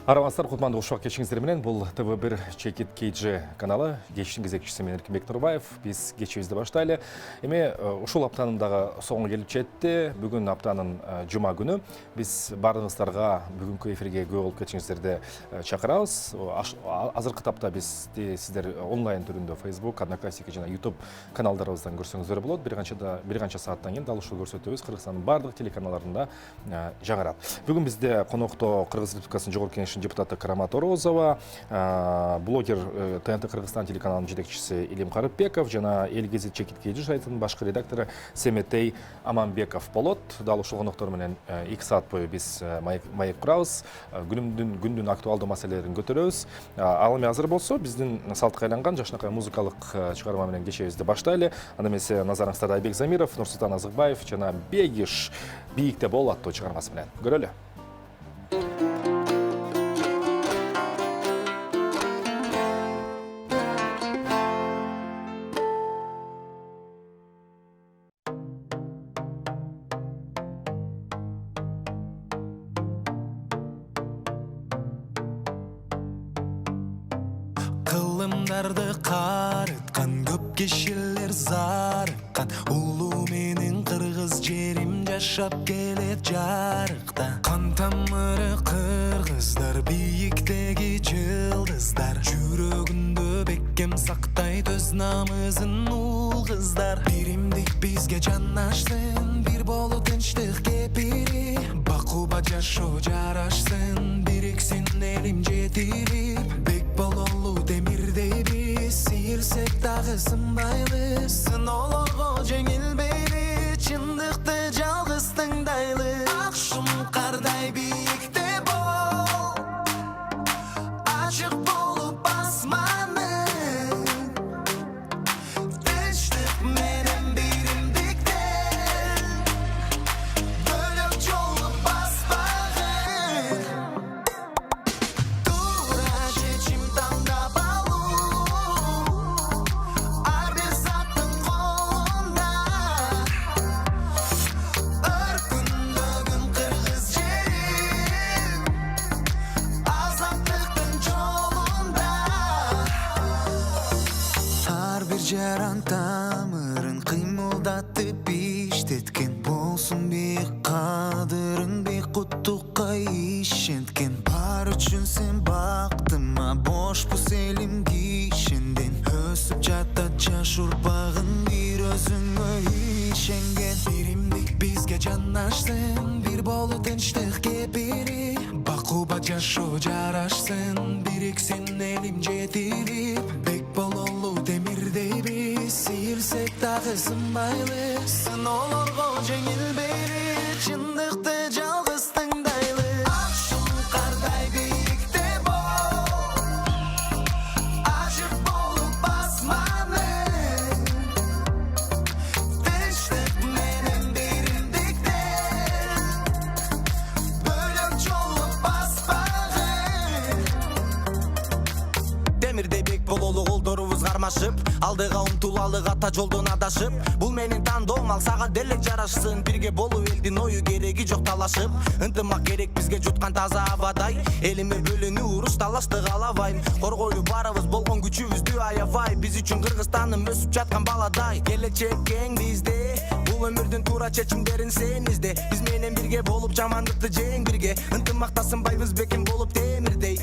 Араластар кутмандуу ушак кечиңиздер менен бул ТВ1 Чекит KG каналы кештин кезекчиси мен Эркинбек Нурбаев. Биз кечибизди баштайлы. Эми ушул аптанын дагы соңуна келип жетти. Бүгүн аптанын жума күнү. Биз баарыңыздарга бүгүнкү эфирге күбө болуп кетишиңиздерди чакырабыз. Азыркы тапта бизди сиздер онлайн түрүндө Facebook, Одноклассники жана YouTube каналдарыбыздан көрсөңүздөр болот. Бир канча сааттан кийин дал ушул көрсөтүүбүз Кыргызстандын бардык телеканалдарында жаңырат. Бүгүн бизде конокто Кыргыз Республикасынын Жогорку Кеңешинин депутаты Карамат Орозова, блогер ТНТ Кыргызстан телеканалынын жетекчиси Илим Карыпбеков жана Эл Гезит Чекит KG сайтынын башкы редактору Семетей Аманбеков болот. Дал ушул коноктор менен 2 саат бою биз маек курабыз, күндүн актуалдуу маселелерин көтөрөбүз. Ал эми азыр болсо биздин салтка айланган жашынакай музыкалык чыгарма менен кечебизди баштайлы. Анда эмесе назарыңыздарда Айбек Замиров, Нурсултан Азыкбаев жана Бегиш Биикте бол аттуу чыгармасы менен көрөлү. Кылымдарды карыткан көп кишилер зарыккан, улуу менен кыргыз жерим жашап келет жарыкта. Кан тамыры кыргыздар, бийиктеги жылдыздар, жүрөгүндө бекем сактайт өз намысын ул кыздар. Биримдик бизге жан ашсын, бир болуу тынчтык кепири, бакуба жашоо жарашсын, бириксин элим жетирип, бек бололу демирдей биз, сейилсек дагы сынбайлы, сыноолорго жеңилбейли, чындыкты жалгыз тыңдайлы. Ак шум кардай бийикте бол, ачык болуп асманы, тынчтык менен биримдиктен бөлөк жолу баспагын. Туура чечим тандап алуу ар бир заттын колунда. Өркүндөгүн кыргыз жерим азаттыктын жолунда. Ар бир жаран тамырын кыймылдатып иштеткен, болсун бийик кадырың, бийик куттукка ишенткен. Бар үчүн сен бактыма, бошпу селим кишенден, өсүп жатат жаш урпагың, бир өзүңө ишенген. Биримдик бизге жан ашсын, бир болуу тынчтык кепири, бакуба жашоо жарашсын, бириксин элим жетирип, бек бололу демирдей биз, сейилсек дагы сынбайлы, сыноолорго жеңилбейли, чындыкты жалгыз тыңдайлы. Ак шум кардай бийикте бол, ачык болуп асманы, тынчтык менен биримдиктен бөлөк жолу баспагын. Демирдей бек бололу колдорубуз кармашып, алдыга умтулалы ата жолдон адашып. Бул менин тандоом, ал сага делек жарашсын, бирге болуу элдин ою кереги жок талашып. Ынтымак керек бизге жуткан таза абадай, элиме бөлүнүү уруш талашты каалабайм. Коргойлу баарыбыз болгон күчүбүздү аябай, биз үчүн Кыргызстаным өсүп жаткан баладай. Келечек кең бизде, бул өмүрдүн туура чечимдерин сен изде. Биз менен бирге болуп жамандыкты жең бирге, ынтымакта сынбайбыз бекем болуп темирдей.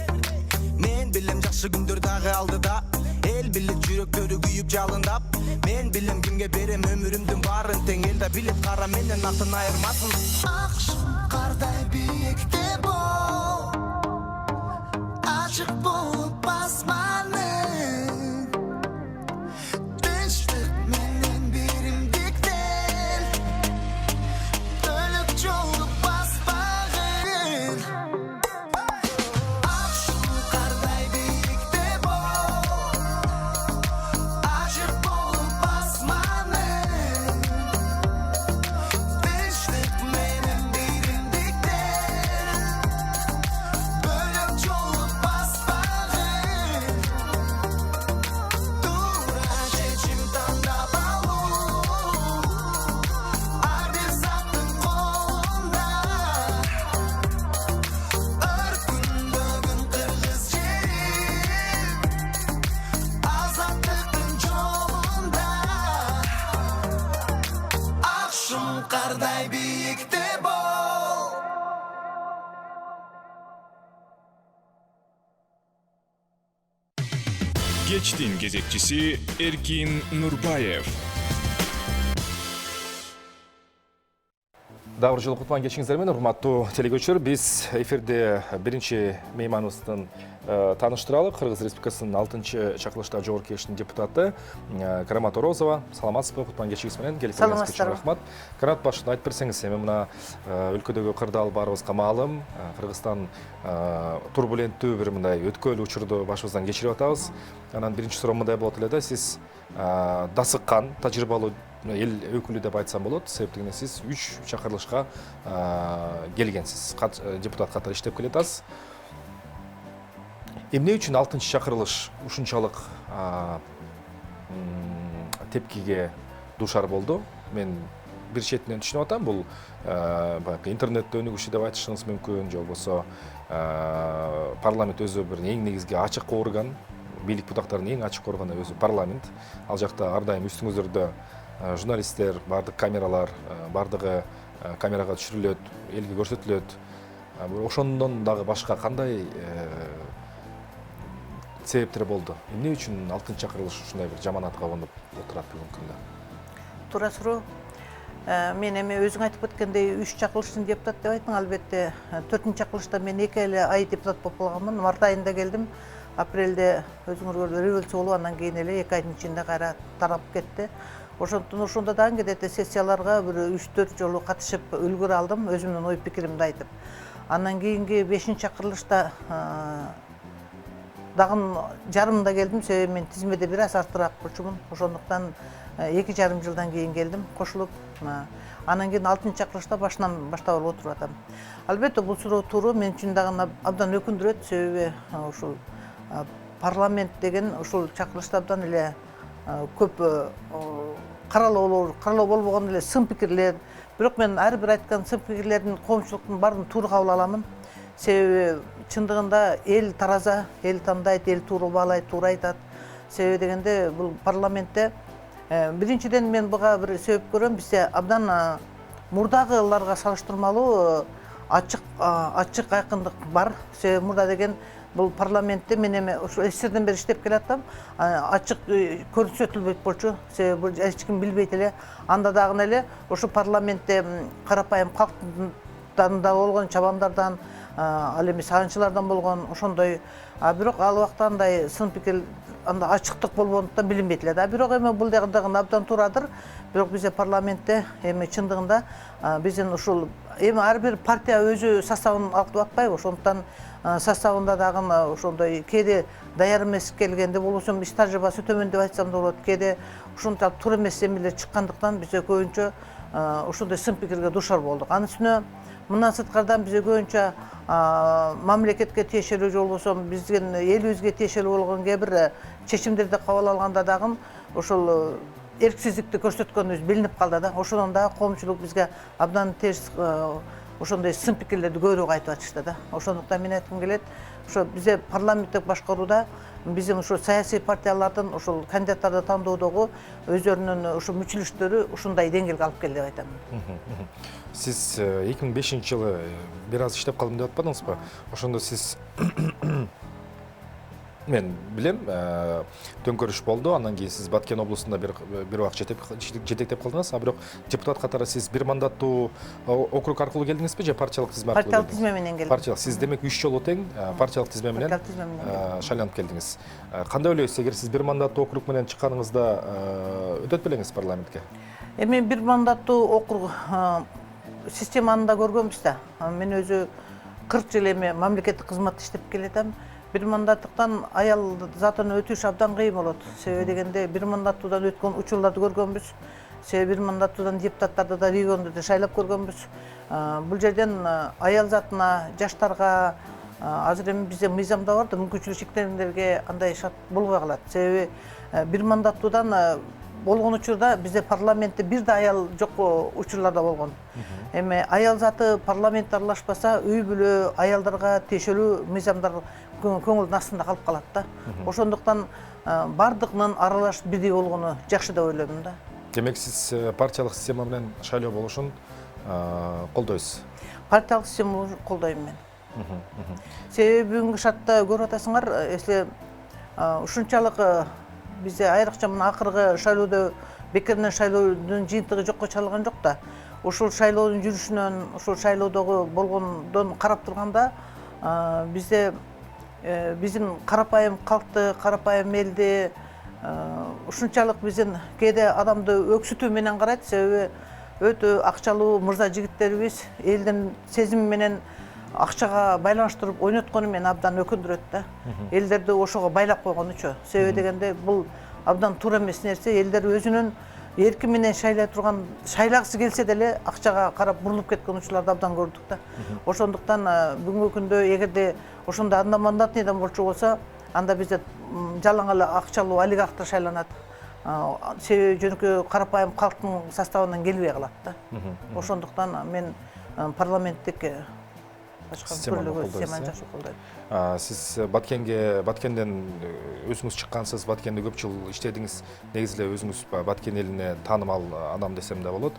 Мен билем жакшы күндөр дагы алдыда, эл билет жүрөктөрү күйүп жалындап. Мен билем кимге берем өмүрүмдүн баарын, тең эл да билет кара менен актын айырмасын. Ак шум кардай бийикте бол, ачык болуп асманы, тынчтык менен биримдиктен бөлөк жолу баспагын. Ак шум кардай бийикте бол, ачык болуп асманы, тынчтык менен биримдиктен талай биікте бол. Кечтин кезекчиси Эркин Нурбаев. Дагы бир жолу кутман кечиңиздер менен, урматтуу телекөрүүчүлөр, биз эфирде биринчи мейманыбызды тааныштыралы. Кыргыз Республикасынын 6-чакырылыштагы жогорку кеңештин депутаты Карамат Орозова. Саламатсызбы, кутман кечиңиз менен. Саламатсыздар. Келип рахмат. Карамат башында айтып берсеңиз, эми мына өлкөдөгү кырдаал баарыбызга маалым. Кыргызстан турбуленттүү бир мындай өткөөл учурду башыбыздан кечирип атабыз. Анан биринчи суроо мындай болот эле да, сиз дасыккан, тажрыйбалуу эл өкүлү деп айтсам болот. Себептен сиз 3 чакырылышка келгенсиз. Депутат катары иштеп келатасыз. Эмне үчүн 6-чакырылыш ушунчалык тепкиге дуушар болду? Мен бир четинен түшүнүп атам, бул баягы интернетте өнүгүшү деп айтышыңыз мүмкүн, же болбосо парламент өзү бир эң негизги ачык орган, бийлик бутактарынын эң ачык органы өзү парламент. Ал жакта ар дайым үстүңүздөрдө журналисттер, бардык камералар, бардыгы камерага түшүрүлөт, элге көрсөтүлөт. Ошондон дагы башка кандай себептер болду? Эмне үчүн 6-чакырылыш ушундай бир жаман атка конуп отурат бүгүнкү күндө? Туура суроо. Мен эми өзүң айтып өткөндөй 3 чакырылыштын депутат деп айттың. Албетте 4-чакырылышта мен 2 ай депутат болуп калганмын. Март айында келдим. Апрелде өзүңөр революция болуп, андан кийин эле 2 айдын ичинде кайра тарап кетти. Ошондон ошондо дагы кедете сессияларга бир 3-4 жолу катышып үлгүрө алдым, өзүмдүн ой пикиримди айтып. Андан кийинки 5-чакырылышта дагы жарымында келдим, себеби мен тизмеде бир аз артыраак болчумун. Ошондуктан 2,5 жылдан кийин келдим, кошулуп. Анан кийин 6-чакырылышта башынан баштап алып отуруп атам. Албетте бул суроо туура, мен үчүн дагы абдан өкүндүрөт, себеби ушул парламент деген ушул чакырылышта абдан эле көп каралоо болбогон эле сын пикирлер. Бирок мен ар бир айткан сын пикирлердин, коомчулуктун баарын туура кабыл аламын. Себеби чындыгында эл тараза, эл тандайт, эл туура баалайт, туура айтат. Себеби дегенде бул парламентте биринчиден мен буга бир себеп көрөм, бизде абдан мурдагыларга салыштырмалуу ачык айкындык бар. Себеби мурда деген бул парламентте мен эми ошо эсирден бери иштеп келатам, ачык көрсөтүлбөйт болчу. Себеби бул эч ким билбейт эле. Анда дагы эле ошо парламентте карапайым калктан да болгон, чабандардан, ал эми сагынчылардан болгон ошондой. Бирок ал убакта андай сын пикир, анда ачыктык болбогондуктан билинбейт эле да. Бирок эми бул дагы абдан туурадыр. Бирок бизде парламентте эми чындыгында биздин ушул эми ар бир партия өзү составын алып атпайбы, ошондуктан составында дагы ошондой кээде даяр эмес келгенде, болбосо иш тажрыйбасы төмөн деп айтсам да болот, кээде ушунчалык туура эмес эмелер чыккандыктан бизде көбүнчө ошондой сын пикирге дуушар болдук. Анын үстүнө мындан сырткардан бизде көбүнчө мамлекетке тиешелүү же болбосо биздин элибизге тиешелүү болгон кээ бир чечимдерди кабыл алганда дагы ошол эрксиздикти көрсөткөнүбүз билинип калды да. Ошондон дагы коомчулук бизге абдан терс ошондой сын пикирлерди көбүрөөк айтып атышты да. Ошондуктан мен айткым келет, ошо бизде парламенттик башкарууда биздин ошо саясий партиялардын ошол кандидаттарды тандоодогу өздөрүнүн ошо мүчүлүштөрү ушундай деңгээлге алып келди деп айтам. Сиз 2005-жылы бир аз иштеп калдым деп атпадыңызбы? Ошондо сиз мен билем, төңкөрүш болду, андан кийин сиз Баткен облусунда бир убак жетектеп калдыңыз, бирок депутат катары сиз бир мандаттуу округ аркылуу келдиңизби же партиялык тизме аркылуу? Партиялык тизме менен келдим. Партиялык. Сиз демек 3 жолу тең партиялык тизме менен шайланып келдиңиз. Кандай ойлойсуз, эгер сиз бир мандаттуу округ менен чыкканыңызда өтөт белеңиз парламентке? Эми бир мандаттуу округ системаны да көргөнбүз да. Мен өзү 40 жыл эми мамлекеттик кызматта иштеп келатам. Бир мандаттыктан аял затына өтүш абдан кыйын болот. Себеби дегенде бир мандаттуудан өткөн учурларды көргөнбүз. Себеби бир мандаттуудан депутаттарды да региондордо шайлап көргөнбүз. Бул жерден аял затына, жаштарга азыр эми бизде мыйзамда бар да, мүмкүнчүлүгү чектелгендерге андай шарт болбой калат. Себеби бир мандаттуудан болгон учурда бизде парламентте бир да аял жок учурларда болгон. Эми аял заты парламентте аралашпаса, үй бүлө, аялдарга тиешелүү мыйзамдар көңүлдүн астында калып калат да. Ошондуктан бардыгынын аралашып бирдей болгону жакшы деп ойлойм да. Демек сиз партиялык система менен шайлоо болушун колдойсуз? Партиялык системаны колдойм мен. Себеби бүгүнкү шартта көрүп атасыңар, если ушунчалык бизде айрыкча мына акыркы шайлоодо бекеринен шайлоодун жыйынтыгы жокко чыгарылган жок да. Ушул шайлоодун жүрүшүнөн, ушул шайлоодогу болгондон карап турганда, бизде биздин карапайым калкты, карапайым элди ушунчалык биздин кээде адамды өксүтүү менен карайт. Себеби өтө акчалуу мырза жигиттерибиз элдин сезими менен акчага байланыштырып ойноткону мени абдан өкүндүрөт да. Элдерди ошого байлап койгонучу. Себеби дегенде бул абдан туура эмес нерсе. Элдер өзүнүн эрки менен шайлай турган, шайлагысы келсе деле акчага карап бурулуп кеткен учурларды абдан көрдүк да. Ошондуктан бүгүнкү күндө эгерде ошондой одномандатныйдан болчу болсо, анда бизде жалаң эле акчалуу олигархтар шайланат. Себеби жөнөкөй карапайым калктын составынан келбей калат да. Ошондуктан мен парламенттик Системаны системаны жакшы колдойм. Сиз Баткенден өзүңүз чыккансыз, Баткенде көп жыл иштедиңиз. Негизи эле өзүңүз Баткен элине таанымал адам десем да болот.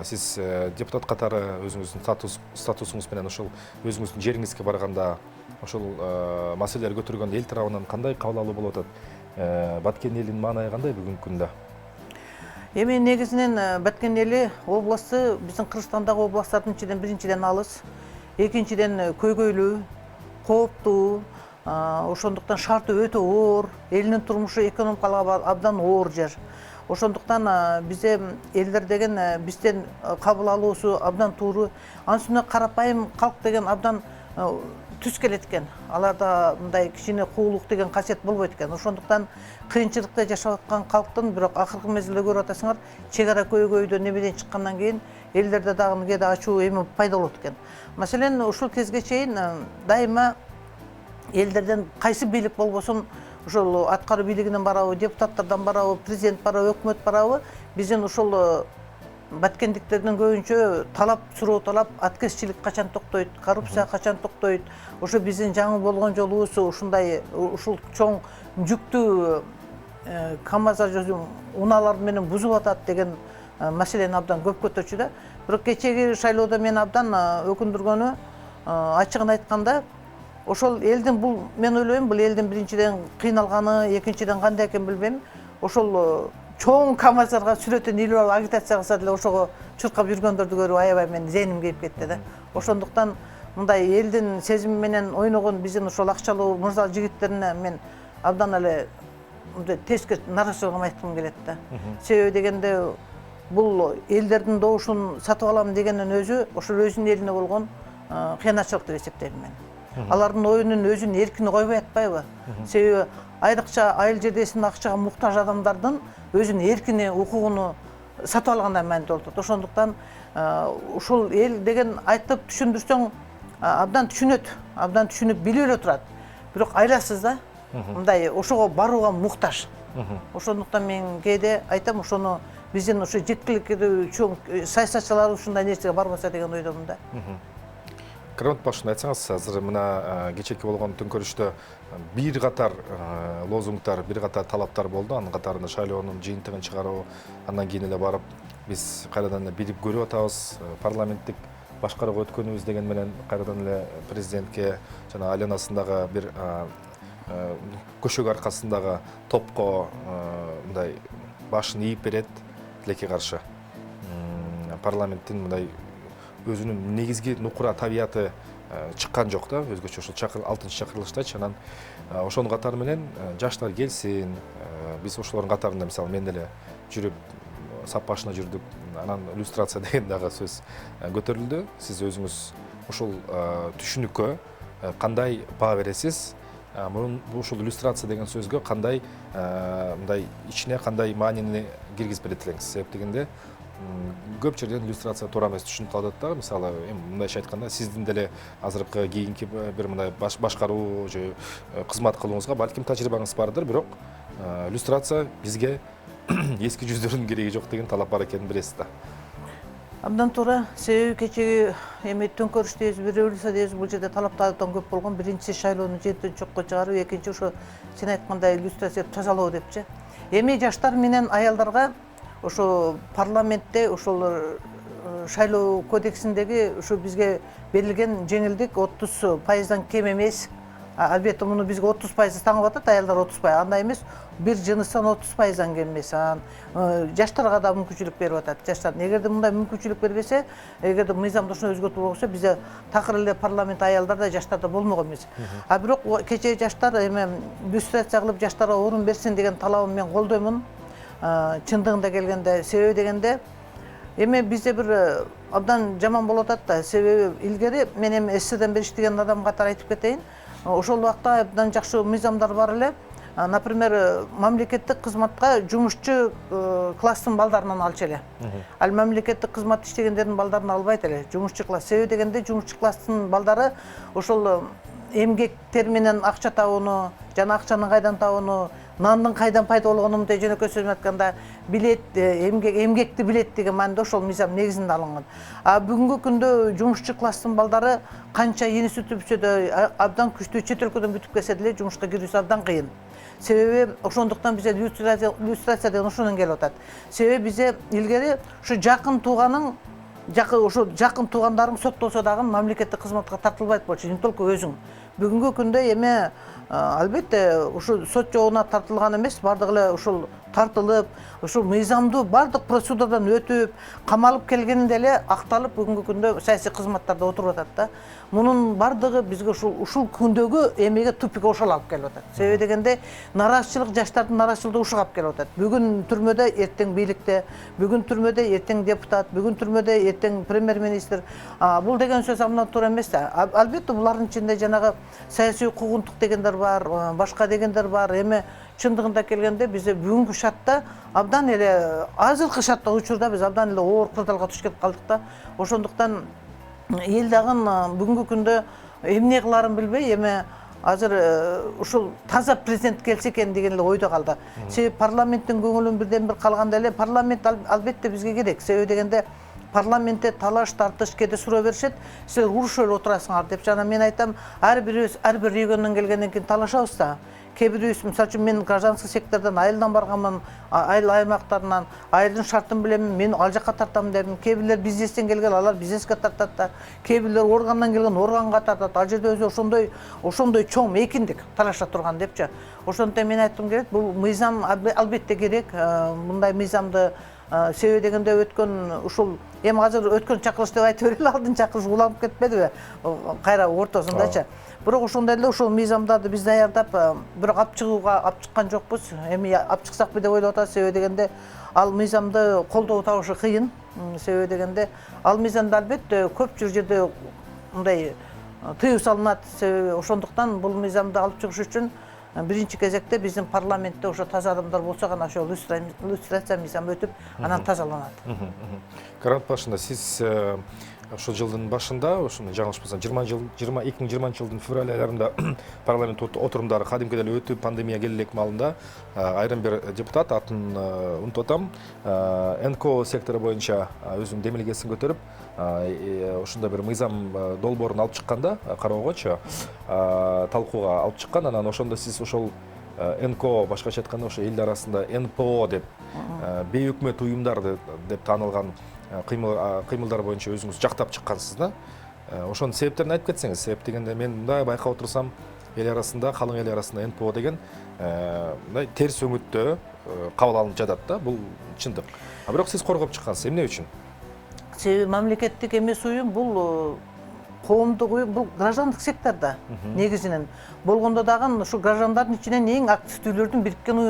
Сиз депутат катары өзүңүздүн статусуңуз менен ошол өзүңүздүн жериңизге барганда ошол маселелер көтөргөндө эл тарабынан кандай кабыл алуу болуп атат? Баткен элинин маанайы кандай бүгүнкү күндө? Эми негизинен Баткен эли областы биздин Кыргызстандагы областтардын ичинен биринчиден алыс, экинчиден көйгөйлүү, кооптуу, ошондуктан шарты өтө оор, элинин турмушу экономикалык абдан оор жер. Ошондуктан бизде элдер деген бизден кабыл алуусу абдан тууру. Анын карапайым калк деген абдан түз келет экен. Аларда мындай кичине куулук деген касиет болбойт экен. Ошондуктан кыйынчылыкта жашап аткан калктын, бирок акыркы мезгилде көрүп атасыңар, чек ара көйгөйдөн немеден чыккандан кийин элдерде дагы кээде ачуу эми пайда болот экен. Маселен, ушул кезге чейин дайыма элдерден кайсы бийлик болбосун, ошол аткаруу бийлигинен барабы, депутаттардан барабы, президент барабы, өкмөт барабы, биздин ушул баткендиктердин көбүнчө талап, суроо талап, аткезчилик качан токтойт, коррупция качан токтойт, ошо биздин жаңы болгон жолубузду ушул чоң жүктүү КАМАЗ унаалар менен бузуп атат деген маселени абдан көп көтөрчү да. Бирок кечеги шайлоодо мен абдан өкүндүргөнү, ачыгын айтканда, ошол элдин мен ойлойм, бул элдин биринчиден кыйналганы, экинчиден кандай экенин билбейм. Ошол чоң КАМАЗдарга сүрөтүн илип алып агитация кылса деле ошого чуркап жүргөндөрдү көрүп аябай менин зээним кейип кетти да. Ошондуктан мындай элдин сезими менен ойногон биздин ошол акчалуу мырза жигиттерине мен абдан эле тескер нааразычылыгымды айткым келет да. Себеби дегенде бул элдердин добушун сатып алам дегендин өзү ошол өзүнүн элине болгон кыянатчылык деп эсептейм мен. Алардын оюнун өзүнүн эркине койбой атпайбы? Себеби айрыкча айыл жердесин акчага муктаж адамдардын өзүнүн эркини, укугуну сатып алгандай маанидүү болуп атат. Ошондуктан ушул эл деген айтып түшүндүрсөң абдан түшүнөт, абдан түшүнүп билип эле турат. Бирок айласыз да, мындай ошого барууга муктаж. Ошондуктан мен кээде айтам, ошону биздин ошо жеткиликтүү чоң саясатчылар ушундай нерсеге барбаса деген ойдомун да. Кармат башында айтсаңыз, азыр мына кечээки болгон төңкөрүштө бир катар лозунгтар, бир катар талаптар болду. Анын катарында шайлоонун жыйынтыгын чыгаруу, андан кийин эле барып биз кайрадан эле билип көрүп атабыз, парламенттик башкарууга өткөнүбүз деген менен кайрадан эле президентке жана айланасындагы бир көшөгө аркасындагы топко мындай башын ийип берет тилекке каршы. Парламенттин мындай өзүнүн негизги нукура табияты чыккан жок да, өзгөчө ошол 6-чы чакырылыштачы. Анан ошонун катары менен жаштар келсин, биз ошолордун катарында мисалы мен деле жүрүп сап башына жүрдүк. Анан иллюстрация деген дагы сөз көтөрүлдү. Сиз өзүңүз ушул түшүнүккө кандай баа бересиз? Ушул иллюстрация деген сөзгө кандай мындай ичине кандай маанини киргизип берет элеңиз? Себеп дегенде көп жерден иллюстрация туура эмес түшүнүп калат да. Мисалы, мындайча айтканда, сиздин деле азыркы кийинки бир мындай башкаруу же кызмат кылууңузга балким тажрыйбаңыз бардыр, бирок иллюстрация бизге эски жүздөрдүн кереги жок деген талап бар экенин билесиз да. Абдан туура. Себеби кечеги төңкөрүш дейбиз, бир революция дейбиз, бул жерде талаптар абдан көп болгон. Биринчиси шайлоону жыйынтыгын чокко чыгаруу, экинчи ошо сен айткандай иллюстрация тазалоо депчи. Эми жаштар менен аялдарга ошо парламентте ошол шайлоо кодексиндеги ушу бизге берилген жеңилдик 30%дан кем эмес. Албетте муну бизге 30% таңып атат, аялдар 30%. Андай эмес, бир жыныстан 30%дан кем эмес. Жаштарга да мүмкүнчүлүк берип атат. Жаштар эгерде мындай мүмкүнчүлүк бербесе, эгерде мыйзамды ушуну өзгөртүп болсо, бизде такыр эле парламент аялдар да жаштар да болмок эмес. Бирок кечээ жаштар эме люстрация кылып жаштарга орун берсин деген талабын мен колдоймун. Чындыгында келгенде, себеби дегенде эми бизде бир абдан жаман болуп атат да, себеби илгери мен эми СССРден бери иштеген адам катары айтып кетейин. Ошол убакта абдан жакшы мыйзамдар бар эле. Например, мамлекеттик кызматка жумушчу класстын балдарынан алчу эле. Ал мамлекеттик кызмат иштегендердин балдарын албайт эле. Жумушчу класс. Себеби дегенде жумушчу класстын балдары ошол эмгектер менен акча табууну, жана акчанын кайдан табууну, нандын кайдан пайда болгонун жөнөкөй сөз менен айтканда билет, эмгекти билет деген маанидо ошол мыйзам негизинде алынган. Бүгүнкү күндө жумушчу класстын балдары канча институт бүтүпсө да абдан күчтүү чет өлкөдөн бүтүп келсе деле жумушка кирүүсү абдан кыйын. Себеби ошондуктан бизде люстрация деген ошондон келип атат. Себеби бизде илгери ушу жакын тууганың ошо жакын туугандарың соттолсо дагы мамлекеттик кызматка тартылбайт болчу, не только өзүң. Бүгүнкү күндө эме албетте ушу сот жолуна тартылган эмес, бардыгы эле ушул тартылып, ушул мыйзамдуу бардык процедурадан өтүп, камалып келгенде эле акталып бүгүнкү күндө саясий кызматтарда отуруп атат да. Мунун бардыгы бизге ушул күндөгү эмеге тупик ошол алып келип атат. Себеби дегенде наразычылык, жаштардын наразычылыгы ушуга алып келип атат. Бүгүн түрмөдө, эртең бийликте, бүгүн түрмөдө, эртең депутат, бүгүн түрмөдө, эртең премьер-министр. Бул деген сөз абдан туура эмес да. Албетте булардын ичинде жанагы саясий укугунтук дегендер бар, башка дегендер бар. Эми чындыгында келгенде бизде бүгүнкү шартта абдан эле азыркы шартта учурда биз абдан эле оор кырдаалга туш кетип калдык да. Ошондуктан эл дагы бүгүнкү күндө эмне кыларын билбей эми азыр ушул таза президент келсе экен деген эле ойдо калды. Себеби парламенттин көңүлүн бирден бир калганда эле парламент албетте бизге керек. Себеби дегенде парламентте талаш тартыш кээде суроо беришет, силер урушуп эле отурасыңар деп. Жана мен айтам, ар бир региондон келгенден кийин талашабыз да. Кээ бирибиз, мисалы үчүн мен гражданский сектордон айылдан барганмын, айыл аймактарынан, айылдын шартын билемин, мен ал жакка тартамын дедим. Кээ бирлер бизнестен келген, алар бизнеске тартат да. Кээ бирлер органдан келген, органга тартат. Ал жерде өзү ошондой чоң мейкиндик талаша турган депчи. Ошондуктан мен айткым келет, бул мыйзам албетте керек. Мындай мыйзамды себеби дегенде өткөн ушул эми азыр өткөн чакырыш деп айтып берели, алдын чакырыш уланып кетпедиби? Кайра ортосундачы. Бирок ошондой эле ушул мыйзамдарды биз даярдап, бирок алып чыккан жокпуз. Эми алып чыксакпы деп ойлоп атабыз. Себеби дегенде ал мыйзамды колдоо табышы кыйын. Себеби дегенде ал мыйзамда албетте көп жерде мындай тыюу салынат. Себеби ошондуктан бул мыйзамды алып чыгыш үчүн биринчи кезекте биздин парламентте ошо таза адамдар болсо гана ошо люстрация мыйзамы өтүп, анан тазаланат. Карант башында сиз ошол жылдын башында, ошону жаңылышпасам 2020 жылдын февраль айларында парламент отурумдары кадимкидей эле өтүп, пандемия келе элек маалында айрым бир депутат, атын унутуп атам, НКО сектору боюнча өзүнүн демилгесин көтөрүп, ошондой бир мыйзам долбоорун алып чыкканда, кароогочу, талкууга алып чыккан. Анан ошондо сиз ошол НКО, башкача айтканда ошо эл арасында НПО деп, бейөкмөт уюмдар деп таанылган кыймылдар боюнча өзүңүз жактап чыккансыз да. Ошонун себептерин айтып кетсеңиз. Себеп дегенде мен мындай байкап отурсам, эл арасында, калың эл арасында НПО деген мындай терс өңүттө кабыл алынып жатат да. Бул чындык. Бирок сиз коргоп чыккансыз. Эмне үчүн? Себеби мамлекеттик эмес уюм бул коомдук уюм, бул граждандык секторда негизинен болгондо дагы ушу граждандардын ичинен эң активдүүлөрдүн бириккен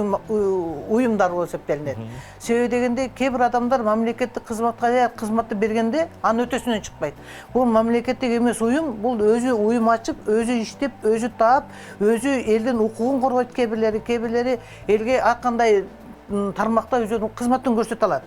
уюмдар болуп эсептелинет. Себеби дегенде кээ бир адамдар мамлекеттик кызматты бергенде анын өтөсүнөн чыкпайт. Бул мамлекеттик эмес уюм, бул өзү уюм ачып, өзү иштеп, өзү таап, өзү элдин укугун коргойт. Кээ бирлери элге ар кандай тармакта өзүнүн кызматын көрсөтө алат.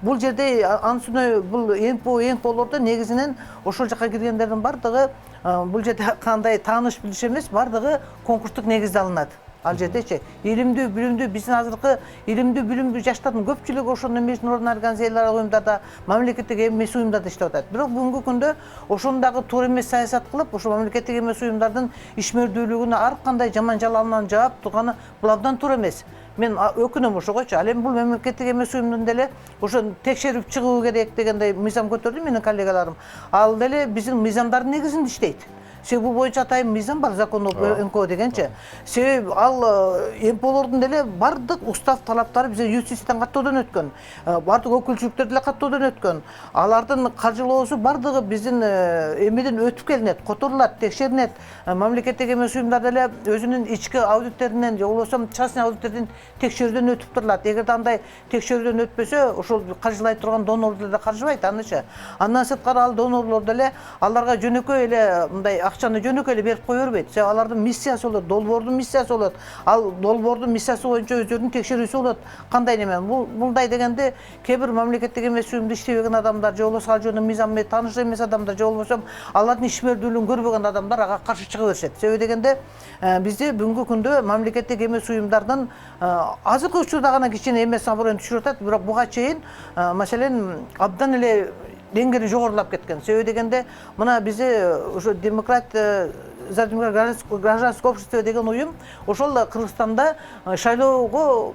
Бул жерде ансына бул НПОлордо негизинен ошол жака киргендердин бардыгы бул жерде кандай тааныш билиш эмес, бардыгы конкурстук негизде алынат. Ал жердечи илимдүү, билимдүү, биздин азыркы илимдүү, билимдүү жаштардын көпчүлүгү ошондой международный организациялар уюмдарда, мамлекеттик эмес уюмдарда иштеп атат. Бирок бүгүнкү күндө ошондагы туура эмес саясат кылып, ошо мамлекеттик эмес уюмдардын ишмердүүлүгүнө ар кандай жаман жалаланан жаап турганы бул абдан туура эмес. мен өкүнөм ошогочу. Ал эми бул мамлекеттик эмес уюмдун деле ошо текшерип чыгуу керек дегендей мыйзам көтөрдү менин коллегаларым. Ал деле биздин мыйзамдардын негизинде иштейт. Себеби бул боюнча атайын мыйзам бар, закон МКО дегенче. Себеби ал МКОлордун деле бардык устав талаптары бизде юстициядан каттоодон өткөн. Бардык өкүлчүлүктөр деле каттоодон өткөн. Алардын каржылоосу бардыгы биздин эмеден өтүп келинет, которулат, текшеринет. Мамлекеттик эмес уюмдар деле өзүнүн ички аудиттеринен же болбосо частный аудиттердин текшерүүдөн өтүп турулат. Эгерде андай текшерүүдөн өтпөсө, ошол каржылай турган донорлор да каржыбайт анычы. Андан сырткары ал донорлор деле аларга жөнөкөй эле мындай акчаны жөнөкөй эле берип кое бербейт. Алардын миссиясы болот, долбоордун миссиясы болот. Ал долбоордун миссиясы боюнча өздөрүнүн текшерүүсү болот. Кандай неме? Мындай дегенде кээ бир мамлекеттик эмес уюмда иштебеген адамдар, же болбосо ал жөнүндө мыйзам менен тааныш эмес адамдар, же болбосо алардын ишмердүүлүгүн көрбөгөн адамдар ага каршы чыга беришет. Себеби дегенде бизде бүгүнкү күндө мамлекеттик эмес уюмдардын азыркы учурда гана кичине эмес аброюн түшүрүп атат, бирок буга чейин маселен абдан эле деңгээли жогорулап кеткен. Себеби дегенде мына бизде ошо гражданское общество деген уюм ошол Кыргызстанда шайлоого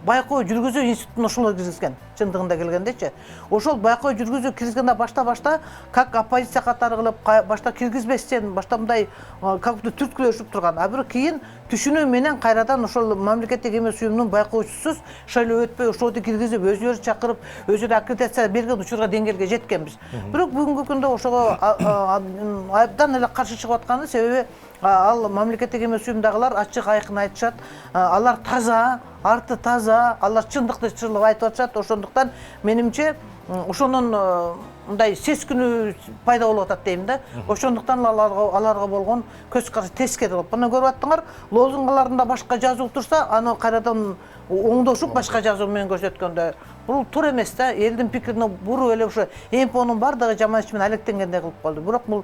байкоо жүргүзүү институтун ошолор киргизген, чындыгында келгендечи. Ошол байкоо жүргүзүү киргизгенде башта как оппозиция катары кылып, башта киргизбестен, башта мындай как-то түрткүлөшүп турган. А бирок кийин түшүнүү менен кайрадан ошол мамлекеттик эмес уюмдун байкоочусуз шайлоо өтпөй ошолду киргизип, өзүлөрү чакырып, өзүлөрү аккредитация берген учурга деңгээлге жеткенбиз. Бирок бүгүнкү күндө ошого абдан эле каршы чыгып атканы себеби ал мамлекеттик эмес уюмдагылар ачык айкын айтышат. Алар таза, арты таза, алар чындыкты чырлап айтып атышат. Ошондуктан менимче ошонун мындай сескинүү пайда болуп атат дейм да. Ошондуктан аларга болгон көз караш тескери болуп. Мына көрүп аттыңар, лозунгаларында башка жазуу турса, аны кайрадан оңдошуп башка жазуу менен көрсөткөндө бул туура эмес да. Элдин пикирине буруп эле ошо МПОнун бардыгы жаман иш менен алектенгендей кылып калды. Бирок бул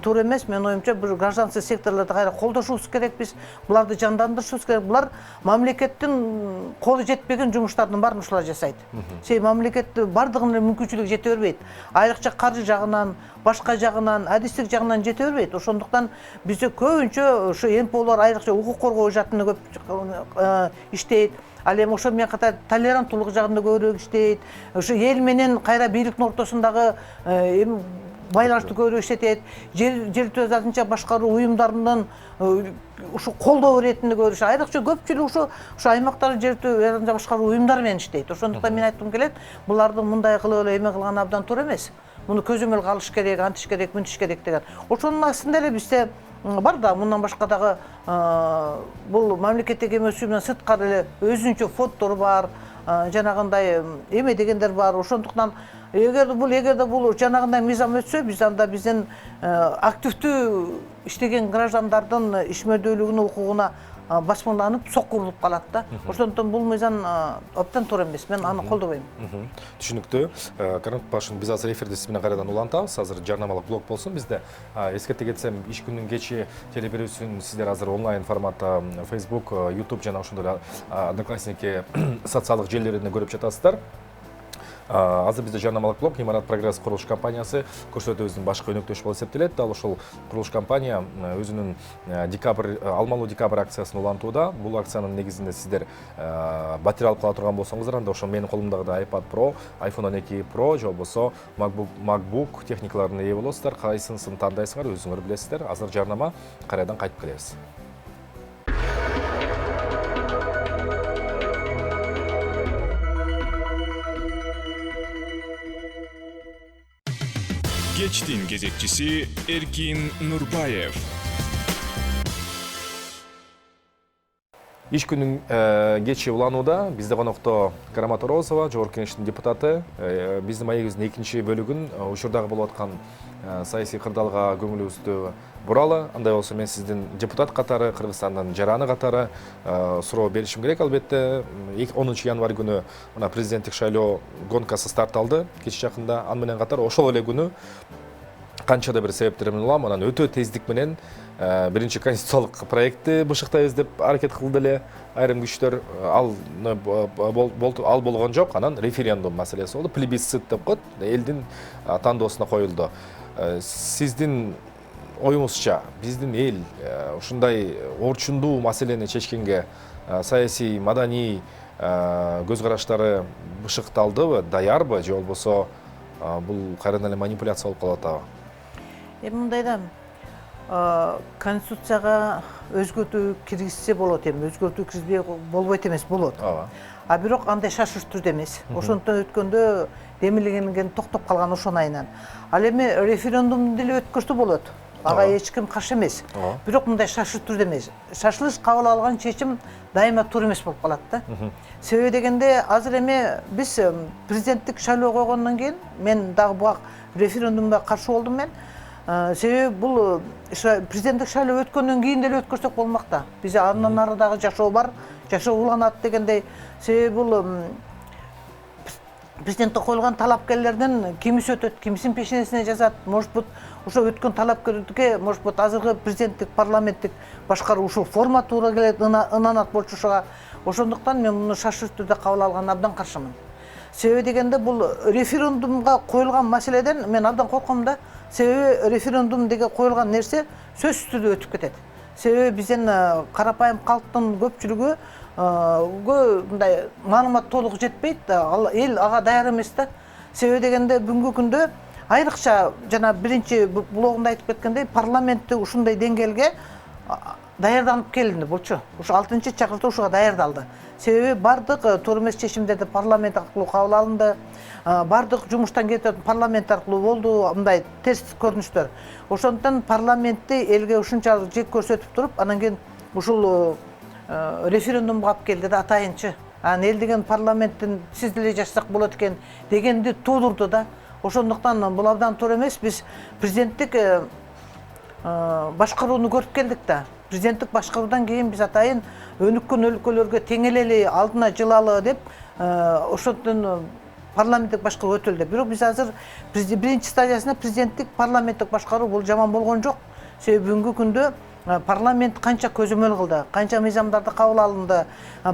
туура эмес. Менин оюмча бир гражданский секторлорду кайра колдошубуз керекпиз. Буларды жандандырышыбыз керек. Булар мамлекеттин колу жетпеген жумуштардын баарын ушулар жасайт. Себеби мамлекет бардыгына мүмкүнчүлүгү жете бербейт. Айрыкча каржы жагынан, башка жагынан, адистик жагынан жете бербейт. Ошондуктан бизде көбүнчө ошо МПОлор айрыкча укук коргоо жаатында көп иштейт. Ал эми ошо менен катар толеранттуулук жагында көбүрөөк иштейт. Ошо эл менен кайра бийликтин ортосундагы байланышты көбүрөөк иштетет. Жергиликтүү өз азынча башкаруу уюмдарынын ушу колдоо иретинде көрүш. Айрыкча көпчүлүк ушу аймактар жергиликтүү өз азынча башкаруу уюмдары менен иштейт. Ошондуктан мен айткым келет, булардын мындай кылып эле эме кылганы абдан туура эмес. Муну көзөмөл кылыш керек, антиш керек, мынтиш керек деген. Ошонун астында эле бизде бар да, мындан башка дагы бул мамлекеттик эмес уюмдан сырткары эле өзүнчө фонддор бар, жанагындай эме дегендер бар. Ошондуктан эгерде бул жанагындай мыйзам өтсө, биз анда биздин активдүү иштеген граждандардын ишмердүүлүгүнүн укугуна басмаланып, соккурулуп калат да. Ошондуктан бул мыйзам абдан туура эмес. Мен аны колдобойм. Түшүнүктүү. Кармат башын биз азыр эфирде сиз менен кайрадан улантабыз. Азыр жарнамалык блок болсун. Бизде эскерте кетсем, иш күнүнүн кечи телеберүүсүн сиздер азыр онлайн форматта Facebook, YouTube жана ошондой эле Одноклассники социалдык желилеринде көрүп жатасыздар. Азыр бизде жарнамалык блок Имарат Прогресс курулуш компаниясы көрсөтүүбүздүн башкы өнөктөшү болуп эсептелет. Ал ошол курулуш компания өзүнүн алмалуу декабрь акциясын улантууда. Бул акциянын негизинде сиздер батарея алып кала турган болсоңуздар, анда ошо менин колумдагы iPad Pro, iPhone 12 Pro же болбосо MacBook техникаларына ээ болосуздар. Кайсынысын тандайсыңар, өзүңөр билесиздер. Азыр жарнама, кайрадан кайтып келебиз. Кечтин кезекчиси Эркин Нурбаев. Иш күнүн кечи уланууда бизде конокто Карамат Орозова, Жогорку Кеңештин депутаты. Биздин маегибиздин экинчи бөлүгүн учурдагы болуп аткан саясий кырдаалга көңүлүбүздү буралы. Андай болсо мен сиздин депутат катары, Кыргызстандын жараны катары суроо беришим керек. Албетте 10 январь күнү мына президенттик шайлоо гонкасы старт алды кеч жакында. Аны менен катар ошол эле күнү канча да бир себептер менен улам анан өтө тездик менен биринчи конституциялык проектти бышыктайбыз деп аракет кылды эле айрым күчтөр. Ал болгон жок. Анан референдум маселеси болду. Плебисцит деп коет. Элдин тандоосуна коюлду. Сиздин оюңузча биздин эл ушундай орчундуу маселени чечкенге саясий, маданий көз караштары бышыкталдыбы, даярбы, же болбосо бул кайрадан эле манипуляция болуп калат абы? Мындай да, конституцияга өзгөртүү киргизсе болот эми, өзгөртүү киргизбей болбойт эмес, болот. А бирок андай шашыш түрдө эмес. Ошондон өткөндө демилгенген токтоп калган ошон айынан. Ал эми референдум деле өткөрсө болот. Ага эч ким каршы эмес. Бирок мындай шашыш түрдө эмес. Шашылыш кабыл алган чечим дайыма туура эмес болуп калат да. Себеби дегенде азыр эми биз президенттик шайлоо койгондон кийин мен дагы буга референдумга каршы болдум мен. Себеби бул президенттик шайлоо өткөндөн кийин деле өткөрсөк болмак да. Бизде андан ары дагы жашоо бар, жашоо уланат дегендей. Себеби бул президентке коюлган талапкерлерден кимиси өтөт, кимисин пешенесине жазат. Может быть, ошо өткөн талапкерлерге, может быть, азыркы президенттик, парламенттик башкаруу ушул форма туура келет, ынанат болчу ошого. Ошондуктан мен муну шашыш түрдө кабыл алган абдан каршымын. Себеби дегенде бул референдумга коюлган маселеден мен абдан корком да. Себеби референдум деген коюлган нерсе сөзсүз түрдө өтүп кетет. Себеби бизден карапайым калктын көпчүлүгү мындай маалымат толук жетпейт, эл ага даяр эмес да. Себеби дегенде бүгүнкү күндө айрыкча жана биринчи блогунда айтып кеткендей парламентти ушундай деңгээлге даярданып келинди болчу. Ушу 6-чакыртуу ушуга даярдалды. Себеби бардык туура эмес чечимдерди парламент аркылуу кабыл алынды. Бардык жумуштан кетип парламент аркылуу болду, мындай терс көрүнүштөр. Ошондуктан парламентти элге ушунчалык жек көрсөтүп туруп, анан кийин ушул референдумга алып келди да атайынчы. Анан эл деген парламенттин сиз деле жашасак болот экен дегенди туудурду да. Ошондуктан бул абдан туура эмес. Биз президенттик башкарууну көрүп келдик да. Президенттик башкаруудан кийин биз атайын өнүккөн өлкөлөргө теңелели, алдына жылалы деп ошондон парламенттик башкаруу өтүлдү. Бирок биз азыр биринчи стадиясында президенттик парламенттик башкаруу бул жаман болгон жок. Себеби бүгүнкү күндө парламент канча көзөмөл кылды, канча мыйзамдарды кабыл алынды,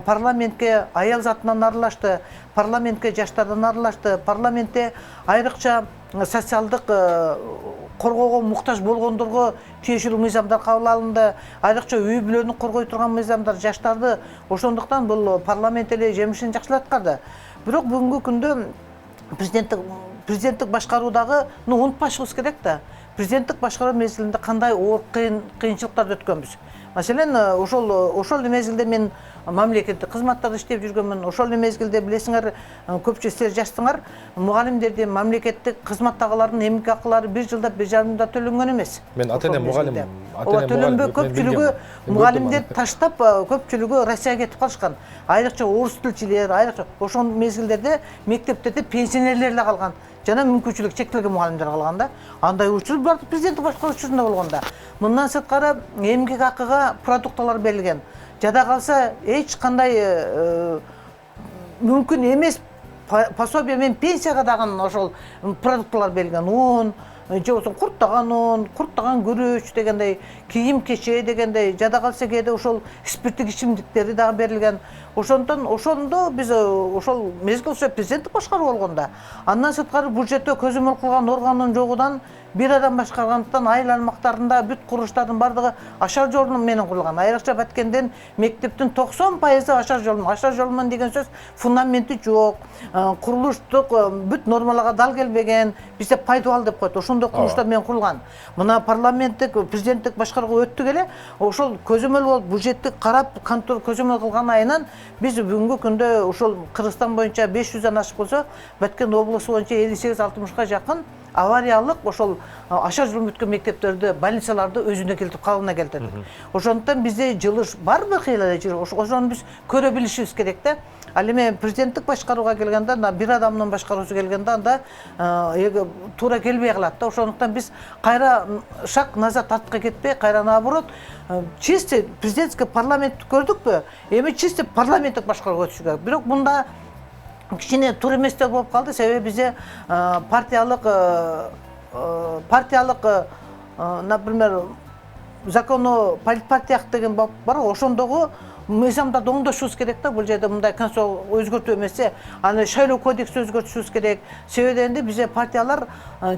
парламентке аял затынан аралашты, парламентке жаштардан аралашты, парламентте айрыкча социалдык коргоого муктаж болгондорго тиешелүү мыйзамдар кабыл алынды, айрыкча үй бүлөнү коргой турган мыйзамдар, жаштарды. Ошондуктан бул парламент эле жемишин жакшылап аткарды. Бирок бүгүнкү күндө президенттик башкаруудагы унутпашыбыз керек да. Президенттик башкаруу мезгилинде кандай оор кыйынчылыктарды өткөнбүз. Маселен, ошол мезгилде мен мамлекеттик кызматтарда иштеп жүргөнмүн. Ошол мезгилде билесиңер, көпчү силер жаштыңар, мугалимдерди мамлекеттик кызматтагылардын эмгек акылары 1 жылда 1,5 жылда төлөнгөн эмес. Мен ата-энем мугалим. Төлөнбөй көпчүлүгү мугалимдер таштап, көпчүлүгү Россияга кетип калышкан. Айрыкча орус тилчилер, айрыкча ошол мезгилдерде мектептерде пенсионерлер эле калган. Жана мүмкүнчүлүк чектелген мугалимдер калган да. Андай учур бар президенттик башкаруучусунда болгонда. Мындан сырткары эмгек акыга продукталар берилген. Жада калса эч кандай мүмкүн эмес пособие менен пенсияга дагы ошол продукталар берилген. Un, же болсо курттаган un, курттаган күрүч дегендей, кийим кече дегендей, жада калса кээде ошол спирттик ичимдиктери дагы берилген. Ошондо биз ошол мезгил президенттик башкаруу болгондо. Андан сырткары бюджетте көзөмөл кылган органдын жогудан бир адам башкаргандыктан айыл аймактарында бүт курулуштардын бардыгы ашар жол менен курулган. Айрыкча Баткенден мектептин 90% ашар жол. Ашар жол менен деген сөз фундаменти жок, курулуштук бүт нормаларга дал келбеген, бизде пайдабал деп коет. Ошондой курулуштар менен курулган. Мына парламенттик, президенттик башкарууга өттүк эле, ошол көзөмөл болуп бюджеттик карап, контроль көзөмөл кылган айынан биз бүгүнкү күндө ошол Кыргызстан боюнча 500дөн ашык болсо, Баткен облусу боюнча 58-60га жакын авариялык ошол ашар жол бүткөн мектептерди, больницаларды өзүнө келтирип, калыбына келтирди. Ошондуктан бизде жылыш барбы кыйла эле, ошону биз көрө билишибиз керек да. Ал эми президенттик башкарууга келгенде, бир адамдын башкаруусу келгенде анда туура келбей калат да. Ошондуктан биз кайра шаг назад артка кетпей, кайра наоборот, чисто президентский парламентти көрдүкпү? Эми чисто парламенттик башкарууга өтүш керек. Бирок мында кичине туура эместер болуп калды. Себеби бизде партиялык, например, закону партия деген бар, ошондогу мыйзамдарды оңдошубуз керек да. Бул жерде мындай конституция өзгөртүү эмесе, аны шайлоо кодексти өзгөртүшүбүз керек. Себеби дегенде бизде партиялар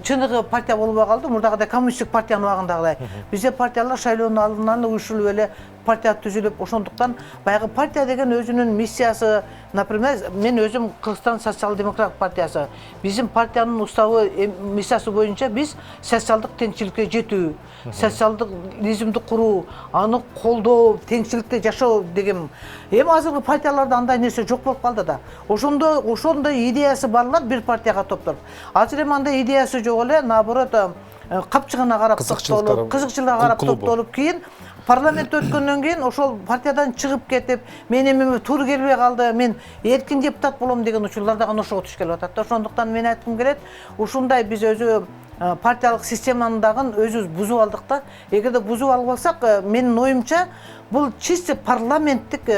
чыныгы партия болбой калды. Мурдагыдай коммунисттик партиянын убагындагыдай. Бизде партиялар шайлоонун алдынан уюшулуп эле партия түзүлүп, ошондуктан баягы партия деген өзүнүн миссиясы, например, мен өзүм Кыргызстан социал-демократ партиясы. Биздин партиянын уставы миссиясы боюнча биз социалдык теңчиликке жетүү, социалдык лизимди куруу, аны колдоо, теңчиликте жашоо деген. Эми азыркы партияларда андай нерсе жок болуп калды да. Ошондой идеясы барлар бир партияга топтолуп. Азыр эми андай идеясы жок эле, наоборот, капчыгына карап топтолуп, кызыкчылыгына карап топтолуп, кийин парламент өткөндөн кийин ошол партиядан чыгып кетип, мен эми туура келбей калды, мен эркин депутат болом деген учурлар дагы ошого туш келип атат да. Ошондуктан мен айткым келет, ушундай биз өзү партиялык системаны дагы өзүбүз бузуп алдык да. Эгерде бузуп алып алсак, менин оюмча, бул чисто парламенттик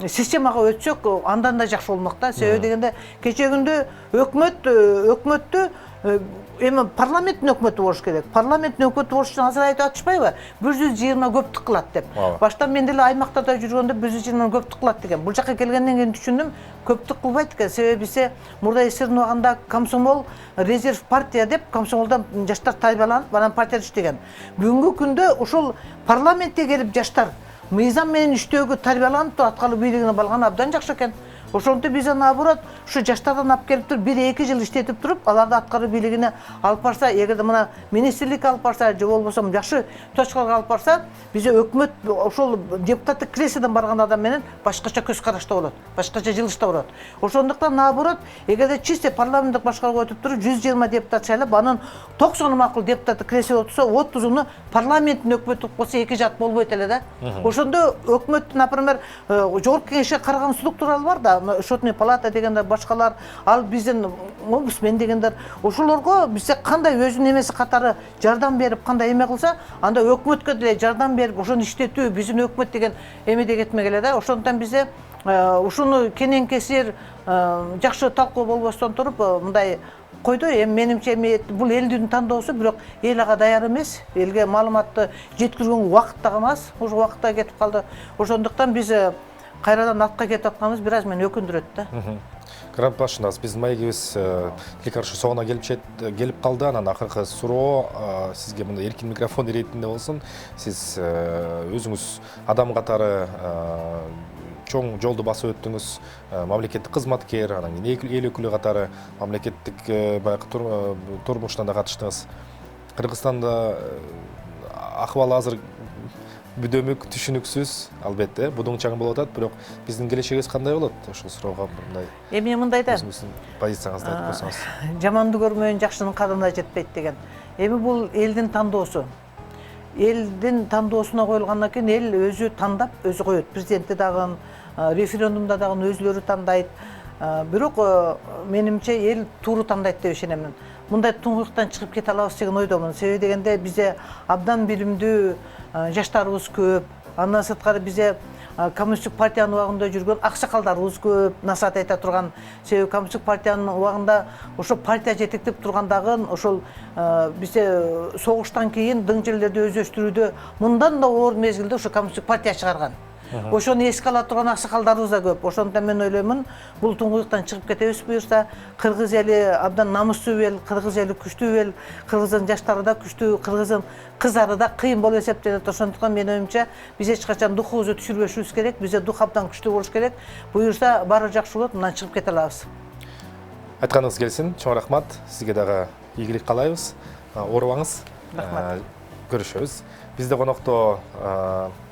системага өтсөк, андан да жакшы болмок да. Себеби дегенде кечээ күндө өкмөттү эми парламенттин өкмөтү болуш керек. Парламенттин өкмөтү болуш үчүн азыр айтып атышпайбы? 120 көптүк кылат деп. Баштан мен деле аймактарда жүргөндө 120 көптүк кылат деген. Бул жака келгенден кийин түшүндүм, көптүк кылбайт экен. Себеби бизде мурда СССРдин убагында комсомол резерв партия деп, комсомолдон жаштар тайбаланып, анан партияда иштеген. Бүгүнкү күндө ошол парламентке келип жаштар мыйзам менен иштөөгө тарбияланып аткаруу бийлигине балган абдан жакшы экен. Ошондо биз наоборот ушу жаштардан алып келип туруп 1-2 жыл иштетип туруп, аларды аткаруу бийлигине алып барса, эгерде мына министрликке алып барса, же болбосо жакшы точкаларга алып барса, бизде өкмөт ошол депутаттык креслодон барган адам менен башкача көз карашта болот, башкача жылышта болот. Ошондуктан наоборот, эгерде чисто парламенттик башкарууга өтүп туруп 120 депутат шайлап, анын 90 макул депутаттык кресло отурса, 30-уну парламенттин өкмөтү болсо эки жат болбойт эле да. Ошондо өкмөттүн, например, жогорку кеңешке караган структуралар бар да, счетный палата дегендер, башкалар, ал биздин омбудсмен дегендер, ошолорго бизде кандай өзүнүн эмеси катары жардам берип, кандай эме кылса, анда өкмөткө деле жардам берип, ошону иштетүү биздин өкмөт деген эмеде кетмек эле да. Ошондуктан бизде ушуну кенен кесир жакшы талкуу болбостон туруп мындай койду. Эми менимче бул элдин тандоосу, бирок эл ага даяр эмес. Элге маалыматты жеткирүүгө убакыт дагы аз, уже убакытта кетип калды. Ошондуктан биз кайрадан атка кетип атканыбыз бир аз мени өкүндүрөт да. Грант башындагы биздин маегибиз тилкаршы соңуна келип калды. Анан акыркы суроо сизге мындай эркин микрофон иретинде болсун. Сиз өзүңүз адам катары чоң жолду басып өттүңүз, мамлекеттик кызматкер, анан кийин эл өкүлү катары мамлекеттик баягы турмуштан да катыштыңыз. Кыргызстанда акыбал азыр бүдөмүк, түшүнүксүз, албетте, будуң чаң болуп атат, бирок биздин келечегибиз кандай болот? Ошол суроого мындай. Эми мындай да. Өзүңүздүн позицияңызды айтып койсоңуз. Жаманды көрмөйүн, жакшынын кадырына жетпейт деген. Эми бул элдин тандоосу. Элдин тандоосуна коюлгандан кийин эл өзү тандап, өзү коет. Президентти дагы, референдумда дагы өзүлөрү тандайт. Бирок менимче эл туура тандайт деп ишенемин. Мындай туңгуюктан чыгып кете алабыз деген ойдомун. Себеби дегенде бизде абдан билимдүү жаштарыбыз көп. Андан сырткары бизде коммунисттик партиянын убагында жүргөн аксакалдарыбыз көп, насаат айта турган. Себеби коммунисттик партиянын убагында ошо партия жетектеп тургандагы ошол бизде согуштан кийин дың жерлерди өздөштүрүүдө мындан да оор мезгилде ошо коммунисттик партия чыгарган. Ошону эске ала турган аксакалдарыбыз да көп. Ошондуктан мен ойлоймун, бул туңгуюктан чыгып кетебиз буюрса, кыргыз эли абдан намыстуу эл, кыргыз эли күчтүү эл, кыргыздын жаштары да күчтүү, кыргыздын кыздары да кыйын болуп эсептелет. Ошондуктан мен оюмча, биз эч качан духубузду түшүрбөшүбүз керек, бизде дух абдан күчтүү болуш керек. Буюрса, баары жакшы болот, мындан чыгып кете алабыз. Айтканыңыз келсин, чоң рахмат. Сизге дагы ийгилик каалайбыз. Оорубаңыз. Рахмат. Көрүшөбүз. Бизде конокто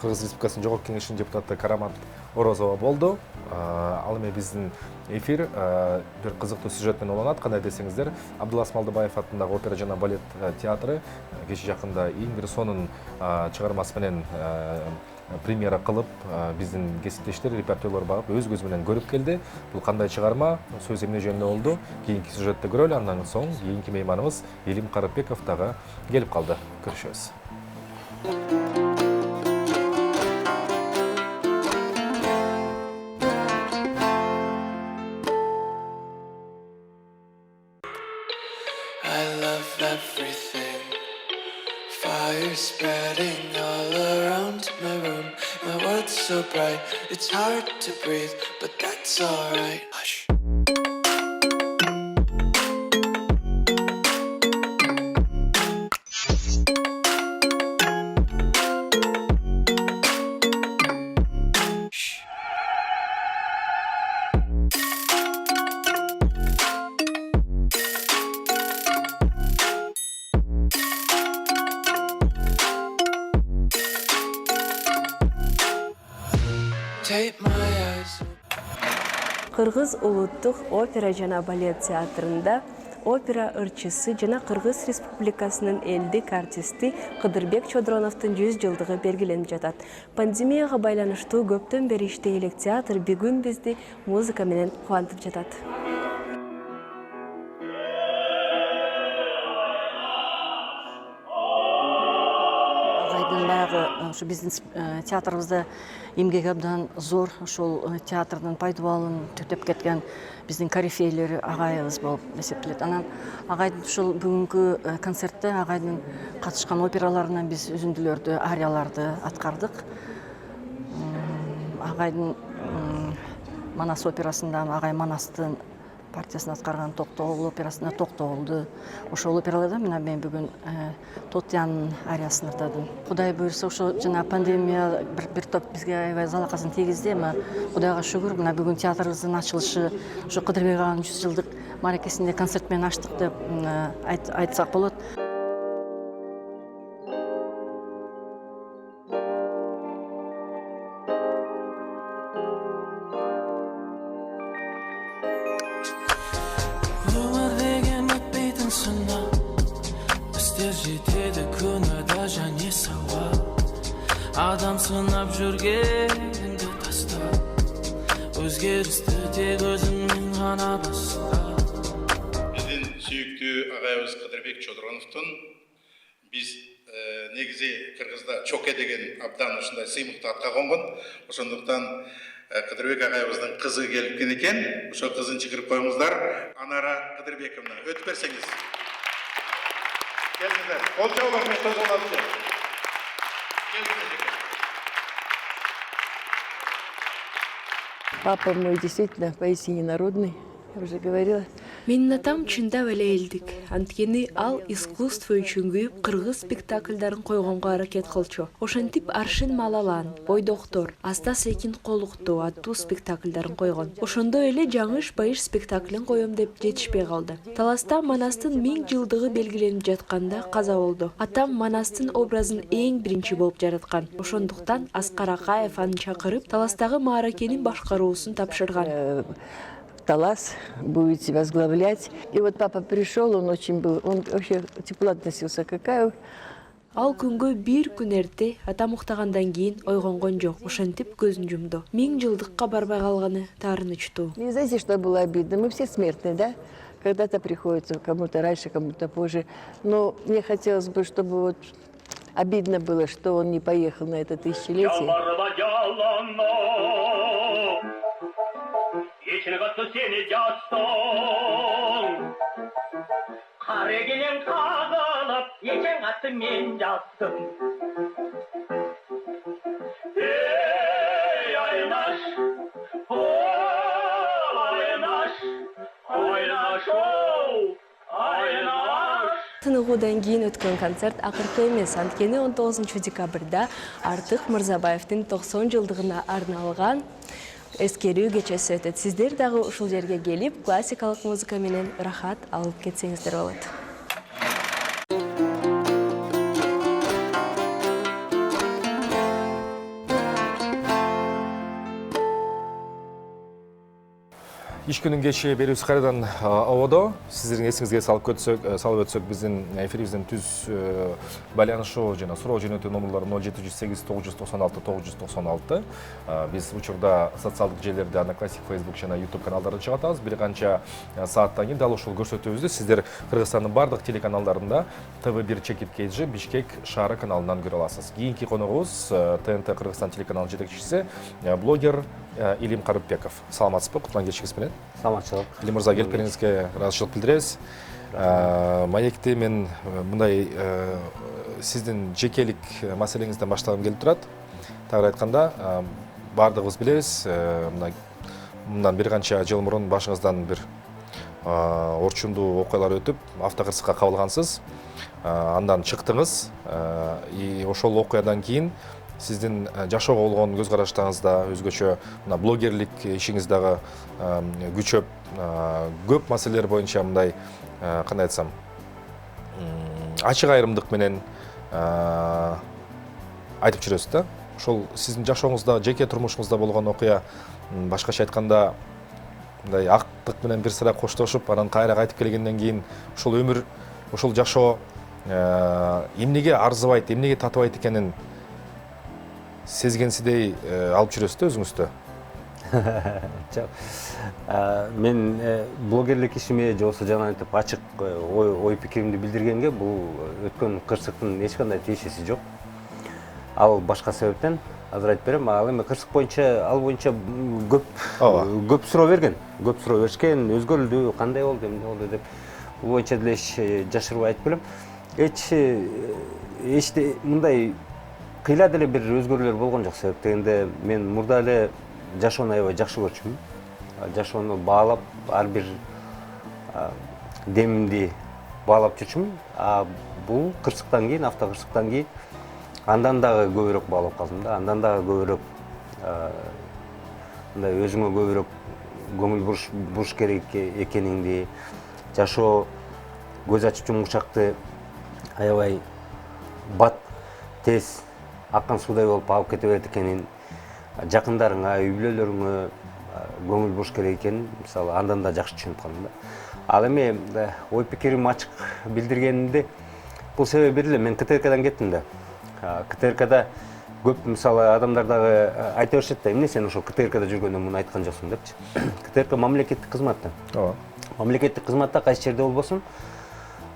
Кыргыз Республикасынын Жогорку Кеңешинин депутаты Карамат Орозова болду. Ал эми биздин эфир бир кызыктуу сюжет менен уланат. Кандай десеңиздер, Абдулас Малдыбаев атындагы опера жана балет театры кечээ жакында Ингерсонун чыгармасы менен премьера кылып, биздин кесиптештер репортерлор багып өз көзү менен көрүп келди. Бул кандай чыгарма, сөз эмне жөнүндө болду? Кийинки сюжетте көрөлү. Андан соң кийинки мейманыбыз Элим Карыпбеков дагы келип калды. Көрүшөбүз. I love everything. Fire spreading all around my room. My world's so bright, it's hard to breathe, but that's alright. Hush. keep my eyes open. Кыргыз улуттук опера жана балет театрында опера ырчысы жана Кыргыз Республикасынын элдик артисти Кыдырбек Чодроновдун 100 жылдыгы белгиленип жатат. Пандемияга байланыштуу көптөн бери иштей элек театр бүгүн бизди музыка менен кубантып жатат. Баягы ушу биздин театрыбызда эмгеги абдан зор, ошол театрдын пайдубалын түптөп кеткен биздин корифейлери агайыбыз болуп эсептелет. Анан агайдын ушул бүгүнкү концертте агайдын катышкан операларынан биз үзүндүлөрдү, арияларды аткардык. Агайдын Манас операсында агай Манастын партиясын аткарган Токтогул операсында Токтогулду. Ошол операларда мен бүгүн Тотянын ариясын ырдадым. Кудай буйрса, ошо жана пандемия бир топ бизге аябай залакасын тийгизди, эми Кудайга шүгүр, мына бүгүн театрыбыздын ачылышы ошо Кыдырбек аганын 100 жылдык мааракесинде концерт менен ачтык деп айтсак болот. Адам сынап жүргенді таста, өзгерісті тек өзіңнің ғана баста. Біздің сүйікті ағайымыз Кыдырбек Чодроновтун біз негизи Кыргызда чоке деген абдан ушундай сыймыктуу атка конгон. Ошондуктан Кыдырбек агайыбыздын кызы келипкен экен. Ошо кызын чыгырып коюңуздар. Анара Кыдырбековна, өтүп берсеңиз. Келиңиздер. Кол жабылар менен сөз алабыз. Папа мой действительно поистине народный, я уже говорила. Менин атам чындап эле элдик. Анткени ал искусство үчүн күйүп кыргыз спектакльдарын койгонго аракет кылчу. Ошентип Аршын Малалан, Бойдоктор, Аста Секин Колукту аттуу спектакльдарын койгон. Ошондой эле Жаңыш Байыш спектаклин коем деп жетишпей калды. Таласта Манастын 1000 жылдыгы белгиленип жатканда каза болду. Атам Манастын образын эң биринчи болуп жараткан. Ошондуктан Аскар Акаев аны чакырып, Таластагы мааракенин башкаруусун тапшырган. Талас будете возглавлять. И вот папа пришел, он вообще тепло относился к Акаеву. Ал күнгө бир күн эрте атам уктагандан кийин ойгонгон жок. Ошентип көзүн жумду. 1000 жылдыкка барбай калганы таарынычтуу. И знаете, что было обидно? Мы все смертные, да? Когда-то приходится кому-то раньше, кому-то позже. Но мне хотелось бы, чтобы вот обидно было, что он не поехал на это тысячелетие. İçine kattı seni yastın. Kareginin kazanıp yeken kattı men yastım. Ey aynaş, aynaş, aynaş, aynaş. Тыныгуудан кийин өткөн концерт акыркы эмес, анткени 19 декабрда Артык Мырзабаевдин 90 жылдыгына арналган эскерүү кечеси өтөт. Сиздер дагы ушул жерге келип, классикалык музыка менен рахат алып кетсеңиздер болот. Иш күнүн кечи берүүбүз кайрадан ободо. Сиздердин эсиңизге салып өтсөк, биздин эфирибиздин түз байланышуу жана суроо жөнөтүү номерлору 078 996 996. Биз учурда социалдык желилерде Одноклассник, Facebook жана YouTube каналдарды чыгатабыз. Бир канча сааттан кийин дал ушул көрсөтүүбүздү сиздер Кыргызстандын бардык телеканалдарында TV1 Чекит KG Бишкек шаары каналынан көрө аласыз. Кийинки коногубуз ТНТ Кыргызстан телеканалынын жетекчиси блогер Илим Карыпбеков. Саламатсызбы? Кутлан кечиңиз менен. Саламатчылык. Илим мырза, келипкениңизге ыраазычылык билдиребиз. Маекти мен мындай сиздин жекелик маселеңизден баштагым келип турат. Тагыраак айтканда, бардыгыбыз билебиз, мындан бир канча жыл мурун башыңыздан бир орчундуу окуялар өтүп, автокырсыкка кабылгансыз. Андан чыктыңыз. И ошол окуядан кийин сиздин жашоого болгон көз караштарыңызда өзгөчө мына блогерлик ишиңиз дагы күчөп, көп маселелер боюнча мындай кандай айтсам, ачык айрымдык менен айтып жүрөсүз да. ошол сиздин жашооңузда, жеке турмушуңузда болгон окуя, башкача айтканда мындай актык менен бир сыра коштошуп, анан кайра кайтып келгенден кийин ошол өмүр, ошол жашоо эмнеге арзыбайт, эмнеге татыбайт экенин сезгенсидей алып жүрөсүз да өзүңүздү? Мен блогерлик ишиме же болбосо жана айтып ачык ой пикиримди билдиргенге бул өткөн кырсыктын эч кандай тиешеси жок. Ал башка себептен азыр айтып берем. Ал эми кырсык боюнча, ал боюнча көп суроо берген. Көп суроо беришкен, өзгөрүлдү, кандай болду, эмне болду деп. Бул боюнча деле эч жашырбай айтып берем. Эч мындай кыйла деле бир өзгөрүүлөр болгон жок. Себеп дегенде мен мурда эле жашоону аябай жакшы көрчүмүн. Жашоону баалап, ар бир демимди баалап жүрчүмүн. Бул кырсыктан кийин, автокырсыктан кийин андан дагы көбүрөөк баалап калдым да. Андан дагы көбүрөөк мындай өзүңө көбүрөөк көңүл буруш керек экениңди, жашоо көз ачып жумгучакты аябай бат, тез аккан суудай болуп алып кете берет экенин, жакындарыңа, үй бүлөлөрүңө көңүл буруш керек экенин, мисалы, андан да жакшы түшүнүп калдым да. Ал эми ой пикирим ачык билдиргенимде бул себеби эле мен КТРКдан кеттим да. КТРКда көп мисалы адамдар дагы айта беришет да, эмне сен ошол КТРКда жүргөндө муну айткан жоксуң депчи. КТРК мамлекеттик кызмат да. Ооба. Мамлекеттик кызматта кайсы жерде болбосун,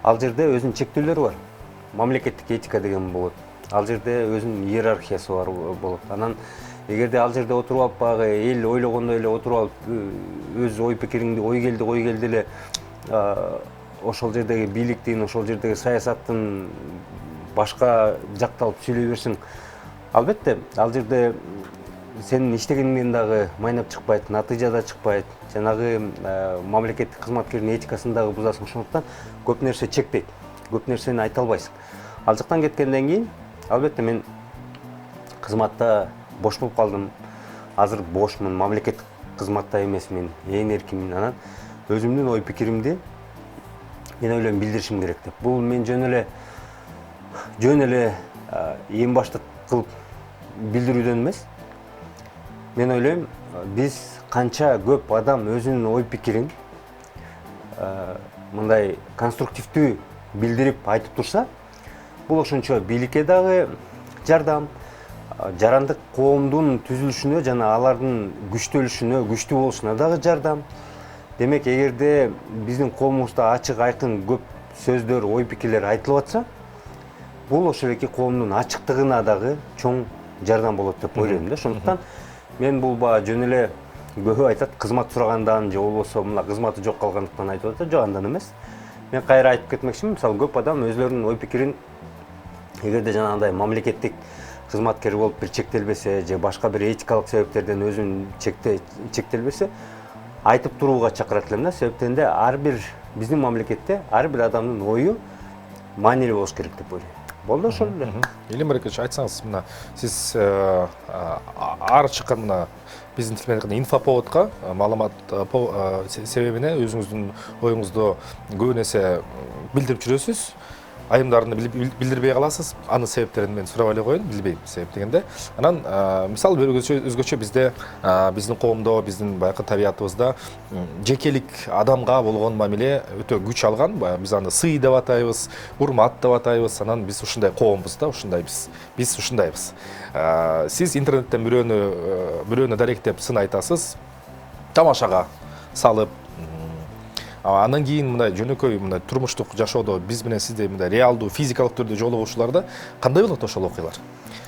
ал жерде өзүнүн чектөөлөрү бар. Мамлекеттик этика деген болот. Ал жерде өзүнүн иерархиясы бар болот. Анан эгерде ал жерде отуруп алып баягы эл ойлогондой эле отуруп алып өз ой пикириңди ой келди эле ошол жердеги бийликтин, ошол жердеги саясаттын башка жакталып сүйлөй берсең, албетте ал жерде сенин иштегениңден дагы майнап чыкпайт, натыйжа да чыкпайт. Жанагы мамлекеттик кызматкердин этикасын дагы бузасың. Ошондуктан көп нерсе чекпейт, көп нерсени айта албайсың. Ал жактан кеткенден кийин албетте мен кызматта бош болуп калдым. Азыр бошмун, мамлекеттик кызматта эмесмин, ээн эркинмин. Анан өзүмдүн ой пикиримди мен ойлойм билдиришим керек деп. Бул мен жөн эле эң баштык кылып билдирүүдөн эмес. Мен ойлойм, биз канча көп адам өзүнүн ой пикирин мындай конструктивдүү билдирип айтып турса, бул ошончо бийликке дагы жардам, жарандык коомдун түзүлүшүнө жана алардын күчтөлүшүнө, күчтүү болушуна дагы жардам. Демек, эгерде биздин коомубузда ачык айкын көп сөздөр, ой пикирлер айтылып атса, бул ошол эки коомдун ачыктыгына дагы чоң жардам болот деп ойлойм да. Ошондуктан мен бул жөн эле көбү айтат кызмат сурагандан же болбосо мына кызматы жок калгандыктан айтып атат. Жок, андан эмес. Мен кайра айтып кетмекчимин, мисалы көп адам өзлөрүнүн ой пикирин эгерде жанагындай мамлекеттик кызматкер болуп бир чектелбесе же башка бир этикалык себептерден өзүн чектелбесе, айтып турууга чакырат элем да. Себептен ар бир биздин мамлекетте ар бир адамдын ою маанилүү болуш керек деп ойлойм. Болду ошол эле. Илим Барекевич, айтсаңыз, мына сиз ар чыккан мына биздин тил менен айтканда инфоповодко маалымат себебине өзүңүздүн оюңузду көп нерсе билдирип жүрөсүз. Айымдарын билдирбей каласыз. Анын себептерин мен сурап эле коеюн, билбейм себеп дегенде. Анан мисалы бир өзгөчө бизде биздин коомдо, биздин байкы табиятыбызда жекелик адамга болгон мамиле өтө күч алган. Биз аны сый деп атайбыз, урмат деп атайбыз. Анан биз ушундай коомбуз да, ушундайбыз. Биз ушундайбыз. Сиз интернеттен бирөөнү даректеп сын айтасыз, тамашага салып, андан кийин мындай жөнөкөй мындай турмуштук жашоодо биз менен сизде мындай реалдуу физикалык түрдө жолугушууларда кандай болот ошол окуялар?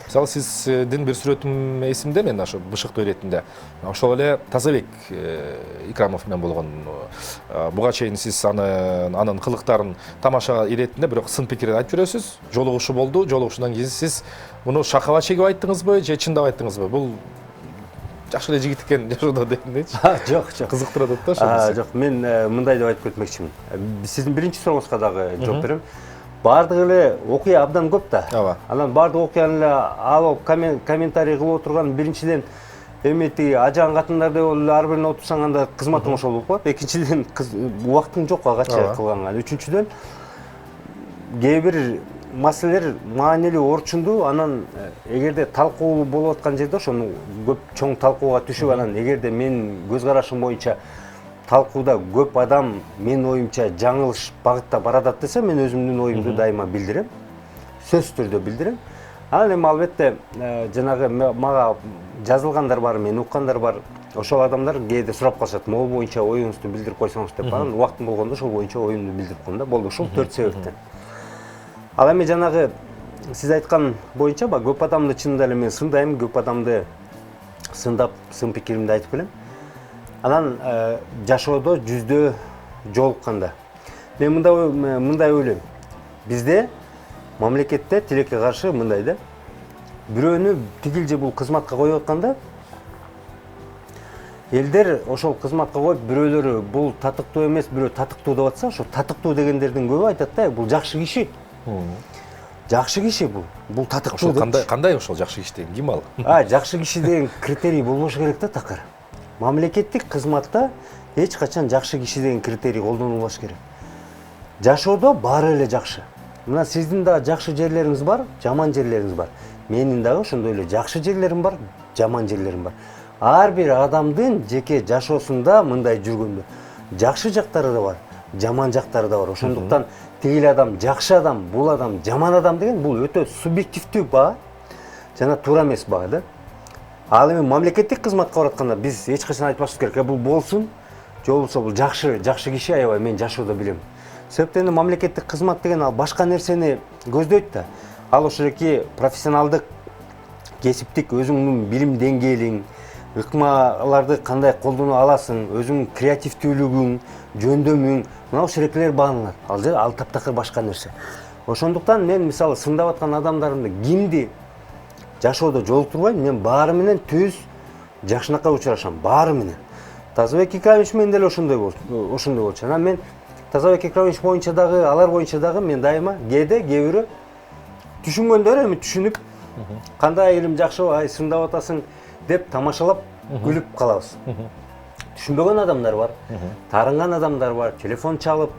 Мисалы сиздин бир сүрөтүм эсимде, мен ошо бышыктуу иретинде. Ошол эле Тазабек Икрамов менен болгон. Буга чейин сиз анын кылыктарын тамаша иретинде бирок сын пикирин айтып жүрөсүз. Жолугушуу болду. Жолугушуудан кийин сиз муну шакаба чегип айттыңызбы же чындап айттыңызбы? Бул жакшы эле жигит экен жашоодо дегендейчи. Жок. Кызыктырат да ошол. Жок, мен мындай деп айтып кетмекчимин. Сиздин биринчи сурооңузга дагы жооп берем. Бардыгы эле окуя абдан көп да. Ооба. Анан бардык окуяны эле алып комментарий кылып отурган биринчиден эмети ажан катындар деп эле ар бирине отурсаң анда кызматың ошол болуп калат. Экинчиден убактың жок кача кылганга. Үчүнчүдөн кээ бир маселелер маанилүү орчундуу, анан эгерде талкуу болуп аткан жерде ошону көп чоң талкууга түшүп, анан эгерде менин көз карашым боюнча талкууда көп адам менин оюмча жаңылыш багытта баратат десе, мен өзүмдүн оюмду дайыма билдирем. Сөзсүз түрдө билдирем. Анан эми албетте жанагы мага жазылгандар бар, мен уккандар бар. Ошол адамдар кээде сурап калышат, могу боюнча оюңузду билдирип койсоңуз деп. Анан убактым болгондо ошол боюнча оюмду билдирип коем да. Болду ушул 4 себептен. Ал эми жанагы сиз айткан боюнча көп адамды чынында эле мен сындайм, көп адамды сындап, сын пикиримди айтып келем. Анан жашоодо жүздө жолукканда мен мындай ойлойм. Бизде мамлекетте тилекке каршы мындай да. Бирөөнү тигил же бул кызматка коюп атканда элдер ошол кызматка коюп, бирөөлөрү бул татыктуу эмес, бирөө татыктуу деп атса, ошо татыктуу дегендердин көбү айтат да, бул жакшы киши. Жакшы киши бул татыктуу. Ошол кандай ошол жакшы киши деген ким ал? Жакшы киши деген критерий болбошу керек да, такыр. Мамлекеттик кызматта эч качан жакшы киши деген критерий колдонулбаш керек. Жашоодо баары эле жакшы. Мына сиздин да жакшы жерлериңиз бар, жаман жерлериңиз бар. Менин дагы ошондой эле жакшы жерлерим бар, жаман жерлерим бар. Ар бир адамдын жеке жашоосунда мындай жүргөндө жакшы жактары да бар, жаман жактары да бар. Ошондуктан тигил адам жакшы адам, бул адам жаман адам деген бул өтө субъективдүү баа, жана туура эмес баа да. Ал эми мамлекеттик кызматка баратканда биз эч качан айтпашыбыз керек, бул болсун, же болбосо бул жакшы киши, аябай мен жашоодо билем. Себептен мамлекеттик кызмат деген ал башка нерсени көздөйт да. Ал ошоки профессионалдык, кесиптик өзүңдүн билим деңгээлиң, ыкмаларды кандай колдоно аласың, өзүңдүн креативдүүлүгүң, жөндөмүң, мына ошол эркелер бааналат. Ал таптакыр башка нерсе. Ошондуктан мен мисалы сындап аткан адамдарымды кимди жашоодо жолуктурбайм, мен баары менен түз жакшынакай учурашам, баары менен. Тазабек Икрамович менен деле ошондой болчу. Анан мен Тазабек Икрамович боюнча дагы, алар боюнча дагы мен дайыма кээде кээ бирөө түшүнгөндөр эми түшүнүп, кандай илим жакшы, ай сындап атасың деп тамашалап күлүп калабыз. Түшүнбөгөн адамдар бар, таарынган адамдар бар, телефон чалып,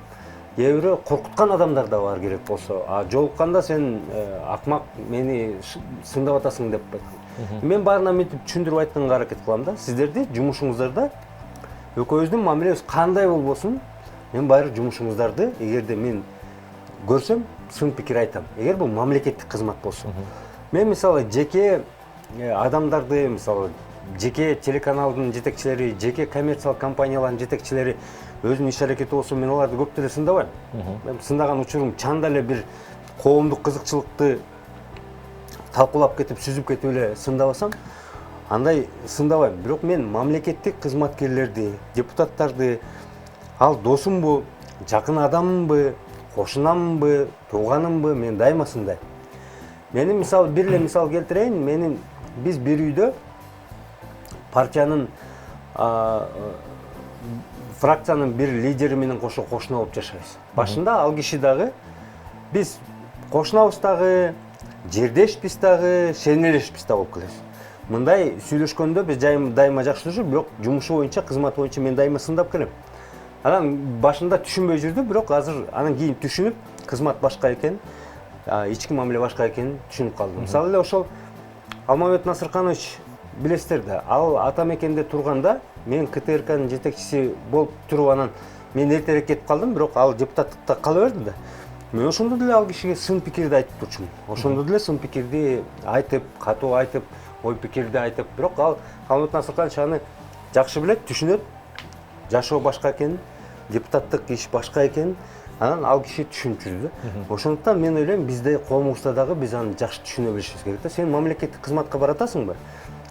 кээ бирөө коркуткан адамдар да бар керек болсо. Жолукканда сен акмак, мени сындап атасың деп айткан. Мен баарына мынтип түшүндүрүп айтканга аракет кылам да. Сиздерди жумушуңуздарда экөөбүздүн мамилебиз кандай болбосун, мен баары жумушуңуздарды эгерде мен көрсөм сын пикир айтам. Эгер бул мамлекеттик кызмат болсо. Мен мисалы жеке адамдарды, мисалы жеке телеканалдын жетекчилери, жеке коммерциялык компаниялардын жетекчилери өзүнүн иш аракети болсо, мен аларды көп деле сындабайм. Мен сындаган учурум чанда эле бир коомдук кызыкчылыкты талкуулап кетип, сүзүп кетип эле сындабасам, андай сындабайм. Бирок мен мамлекеттик кызматкерлерди, депутаттарды, ал досумбу, жакын адамымбы, кошунамбы, тууганымбы, мен дайыма сындайм. Менин мисалы бир эле мисал келтирейин. Биз бир үйдө партиянын фракциянын бир лидери менен кошо кошуна болуп жашайбыз. Башында ал киши дагы, биз кошунабыз дагы, жердешпиз дагы, шенелешпиз да болуп келебиз. Мындай сүйлөшкөндө биз дайыма жакшы жүрүп, бирок жумушу боюнча, кызматы боюнча мен дайыма сындап келем. Анан башында түшүнбөй жүрдү, бирок азыр анан кийин түшүнүп, кызмат башка экен, ички мамиле башка экенин түшүнүп калдым. Мисалы эле ошол Алмамбет Насырканович билесиздер да, ал ата мекенде турганда мен КТРКнын жетекчиси болуп туруп, анан мен эртерээк кетип калдым, бирок ал депутаттыкта кала берди да. Мен ошондо деле ал кишиге сын пикирди айтып турчумун. Ошондо деле сын пикирди айтып, катуу айтып, ой пикирди айтып, бирок ал Алмамбет Насырканович аны жакшы билет, түшүнөт. Жашоо башка экенин, депутаттык иш башка экенин, анан ал киши түшүнүп жүрдү. Ошондуктан мен ойлойм, бизде коомубузда дагы биз аны жакшы түшүнө билишибиз керек да. Сен мамлекеттик кызматка баратасыңбы?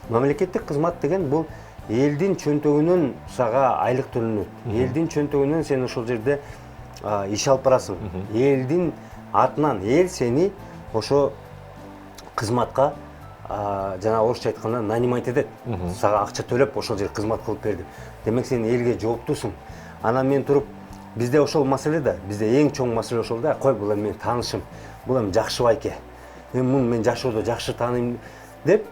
Мамлекеттик кызмат деген бул элдин чөнтөгүнөн сага айлык төлөнөт. Элдин чөнтөгүнөн сен ошол жерде иш алып барасың. Элдин атынан эл сени ошо кызматка жана орусча айтканда нанимать этет. Сага акча төлөп ошол жерде кызмат кылып берди. Демек сен элге жооптусуң. Анан мен туруп, бизде ошол маселе да, бизде эң чоң маселе ошол да. Кой, бул эми менин таанышым, бул эми жакшы байке. Мен жашоодо жакшы тааныйм деп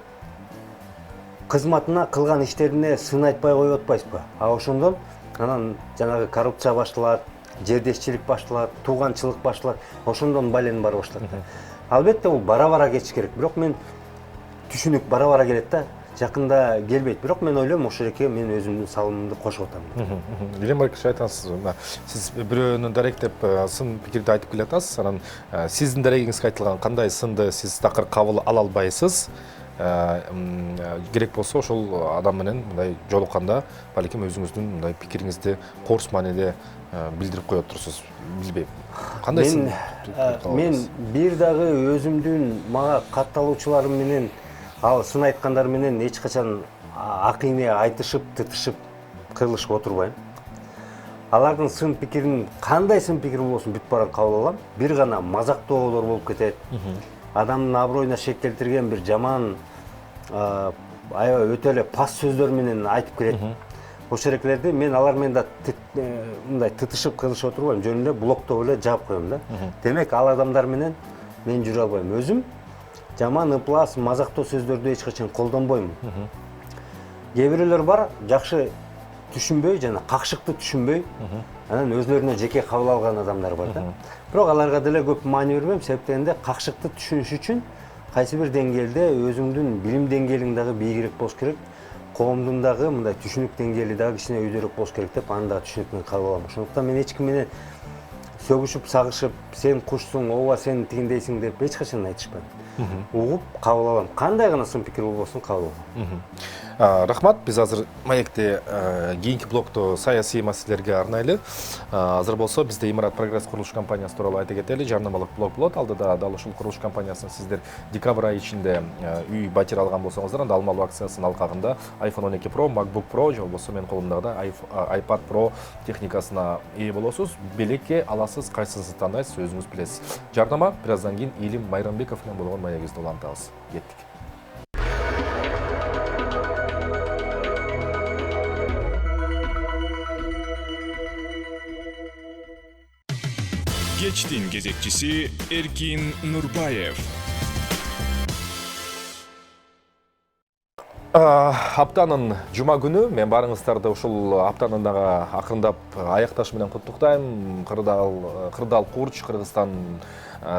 кызматына кылган иштерине сын айтпай коюп атпайсызбы? Ошондон анан жанагы коррупция башталат, жердешчилик башталат, тууганчылык башталат, ошондон бален бара башталат да. Албетте бул бара-бара кетиш керек, бирок мен түшүнүк бара-бара келет да, жакында келбейт. Бирок мен ойлойм ошол жерге мен өзүмдүн салымымды кошуп атам. Илем Маркович айтасыз, сиз бирөөнү даректеп сын пикирди айтып келатасыз, анан сиздин дарегиңизге айтылган кандай сынды сиз такыр кабыл ала албайсыз? Керек болсо ошол адам менен мындай жолукканда балким өзүңүздүн мындай пикириңизди коорс мааниде билдирип коет турсуз, билбейм. Кандай сын? Мен бир дагы өзүмдүн мага катталуучуларым менен ал сын айткандар менен эч качан акыйне айтышып, тытышып, кырылышып отурбайм. Алардын сын пикирин, кандай сын пикир болсун бүт баарын кабыл алам. Бир гана мазактоолор болуп кетет. Адамдын аброюна шек келтирген бир жаман, аябай өтө эле пас сөздөр менен айтып келет. Ошол эрекелерди мен алар менен да мындай тытышып, кырылышып отурбайм, жөн эле блоктоп эле жаап коем да. Демек ал адамдар менен мен жүрө албайм. Өзүм жаман ыплас, мазактоо сөздөрдү эч качан колдонбойм. Кээ бирөөлөр бар, жакшы түшүнбөй жана какшыкты түшүнбөй, анан өзлөрүнө жеке кабыл алган адамдар бар да. Бирок аларга деле көп маани бербейм, себеп дегенде какшыкты түшүнүш үчүн кайсы бир деңгээлде өзүңдүн билим деңгээлиң дагы бийигирээк болуш керек, коомдун дагы мындай түшүнүк деңгээли дагы кичине өйдөрөөк болуш керек деп аны дагы түшүнүп мен кабыл алам. Ошондуктан мен эч ким менен сөгүшүп, сагышып, сен кушсуң, ооба сен тигиндейсиң деп эч качан айтышпайм. Угуп кабыл алам. Кандай гана сын пикир болбосун кабыл алам. Рахмат, биз азыр маекте кийинки блокту саясий маселелерге арнайлы. Азыр болсо бизде Имарат Прогресс курулуш компаниясы тууралуу айта кетели. Жарнамалык блок болот. Алдыда дал ушул курулуш компаниясына сиздер декабрь айы ичинде үй батир алган болсоңуздар, анда алмалуу акциясынын алкагында iPhone 12 Pro, MacBook Pro же болбосо менин колумдагы да iPad Pro техникасына ээ болосуз. Белекке аласыз, кайсысын тандайсыз, өзүңүз билесиз. Жарнама, бир аздан кийин Илим Майрамбеков менен болгон маегибизди улантабыз. Кеттик. Кечтин кезекчиси Эркин Нурбаев. Аптанын жума күнү мен барыңыздарды ушул аптанын дагы акырындап аякташ менен куттуктайм. Кырдаал Курч, Кыргызстан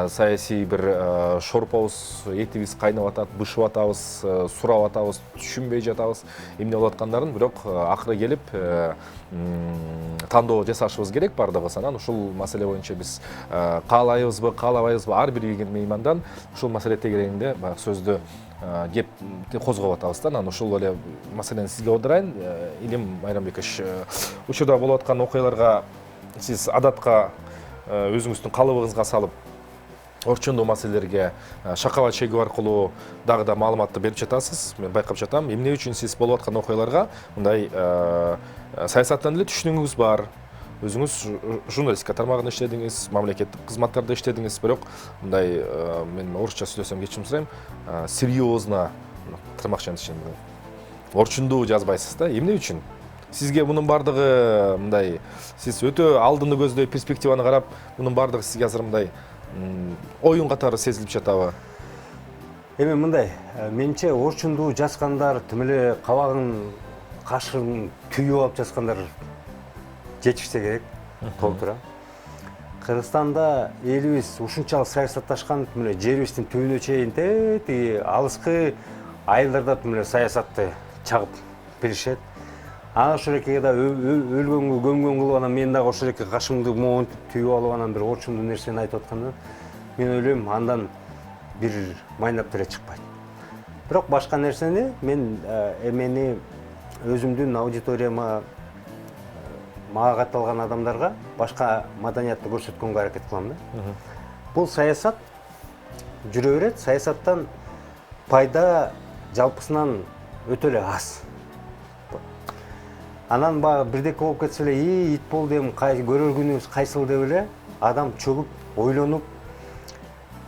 саясий бир шорпобуз, этибиз кайнап атат, бышып атабыз, сурап атабыз, түшүнбөй жатабыз эмне болуп аткандарын, бирок акыры келип тандоо жасашыбыз керек бардыгыбыз. Анан ушул маселе боюнча биз каалайбызбы, каалабайбызбы ар бир келген меймандан ушул маселе тегерегинде баягы сөздү кеп козгоп атабыз да. Анан ушул эле маселени сизге оодурайын. Илим Майрамбекович, учурда болуп аткан окуяларга сиз адатка өзүңүздүн калыбыңызга салып орчундуу маселелерге шакабат чегүү аркылуу дагы да маалыматты берип жатасыз. Мен байкап жатам. Эмне үчүн сиз болуп аткан окуяларга мындай саясаттан эле түшүнүгүңүз бар. Өзүңүз журналистика тармагында иштедиңиз, мамлекеттик кызматтарда иштедиңиз, бирок мындай мен орусча сүйлөсөм кечирим сурайм, серьезно тырмакчанын ичинде орчундуу жазбайсыз да. Эмне үчүн? Сизге мунун бардыгы мындай, сиз өтө алдыны көздөй перспективаны карап, мунун бардыгы сизге азыр мындай оюн катары сезилип жатабы? Эми мындай, менимче орчундуу жазгандар, тим эле кабагын, кашын түйүп алып жазгандар жетишсе керек, толтура. Кыргызстанда элибиз ушунчалык саясатташкан, тим эле жерибиздин түбүнө чейин тиги алыскы айылдарда тим эле саясатты чагып беришет. Ана ошол экеге да өлгөнгө көмгөн кылып, анан мен дагы ошол эке кашымды монтип түйүп алып, анан бир орчундуу нерсени айтып атканда, мен ойлойм, андан бир майнап деле чыкпайт. Бирок башка нерсени мен эмени өзүмдүн аудиторияма, мага катталган адамдарга башка маданиятты көрсөткөнгө аракет кылам да. Бул саясат жүрө берет, саясаттан пайда жалпысынан өтө эле аз. Анан баягы бирдеке болуп кетсе эле, ит болду эми көрөр күнүбүз кайсыл деп эле адам чөгүп, ойлонуп,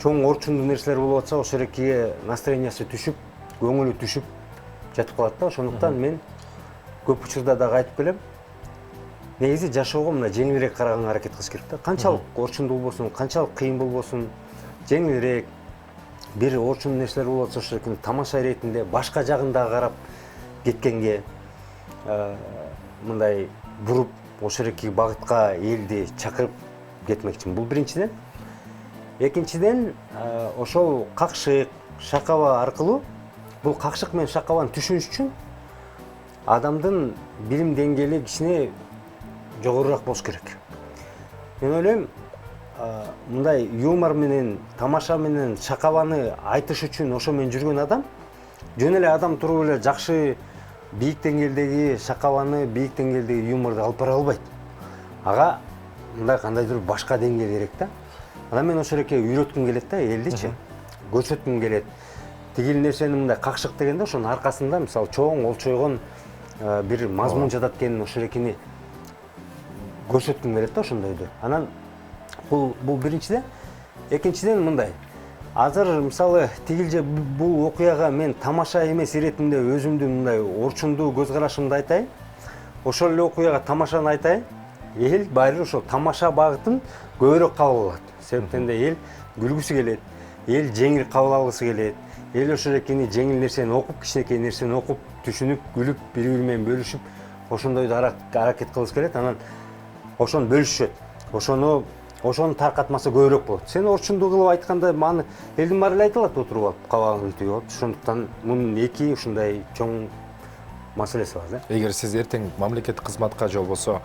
чоң орчундуу нерселер болуп атса, ошол экеге настроениясы түшүп, көңүлү түшүп жатып калат да. Ошондуктан мен көп учурда дагы айтып келем, негизи жашоого мына жеңилирээк караганга аракет кылыш керек да. Канчалык орчундуу болбосун, канчалык кыйын болбосун, жеңилирээк бир орчундуу нерселер болуп атса, ошол экени тамаша иретинде башка жагын дагы карап кеткенге мындай буруп ошол эки багытка элди чакырып кетмекчимин. Бул биринчиден. Экинчиден, ошол какшык, шакаба аркылуу бул какшык менен шакабаны түшүнүш үчүн адамдын билим деңгээли кичине жогорураак болуш керек. Мен ойлойм, мындай юмор менен, тамаша менен шакабаны айтыш үчүн ошо менен жүргөн адам жөн эле адам туруп эле жакшы бийик деңгээлдеги шакабаны, бийик деңгээлдеги юморду алып бара албайт. Ага мындай кандайдыр башка деңгээл керек да. Анан мен ошол эке үйрөткүм келет да, элдичи. Көрсөткүм келет. Тигил нерсени мындай какшык дегенде ошонун аркасында мисалы чоң олчойгон бир мазмун жатат экенин ошол экени көрсөткүм келет да ошондойду. Анан бул биринчиден. Экинчиден мындай. Азыр мисалы тигилже бул окуяга мен тамаша эмес иретинде өзүмдүн мындай орчундуу көз карашымды айтайын. Ошол эле окуяга тамашаны айтайын. Эл баары ошол тамаша багытын көбүрөөк кабыл алат. Себептен да эл күлгүсү келет, эл жеңил кабыл алгысы келет. Эл ошол экени жеңил нерсени окуп, кичинекей нерсени окуп, түшүнүп, күлүп, бири-бири менен бөлүшүп, ошондойду аракет кылыш келет. Анан ошону бөлүшөт. Ошону таркатмаса көбүрөөк болот. Сен орчундуу кылып айтканда маны элдин баары эле айта алат отуруп алып, кабагын түйүп алып. Ошондуктан мунун эки ушундай чоң маселеси бар да. Эгер сиз эртең мамлекеттик кызматка же болбосо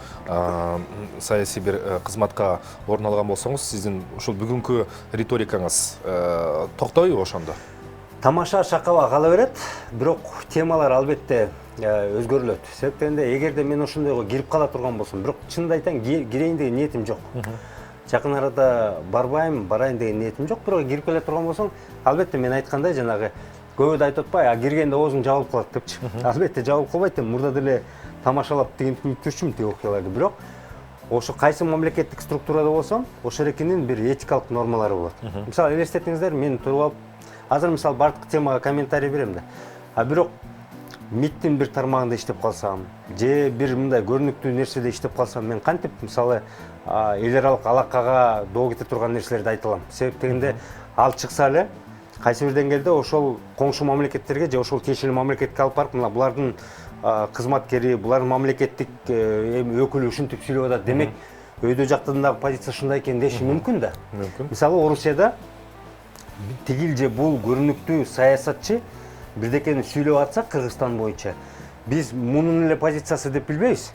саясий бир кызматка орун алган болсоңуз, сиздин ушул бүгүнкү риторикаңыз токтойбу ошондо? Тамаша шакаба кала берет, бирок темалар албетте өзгөрүлөт. Себептен да эгерде мен ошондойго кирип кала турган болсом, бирок чынымды айтайын, кирейин деген ниетим жок. Жакын арада барайын деген ниетим жок, бирок кирип келе турган болсоң, албетте мен айткандай жанагы көбү да айтып атпайбы, киргенде оозуң жабылып калат депчи. Албетте жабылып калбайт, мурда деле тамашалап деген түшүм тиги окуяларды, бирок ошо кайсы мамлекеттик структурада болсом, ошол экенин бир этикалык нормалары болот. Мисалы элестетиңиздер, мен туруп алып азыр мисалы бардык темага комментарий берем да. Бирок МИДтин бир тармагында иштеп калсам, же бир мындай көрүнүктүү нерседе иштеп калсам, мен кантип мисалы эл аралык алакага доо кете турган нерселерди айта алам. Себеп дегенде ал чыкса эле кайсы бир деңгээлде ошол коңшу мамлекеттерге же ошол тиешелүү мамлекетке алып барып, мына булардын кызматкери, булардын мамлекеттик өкүлү ушинтип сүйлөп атат, демек өйдө жактын дагы позиция ушундай экен деши мүмкүн да. Мисалы Орусияда тигил же бул көрүнүктүү саясатчы бирдекени сүйлөп атса Кыргызстан боюнча, биз мунун эле позициясы деп билбейбиз.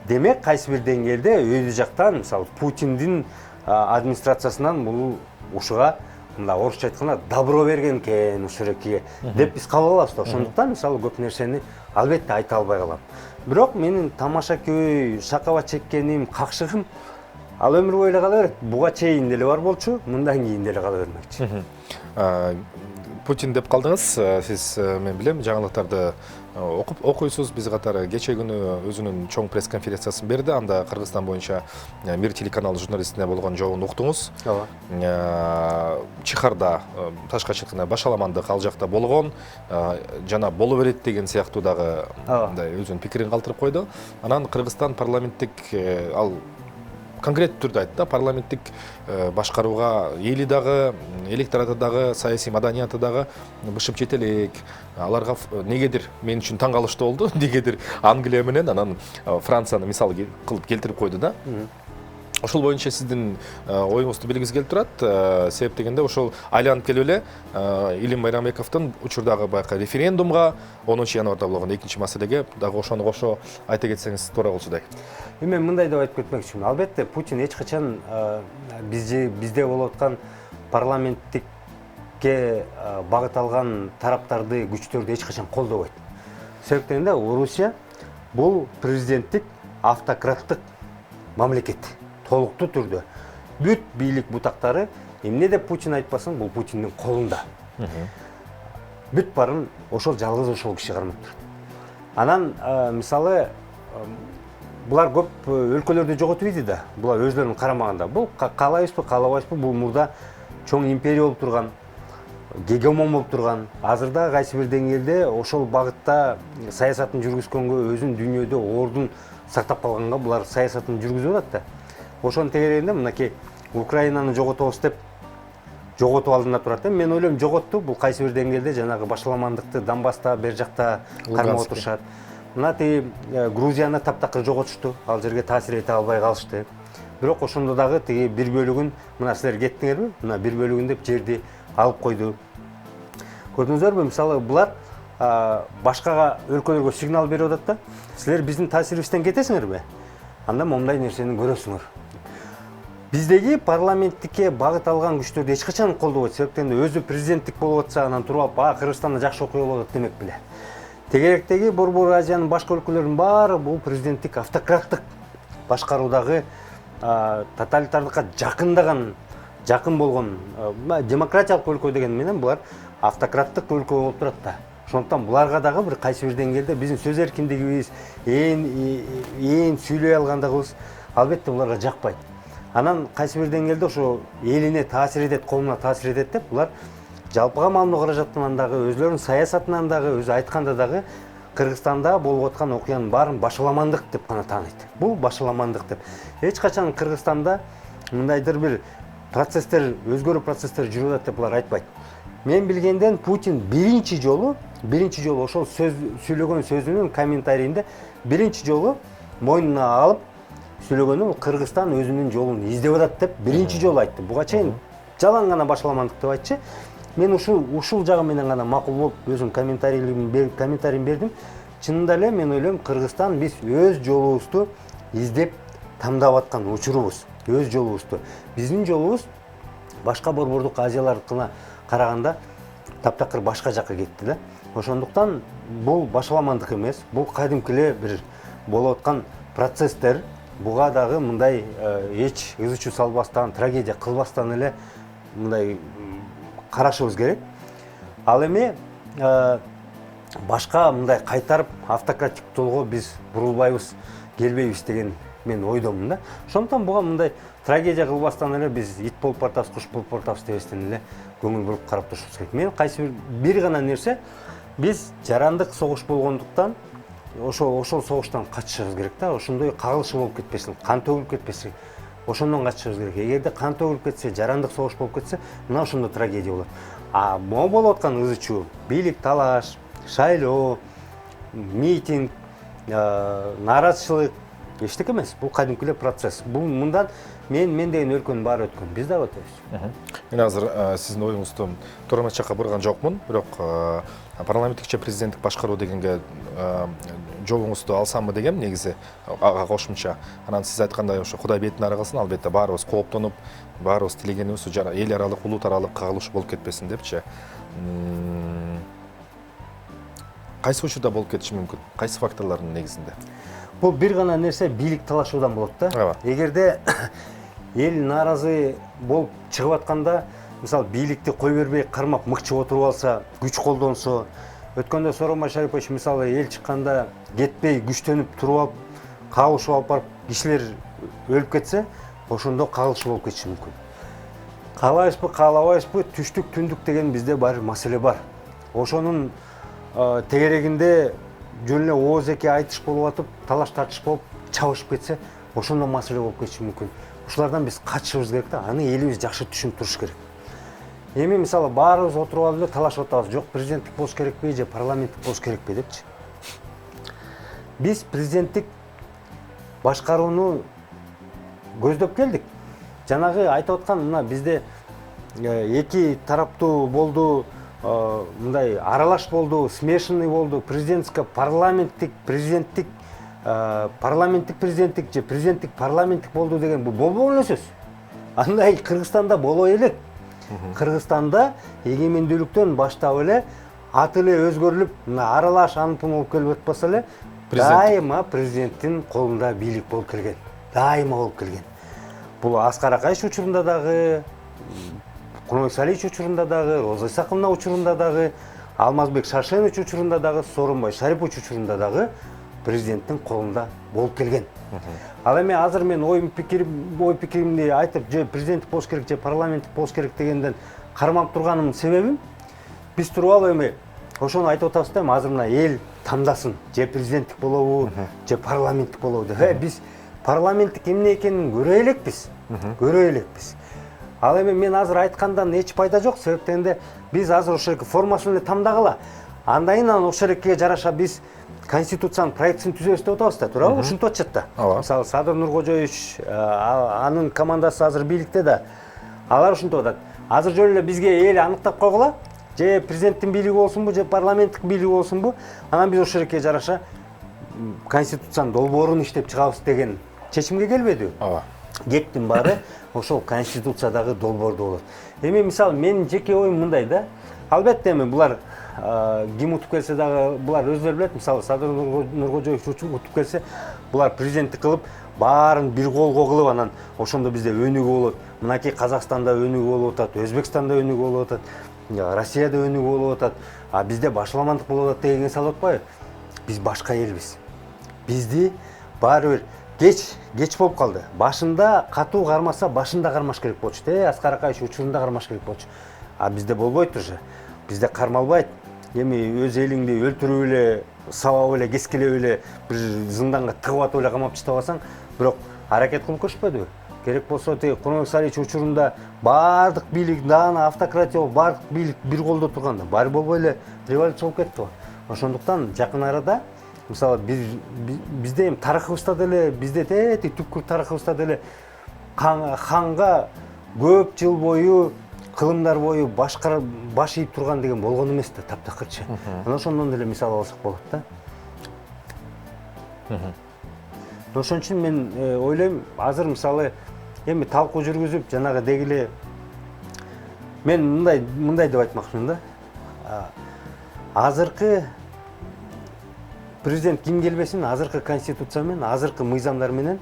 Демек кайсы бир деңгээлде өйдө жактан мисалы Путиндин администрациясынан бул ушуга мындай орусча айтканда добро берген экен ушул экиге деп биз кабыл алабыз да. Ошондуктан мисалы көп нерсени албетте айта албай калам. Бирок менин тамаша көй, шакаба чеккеним, какшыгым ал өмүр бою эле кала берет. Буга чейин деле бар болчу, мындан кийин деле кала бермекчи. Путин деп калдыңыз, сиз мен билем жаңылыктарды окуйсуз. Биз катары кече күнү өзүнүн чоң пресс конференциясын берди. Анда Кыргызстан боюнча Мир телеканалы журналистине болгон жообун уктуңуз. Чыхарда ташка чыкканда башаламандык ал жакта болгон, жана боло берет деген сыяктуу дагы мындай өзүнүн пикирин калтырып койду. Анан Кыргызстан парламенттик ал конкреттүү түрдө айтты, парламенттик башкарууга эли дагы, электораты дагы, саясий маданияты дагы бышып жете элек. Аларга негедир мен үчүн таң калыштуу болду. Негедир Англия менен анан Францияны мисал кылып келтирип койду да. Ошол боюнча сиздин оюңузду билгиз келип турат. Себеп дегенде ошол айланып келип эле Илим Байрамбековдун учурдагы баягы референдумга 10 январда болгон экинчи маселеге дагы ошону кошо айта кетсеңиз туура болчудай. Мен мындай деп айтып кетмекчимин. Албетте Путин эч качан бизде болуп аткан парламенттикке багыт алган тараптарды, күчтөрдү эч качан колдобойт. Себептен да Орусия бул президенттик автократтык мамлекет. Толуктуу түрдө бүт бийлик бутактары эмне деп Путин айтпасын, бул Путиндин колунда. Бүт барын ошол жалгыз ошол киши кармап турат. Анан мисалы булар көп өлкөлөрдү жоготуп ийди да. Булар өзлөрүнүн карамагында. Бул каалайбызбы, каалабайбызбы, бул мурда чоң империя болуп турган, гегемон болуп турган. Азырда кайсы бир деңгээлде ошол багытта саясатын жүргүзгөнгө, өзүнүн дүйнөдө ордун сактап калганга булар саясатын жүргүзүп атат да. Ошонун тегерегинде мынакей Украинаны жоготобуз деп жоготуп алдында турат. Мен ойлойм жоготту, бул кайсы бир деңгээлде жанагы башаламандыкты Донбасста, бер жакта кармап отурушат. мына тиги Грузияны таптакыр жоготушту, ал жерге таасир эте албай калышты. Бирок ошондо дагы тиги бир бөлүгүн, мына силер кеттиңерби, мына бир бөлүгүн деп жерди алып койду. Көрдүңүздөрбү, мисалы булар башкага өлкөлөргө сигнал берип атат да, силер биздин таасирибизден кетесиңерби? Анда момундай нерсени көрөсүңөр. Биздеги парламенттикке багыт алган күчтөрдү эч качан колдобойт, себептен өзү президенттик болуп атса, анан туруп алып, Кыргызстанда жакшы окуя болот демек беле. Тегеректеги Борбор Азиянын башка өлкөлөрүнүн баары бул президенттик автократтык башкаруудагы тоталитардыкка жакын болгон демократиялык өлкө деген менен булар автократтык өлкө болуп турат да. Ошондуктан буларга дагы бир кайсы бир деңгээлде биздин сөз эркиндигибиз, ээн сүйлөй алгандыгыбыз албетте буларга жакпайт. Анан кайсы бир деңгээлде ошо элине таасир этет, коомуна таасир этет деп булар жалпыга маалымат каражатынан дагы, өзлөрүнүн саясатынан дагы, өзү айтканда дагы Кыргызстанда болуп аткан окуянын баарын башаламандык деп гана тааныйт. Бул башаламандык деп. Эч качан Кыргызстанда мындайдыр бир процесстер, өзгөрүү процесстери жүрүп атат деп булар айтпайт. Мен билгенден Путин биринчи жолу ошол сүйлөгөн сөзүнүн комментарийинде биринчи жолу мойнуна алып сүйлөгөнү Кыргызстан өзүнүн жолун издеп атат деп биринчи жолу айтты. Буга чейин жалаң гана башаламандык деп айтчы. Мен ушул жагы менен гана макул болуп өзүм комментарийим бердим. Чынында эле мен ойлойм, Кыргызстан биз өз жолубузду издеп тамдап аткан учурубуз, өз жолубузду. Биздин жолубуз башка борбордук Азиялардыкына караганда таптакыр башка жакка кетти да. Ошондуктан бул башаламандык эмес, бул кадимки эле бир болуп аткан процесстер. Буга дагы мындай эч ыз чуу салбастан, трагедия кылбастан эле мындай карашыбыз керек. Ал эми башка мындай кайтарып автократик жолго биз бурулбайбыз, келбейбиз деген мен ойдомун да. Ошондуктан буга мындай трагедия кылбастан эле биз ит болуп баратабыз, куш болуп баратабыз дебестен эле көңүл буруп карап турушубуз керек. Мен кайсы бир гана нерсе, биз жарандык согуш болгондуктан ошол согуштан качышыбыз керек да. Ошондой кагылышы болуп кетпесин, кан төгүлүп кетпесин. Ошондон качышыбыз керек. Эгерде кан төгүлүп кетсе, жарандык согуш болуп кетсе, мына ошондо трагедия болот. Могу болуп аткан ызы чуу, бийлик талаш, шайлоо, митинг, нааразычылык эчтеке эмес. Бул кадимки эле процесс. Бул мындан мен деген өлкөнүн баары өткөн. Биз дагы өтөбүз. Мен азыр сиздин оюңузду туура жакка бурган жокмун, бирок парламенттик же президенттик башкаруу дегенге жолуңузду алсамбы дегем негизи ага кошумча. Анан сиз айткандай ошо Кудай бетин ара кылсын, албетте баарыбыз кооптонуп, баарыбыз тилегенибиз эл аралык, улут аралык кагылыш болуп кетпесин депчи. Кайсы учурда болуп кетиши мүмкүн? Кайсы факторлордун негизинде? Бул бир гана нерсе, бийлик талашуудан болот да. Эгерде эл нааразы болуп чыгып атканда, мисалы бийликти кой бербей кармап мыкчып отуруп алса, күч колдонсо, өткөндө Сооронбай Шарипович мисалы эл чыкканда кетпей күчтөнүп туруп алып, кагылышып алып барып кишилер өлүп кетсе, ошондо кагылыш болуп кетиши мүмкүн. Каалайбызбы, каалабайбызбы, түштүк, түндүк деген бизде бар маселе бар. Ошонун тегерегинде жөн эле ооз-эки айтыш болуп атып, талаш тартыш болуп чабышып кетсе, ошондо маселе болуп кетиши мүмкүн. Ушулардан биз качышыбыз керек да, аны элибиз жакшы түшүнүп туруш керек. Эми мисалы баарыбыз отуруп алып эле талашып атабыз, жок президенттик болуш керекпи же парламенттик болуш керекпи депчи. Биз президенттик башкарууну көздөп келдик. Жанагы айтып аткан мына бизде эки тараптуу болду, мындай аралаш болду, смешанный болду, президенттик президенттик же президенттик парламенттик болду деген бул болбогон эле сөз. Андай Кыргызстанда боло элек. Кыргызстанда эгемендүүлүктөн баштап эле аты эле өзгөрүлүп, мына аралаш анпын болуп келип атпаса эле, дайыма президенттин колунда бийлик болуп келген. Дайыма болуп келген. Бул Аскар Акаевич учурунда дагы, Куной Салич учурунда дагы, Роза Исаковна учурунда дагы, Алмазбек Шаршенович учурунда дагы, Сооронбай Шарипович учурунда дагы президенттин колунда болуп келген. Ал эми азыр мен ой пикиримди айтып, же президенттик болуш керек, же парламенттик болуш керек дегенден кармап турганымдын себебим, биз туруп алып эми ошону айтып атабыз да, азыр мына эл тамдасын, же президенттик болобу, же парламенттик болобу деп. Биз парламенттик эмне экенин көрө элекпиз. Ал эми мен азыр айткандан эч пайда жок, себептен де биз азыр ошол формасын эле тамдагыла. Андан ошол жараша биз Конституциянын проектисин түзөбүз деп атабыз да, туурабы? Ушинтип атышат да. Мисалы Садыр Нуркожоевич, анын командасы азыр бийликте да. Алар ушинтип атат. Азыр жөн эле бизге эл аныктап койгула, же президенттин бийлиги болсунбу, же парламенттик бийлиги болсунбу, анан биз ошол жараша Конституциянын долбоорун иштеп чыгабыз деген чечимге келбедиби? Ооба. Кептин баары ошол Конституциядагы долбоордо болот. Эми мисалы менин жеке оюм мындай да. Албетте эми булар ким утуп келсе дагы булар өздөрү билет. Мисалы Садыр Нуркожоевич утуп келсе, булар президенттик кылып, баарын бир колго кылып, анан ошондо бизде өнүгүү болот. Мынакей Казакстанда өнүгүү болуп атат, Өзбекстанда өнүгүү болуп атат, Россияда өнүгүү болуп атат, а бизде башаламандык болуп атат дегенге салып атпайбы? Биз башка элбиз. Бизди баары бир кеч болуп калды. Башында катуу кармаса, башында кармаш керек болчу. Аскар Акаевич учурунда кармаш керек болчу. А бизде болбойт уже. Бизде кармалбайт. Эми өз элиңди өлтүрүп эле, сабап эле, кескилеп эле, бир зынданга тыгып атып эле камап таштабасаң, бирок аракет кылып көрүшпөдүбү? Керек болсо Курманбек Салихович учурунда баардык бийлик, даана автократия, баардык бийлик бир колдо турганда, баары болбой эле революция болуп кетти го. Ошондуктан жакын арада мисалы бизде эми тарыхыбызда деле, бизде түпкүр тарыхыбызда деле ханга көп жыл бою, кылымдар бою баш ийип турган деген болгон эмес да, таптакырчы. Анан ошондон деле мисал алсак болот да. Ошон үчүн мен ойлойм, азыр мисалы эми талкуу жүргүзүп, жанагы дегиле мен мындай деп айтмакчымын да. Азыркы президент ким келбесин, азыркы конституция менен, азыркы мыйзамдар менен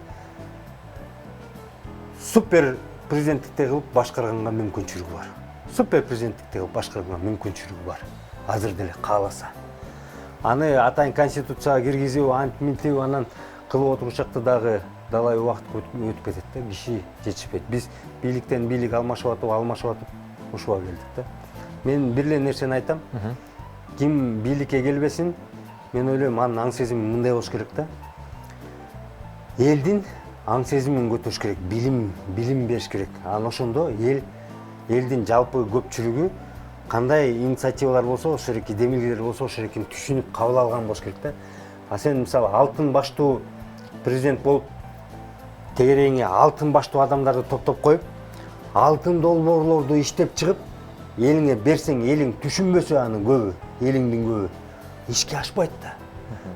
супер президенттикти кылып башкарганга мүмкүнчүлүгү бар. Супер президенттикти кылып башкарганга мүмкүнчүлүгү бар. Азыр деле кааласа. Аны атайын конституцияга киргизип, антиминтип, анан кылып отурушакты дагы далай убакыт өтүп кетет да, киши жетишпейт. Биз бийликтен бийлик алмашып атып ушуга келдик да. Мен бир эле нерсени айтам. Ким бийликке келбесин, мен ойлойм, анын аң сезими мындай болуш керек да. Элдин аң сезимин көтөрүш керек, билим бериш керек. Анан ошондо элдин жалпы көпчүлүгү кандай инициативалар болсо, ошол демилгелер болсо, ошол түшүнүп кабыл алган болуш керек да. А сен мисалы алтын баштуу президент болуп, тегереңе алтын баштуу адамдарды топтоп коюп, алтын долбоорлорду иштеп чыгып, элиңе берсең, элиң түшүнбөсө анын көбү, элиңдин көбү ишке ашпайт да.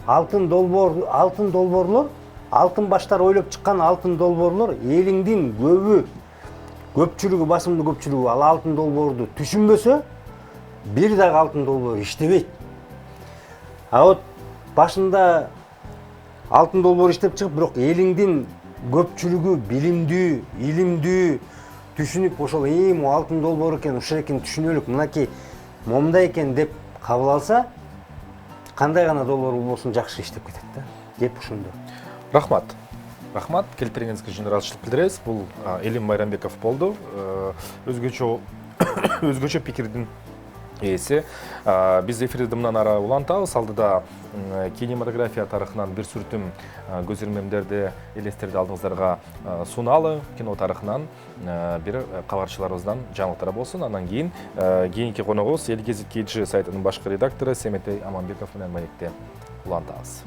Алтын долбоорлор, алтын баштар ойлоп чыккан алтын долбоорлор элиңдин көпчүлүгү, басымдуу көпчүлүгү ал алтын долбоорду түшүнбөсө, бир дагы алтын долбоор иштебейт. А вот башында алтын долбоор иштеп чыгып, бирок элиңдин көпчүлүгү билимдүү, илимдүү түшүнүп, ошол алтын долбоор экен, ушул экен түшүнөлүк, мынакей момундай экен деп кабыл алса, кандай гана долбоор болсун жакшы иштеп кетет да. Кеп ушунда. Рахмат, келтириңизге жөнөраачылык билдиребиз. Бул Элим Майрамбеков болду. Өзгөчө пикирдин ээси. Биз эфирди мындан ары улантабыз. Алдыда кинематография тарыхынан бир сүрүтүм көз ирмемдерди, элестерди алдыңыздарга сунаалы. Кино тарыхынан бир кабарчыларыбыздан жаңылыктар болсун. Андан кийинки коногубуз Эл Гезит KG сайтынын башкы редактору Семетей Аманбеков менен маекте улантабыз.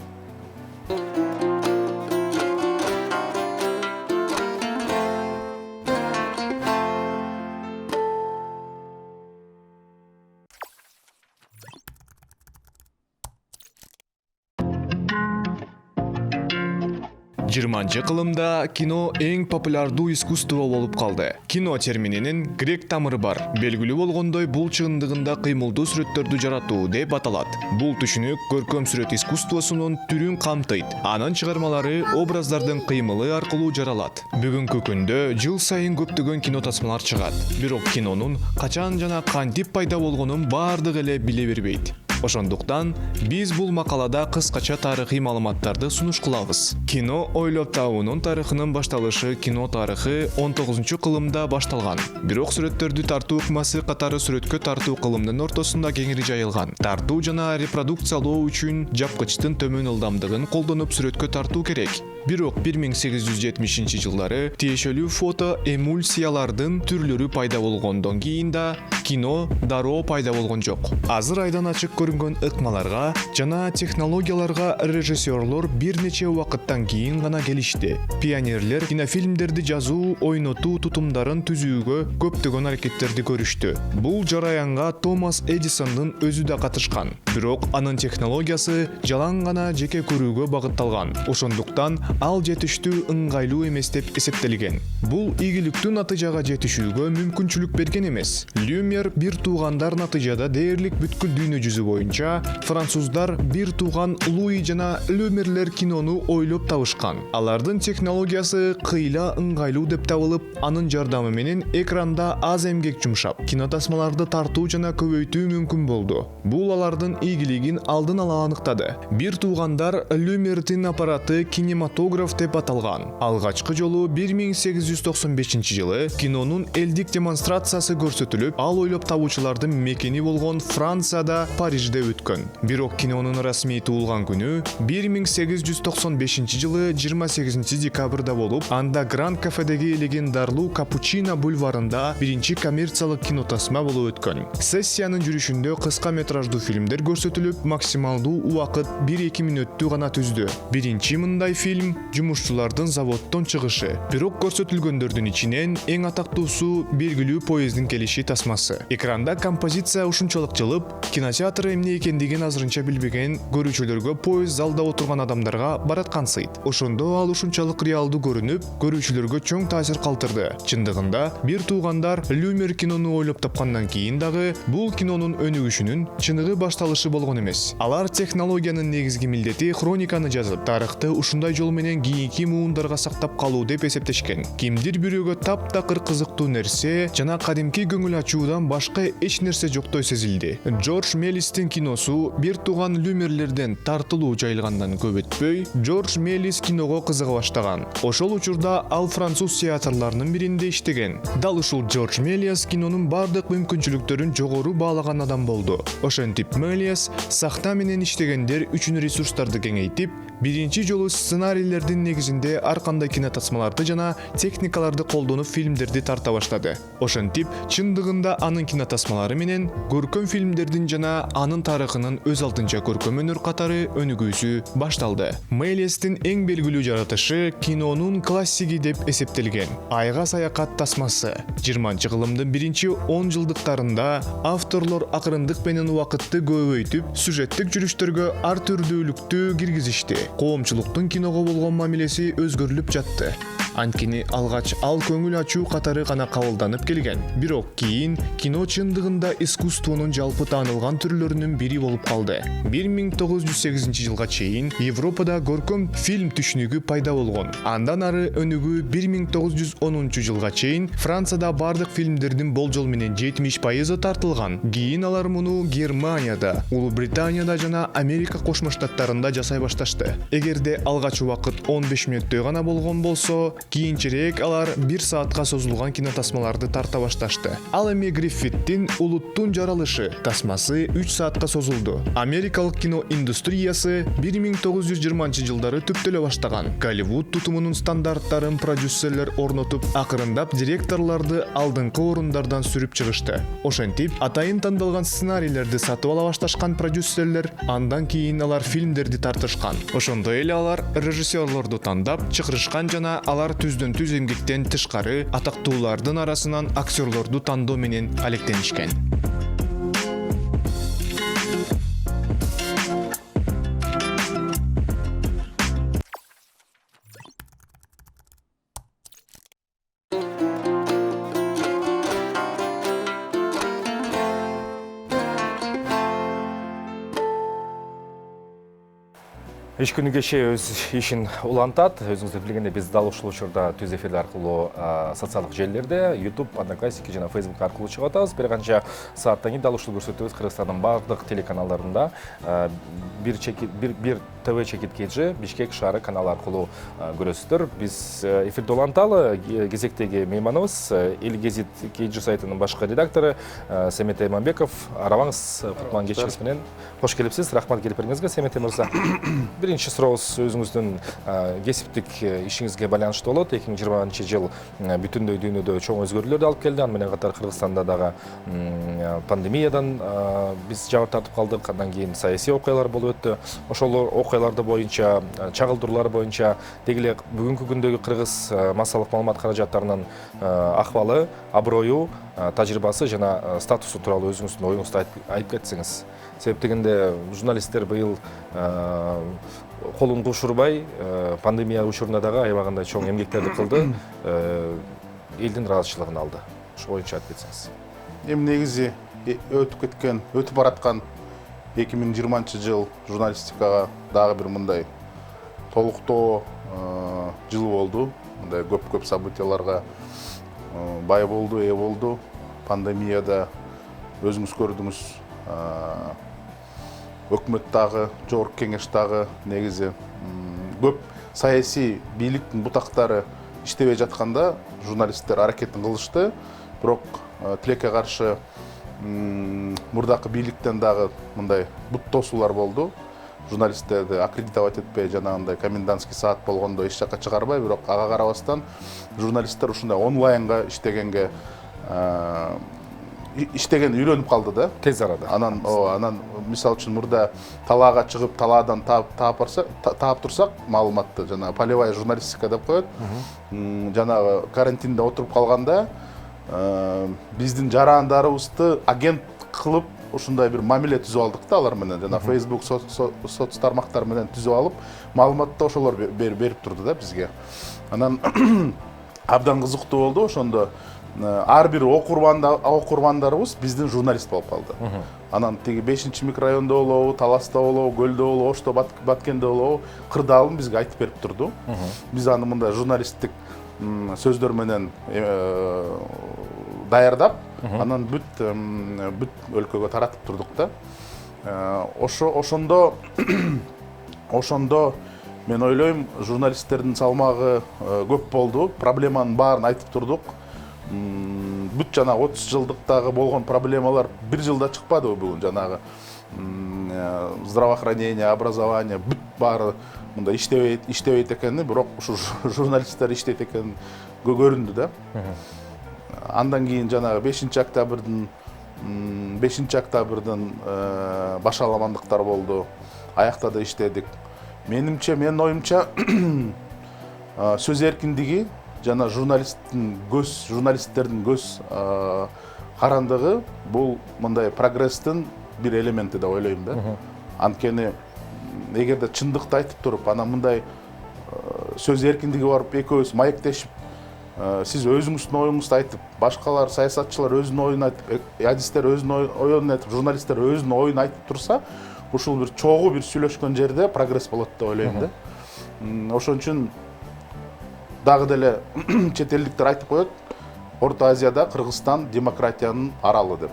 Жыйырманчы кылымда кино эң популярдуу искусство болуп калды. Кино термининин грек тамыры бар. Белгилүү болгондой, бул чындыгында кыймылдуу сүрөттөрдү жаратуу деп аталат. Бул түшүнүк көркөм сүрөт искусствосунун түрүн камтыйт. Анын чыгармалары образдардын кыймылы аркылуу жаралат. Бүгүнкү күндө жыл сайын көптөгөн кино тасмалар чыгат. Бирок кинонун качан жана кантип пайда болгонун баардыгы эле биле бербейт. Ошондуктан биз бул макалада кыскача тарыхый маалыматтарды сунуш кылабыз. Кино ойлоп табуунун тарыхынын башталышы кино тарыхы 19-кылымда башталган. Бирок сүрөттөрдү тартуу ыкмасы катары сүрөткө тартуу кылымдын ортосунда кеңири жайылган. Тартуу жана репродукциялоо үчүн жапкычтын төмөн ылдамдыгын колдонуп сүрөткө тартуу керек. Бирок 1870-жылдары тиешелүү фото эмульсиялардын түрлөрү пайда болгондон кийин да кино дароо пайда болгон жок. Азыр айдан ачык көрүнгөн ыкмаларга жана технологияларга режиссерлор бир нече убакыттан кийин гана келишти. Пионерлер кинофильмдерди жазуу, ойнотуу тутумдарын түзүүгө көптөгөн аракеттерди көрүштү. Бул жараянга Томас Эдисондун өзү да катышкан. Бирок анын технологиясы жалаң гана жеке көрүүгө багытталган. Ошондуктан ал жетиштүү ыңгайлуу эмес деп эсептелген. Бул ийгиликтүү натыйжага жетишүүгө мүмкүнчүлүк берген эмес. Люмьер бир туугандар натыйжада дээрлик бүткүл дүйнө жүзү боюнча француздар бир тууган Луи жана Люмьерлер кинону ойлоп табышкан. Алардын технологиясы кыйла ыңгайлуу деп табылып, анын жардамы менен экранда аз эмгек жумшап, кинотасмаларды тартуу жана көбөйтүү мүмкүн болду. Бул алардын ийгилигин алдын ала аныктады. Бир туугандар Люмьердин аппараты кинематограф деп аталган. Алгачкы жолу 1895-жылы кинонун элдик демонстрациясы көрсөтүлүп, ал ойлоп табуучулардын мекени болгон Францияда, Парижде өткөн. Бирок кинонун расмий туулган күнү 1895-жылы 28 декабрда болуп, анда Гранд кафедеги легендарлуу Капучино бульварында биринчи коммерциялык кинотасма болуп өткөн. Сессиянын жүрүшүндө кыска метраждуу фильмдер көрсөтүлүп, максималдуу убакыт 1-2 мүнөттү гана түздү. Биринчи мындай фильм жумушчулардын заводдон чыгышы. Бирок көрсөтүлгөндөрдүн ичинен эң атактуусу белгилүү поезддин келиши тасмасы. Экранда композиция ушунчалык жылып, кинотеатр эмне экендигин азырынча билбеген көрүүчүлөргө поезд залда отурган адамдарга бараткансыйт. Ошондо ал ушунчалык реалдуу көрүнүп, көрүүчүлөргө чоң таасир калтырды. Чындыгында бир туугандар Люмьер кинону ойлоп тапкандан кийин дагы бул кинонун өнүгүшүнүн чыныгы башталышы болгон эмес. Алар технологиянын негизги милдети хрониканы жазып, тарыхты ушундай жол менен кийинки муундарга сактап калуу деп эсептешкен. Кимдир бирөөгө таптакыр кызыктуу нерсе жана кадимки көңүл ачуудан башка эч нерсе жоктой сезилди. Джордж Мелистин киносу бир тууган Люмьерлерден тартылуу жайылгандан көп өтпөй, Джордж Мелис киного кызыга баштаган. Ошол учурда ал француз театрларынын биринде иштеген. Дал ушул Джордж Мелис кинонун бардык мүмкүнчүлүктөрүн жогору баалаган адам болду. Ошентип Мелис сахна менен иштегендер үчүн ресурстарды кеңейтип, биринчи жолу сценарийлердин негизинде ар кандай кинотасмаларды жана техникаларды колдонуп фильмдерди тарта баштады. Ошентип, чындыгында анын кинотасмалары менен көркөм фильмдердин жана анын тарыхынын өз алдынча көркөм өнөр катары өнүгүүсү башталды. Мелистин эң белгилүү жаратышы кинонун классиги деп эсептелген Айга саякат тасмасы. 20-кылымдын биринчи 10 жылдыктарында авторлор акырындык менен убакытты көбөйтүп, сюжеттик жүрүштөргө ар түрдүүлүктү киргизишти. Коомчулуктун киного болгон мамилеси өзгөрүлүп жатты. Анткени алгач ал көңүл ачуу катары гана кабылданып келген. Бирок кийин кино чындыгында искусствонун жалпы таанылган түрлөрүнүн бири болуп калды. 1908-жылга чейин Европада көркөм фильм түшүнүгү пайда болгон. Андан ары өнүгүү 1910-жылга чейин Францияда бардык фильмдердин болжол менен 70% тартылган. Кийин алар муну Германияда, Улуу Британияда жана Америка Кошмо Штаттарында жасай башташты. Эгерде алгач убакыт 15 мүнөттөй гана болгон болсо, кийинчерээк алар 1 саатка созулган кинотасмаларды тарта башташты. Ал эми Гриффиттин Улуттун жаралышы тасмасы 3 саатка созулду. Америкалык кино индустриясы 1920-жылдары түптөлө баштаган. Голливуд тутумунун стандарттарын продюсерлер орнотуп, акырындап директорлорду алдыңкы орундардан сүрүп чыгышты. Ошентип, атайын тандалган сценарийлерди сатып ала башташкан продюсерлер андан кийин алар фильмдерди тартышкан. Ошондой эле алар режиссерлорду тандап чыгарышкан жана алар түздөн-түз эмгектен тышкары атактуулардын арасынан актерлорду тандоо менен алектенишкен. Иш күнү кече өз ишин улантат. Өзүңүздөр билгендей биз дал ушул учурда түз эфирлер аркылуу социалдык желилерде, YouTube, Одноклассники жана Facebook аркылуу чыгып атабыз. Бир канча сааттан кийин дал ушул көрсөтүүбүз Кыргызстандын бардык телеканалдарында бир ТВ чекит KG Бишкек шаары каналы аркылуу көрөсүздөр. Биз эфирди уланталы. Кезектеги мейманыбыз Эл Гезит KG сайтынын башкы редактору Семете Мамбеков. Арабаңыз кутман кечиңиз менен. Кош келипсиз. Рахмат келип бергениңизге, Семете мырза. Биринчи сурообуз өзүңүздүн кесиптик ишиңизге байланыштуу болот. 2020 жыл бүтүндөй дүйнөдө чоң өзгөрүүлөрдү алып келди. Аны менен катар Кыргызстанда дагы пандемиядан биз жабыр тартып калдык. Андан кийин саясий окуялар болуп өттү. Ошол окуяларды боюнча, чагылдыруулар боюнча деги эле бүгүнкү күндөгү кыргыз массалык маалымат каражаттарынын акыбалы, аброю, тажрыйбасы жана статусу тууралуу өзүңүздүн оюңузду айтып кетсеңиз. Себеп дегенде журналисттер быйыл колун кушурбай пандемия учурунда дагы аябагандай чоң эмгектерди кылды, элдин ыраазычылыгын алды. Ошол боюнча айтып кетсеңиз. Эми негизи өтүп бараткан 2020 жыл журналистикага дагы бир мындай толуктоо жыл болду. Мындай көп событияларга бай болду, ээ болду. Пандемияда өзүңүз көрдүңүз, өкмөт дагы, жогорку кеңеш дагы негизи көп саясий бийликтин бутактары иштебей жатканда журналисттер аракетин кылышты. Бирок тилекке каршы мурдакы бийликтен дагы мындай бут тосуулар болду. Журналисттерди аккредитовать этпей, жанагындай комендантский саат болгондо эч жакка чыгарбай, бирок ага карабастан журналисттер ушундай онлайнга иштеген үйрөнүп калды да. Тез арада. Анан мисалы үчүн мурда талаага чыгып, талаадан таап турсак, маалыматты жана полевая журналистика деп коет. Жанагы карантинде отуруп калганда биздин жарандарыбызды агент кылып ушундай бир мамиле түзүп алдык да алар менен. Жана Facebook соц тармактар менен түзүп алып, маалыматты ошолор берип турду да бизге. Анан абдан кызыктуу болду. Ошондо ар бир окурмандарыбыз биздин журналист болуп калды. Анан тиги 5-чи микрорайондо болобу, Таласта болобу, Көлдө болобу, Ошто, Баткенде болобу, кырдаалын бизге айтып берип турду. Биз аны мындай журналисттик сөздөр менен даярдап, анан бүт өлкөгө таратып турдук да. Ошондо мен ойлойм, журналисттердин салмагы көп болду. Проблеманын баарын айтып турдук. Бүт жана 30 жылдыктагы болгон проблемалар бир жылда чыкпады бүгүн. Жанагы здравоохранение, образование бүт баары мындай иштебейт экени, бирок ушу журналисттер иштейт экени көрүндү да. Андан кийин жанагы 5-октябрдын башаламандыктар болду. Аякта да иштедик. Менин оюмча сөз эркиндиги жана журналисттердин көз карандыгы бул мындай прогресстин бир элементи деп ойлойм да. Анткени эгерде чындыкты айтып туруп, анан мындай сөз эркиндиги барып экөөбүз маектешип, сиз өзүңүздүн оюңузду айтып, башкалар саясатчылар өзүнүн оюн айтып, адистер өзүнүн оюн айтып, журналисттер өзүнүн оюн айтып турса, ушул бир чогуу бир сүйлөшкөн жерде прогресс болот деп ойлойм да. Ошон үчүн дагы деле чет элдиктер айтып коет, Орто Азияда Кыргызстан демократиянын аралы деп.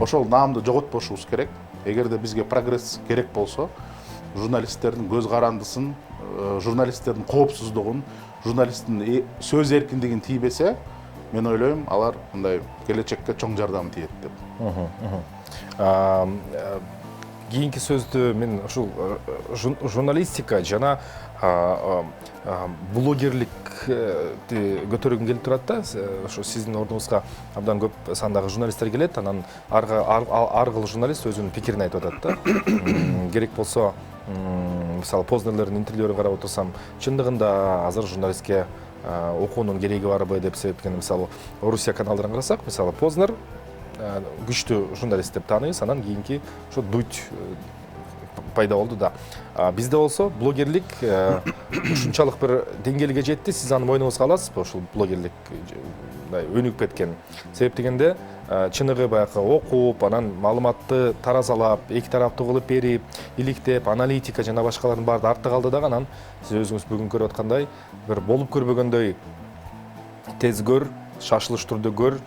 Ошол наамды жоготпошубуз керек. Эгерде бизге прогресс керек болсо, журналисттердин көз карандысын, журналисттердин коопсуздугун, журналисттин сөз эркиндигин тийбесе, мен ойлойм, алар мындай келечекке чоң жардам тиет деп. Кийинки сөздү мен ушул журналистика жана блогерликти көтөргүм келип турат да. Ошо сиздин ордуңузга абдан көп сандагы журналисттер келет, анан ар кыл журналист өзүнүн пикирин айтып атат да. Керек болсо, мисалы Познерлердин интервьюлөрүн карап отурсам, чындыгында азыр журналистке окуунун кереги барбы деп себептен, мисалы Орусия каналдарын карасак, мисалы Познер күчтүү журналист деп тааныйбыз, анан кийинки ошо Дудь пайда болду да. Бизде болсо блогерлик ушунчалык бир деңгээлге жетти, сиз аны мойнуңузга аласызбы, ушул блогерлик өнүгүп кеткен. Себеп дегенде чыныгы баягы окуп, анан маалыматты таразалап, эки тараптуу кылып берип, иликтеп, аналитика жана башкалардын баары артта калды да, анан сиз өзүңүз бүгүн көрүп аткандай бир болуп көрбөгөндөй тез көр, шашылыш түрдө көр,